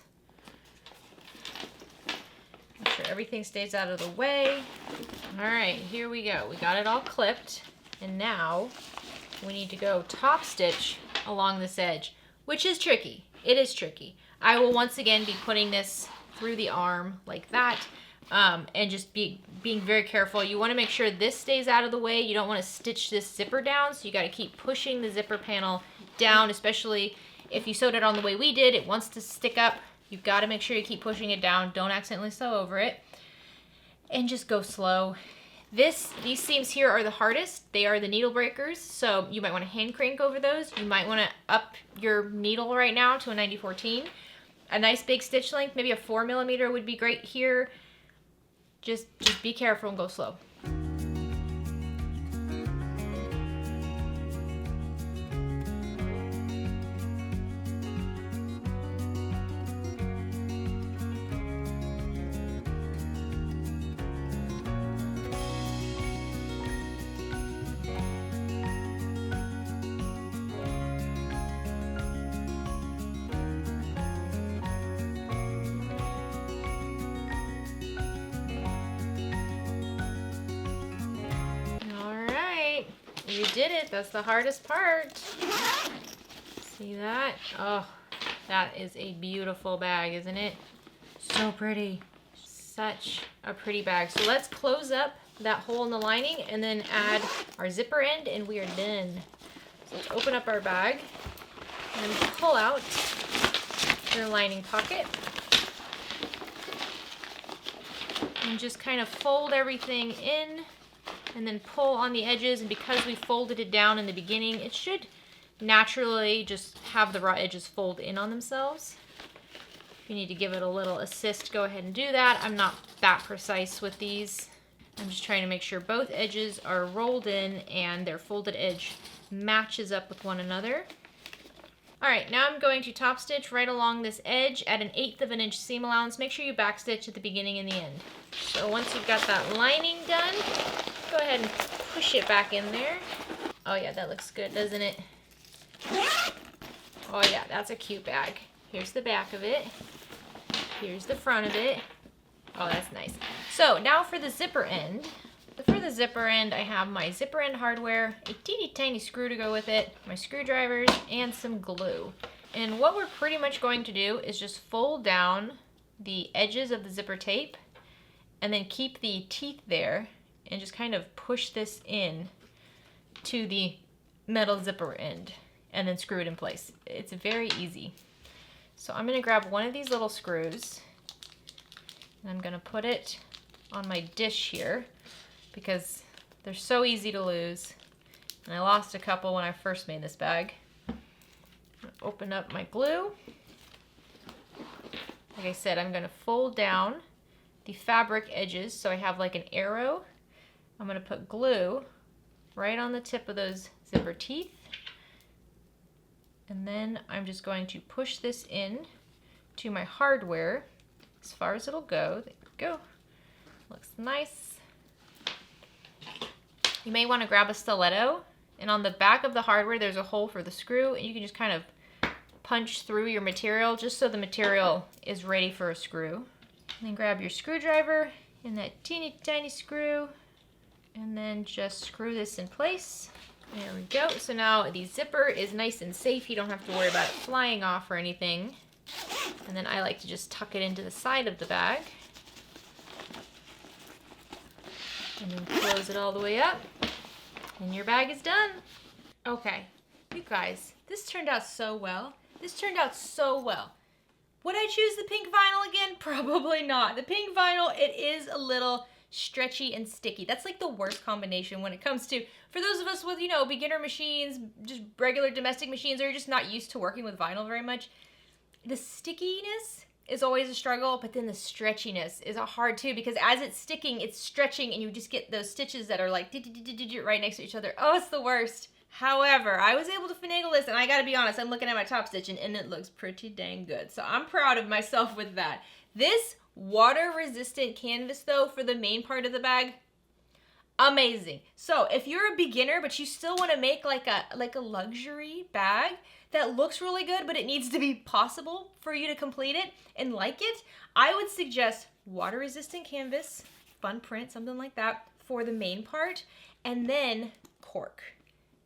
Make sure everything stays out of the way. All right, here we go. We got it all clipped. And now we need to go top stitch along this edge, which is tricky. It is tricky. I will once again be putting this through the arm like that, and just being very careful. You want to make sure this stays out of the way. You don't want to stitch this zipper down, so you got to keep pushing the zipper panel down, especially if you sewed it on the way we did. It wants to stick up. You've got to make sure you keep pushing it down. Don't accidentally sew over it. And just go slow. These seams here are the hardest. They are the needle breakers, so you might want to hand crank over those. You might want to up your needle right now to a 90-14. A nice big stitch length, maybe a 4mm would be great here. Just be careful and go slow. You did it. That's the hardest part. See that? Oh, that is a beautiful bag, isn't it? So pretty. Such a pretty bag. So let's close up that hole in the lining and then add our zipper end and we are done. So let's open up our bag and pull out your lining pocket. And just kind of fold everything in. And then pull on the edges, and because we folded it down in the beginning, it should naturally just have the raw edges fold in on themselves. If you need to give it a little assist, go ahead and do that. I'm not that precise with these. I'm just trying to make sure both edges are rolled in and their folded edge matches up with one another. All right, now I'm going to top stitch right along this edge at 1/8 of an inch seam allowance. Make sure you back stitch at the beginning and the end. So once you've got that lining done, go ahead and push it back in there. Oh yeah, that looks good, doesn't it? Oh yeah, that's a cute bag. Here's the back of it. Here's the front of it. Oh, that's nice. So now for the zipper end. For the zipper end, I have my zipper end hardware, a teeny tiny screw to go with it, my screwdrivers, and some glue. And what we're pretty much going to do is just fold down the edges of the zipper tape and then keep the teeth there and just kind of push this in to the metal zipper end and then screw it in place. It's very easy. So I'm gonna grab one of these little screws and I'm gonna put it on my dish here because they're so easy to lose. And I lost a couple when I first made this bag. Open up my glue. Like I said, I'm gonna fold down the fabric edges so I have like an arrow. I'm gonna put glue right on the tip of those zipper teeth. And then I'm just going to push this in to my hardware as far as it'll go. There we go. Looks nice. You may want to grab a stiletto And on the back of the hardware, there's a hole for the screw, and you can just kind of punch through your material just so the material is ready for a screw. And then grab your screwdriver and that teeny tiny screw, and then just screw this in place. There we go. So now the zipper is nice and safe. You don't have to worry about it flying off or anything. And then I like to just tuck it into the side of the bag. And then close it all the way up. And your bag is done. Okay, you guys, this turned out so well. This turned out so well. Would I choose the pink vinyl again? Probably not. The pink vinyl, it is a little stretchy and sticky. That's like the worst combination when it comes to, for those of us with, you know, beginner machines, just regular domestic machines, or you're just not used to working with vinyl very much. The stickiness is always a struggle, but then the stretchiness is a hard too, because as it's sticking, it's stretching, and you just get those stitches that are like right next to each other. Oh, it's the worst. However, I was able to finagle this, and I gotta be honest, I'm looking at my top stitching, and it looks pretty dang good. So I'm proud of myself with that. This water-resistant canvas, though, for the main part of the bag, amazing. So if you're a beginner, but you still want to make like a luxury bag that looks really good, but it needs to be possible for you to complete it and like it, I would suggest water-resistant canvas, fun print, something like that, for the main part, and then cork.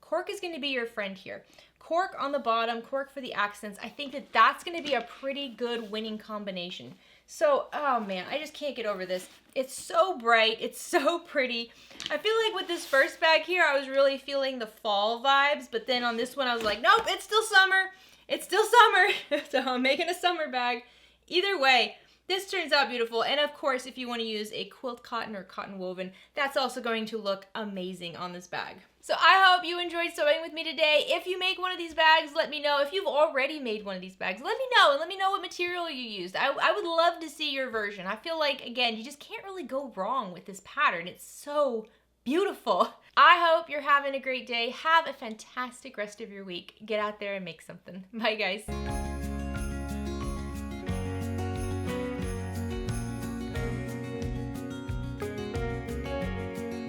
Cork is going to be your friend here. Cork on the bottom, cork for the accents. I think that that's going to be a pretty good winning combination. So, oh man, I just can't get over this. It's so bright. It's so pretty. I feel like with this first bag here, I was really feeling the fall vibes, but then on this one, I was like, nope, it's still summer. It's still summer. So I'm making a summer bag. Either way, this turns out beautiful. And of course, if you want to use a quilt cotton or cotton woven, that's also going to look amazing on this bag. So I hope you enjoyed sewing with me today. If you make one of these bags, let me know. If you've already made one of these bags, let me know, and let me know what material you used. I would love to see your version. I feel like, again, you just can't really go wrong with this pattern. It's so beautiful. I hope you're having a great day. Have a fantastic rest of your week. Get out there and make something. Bye, guys.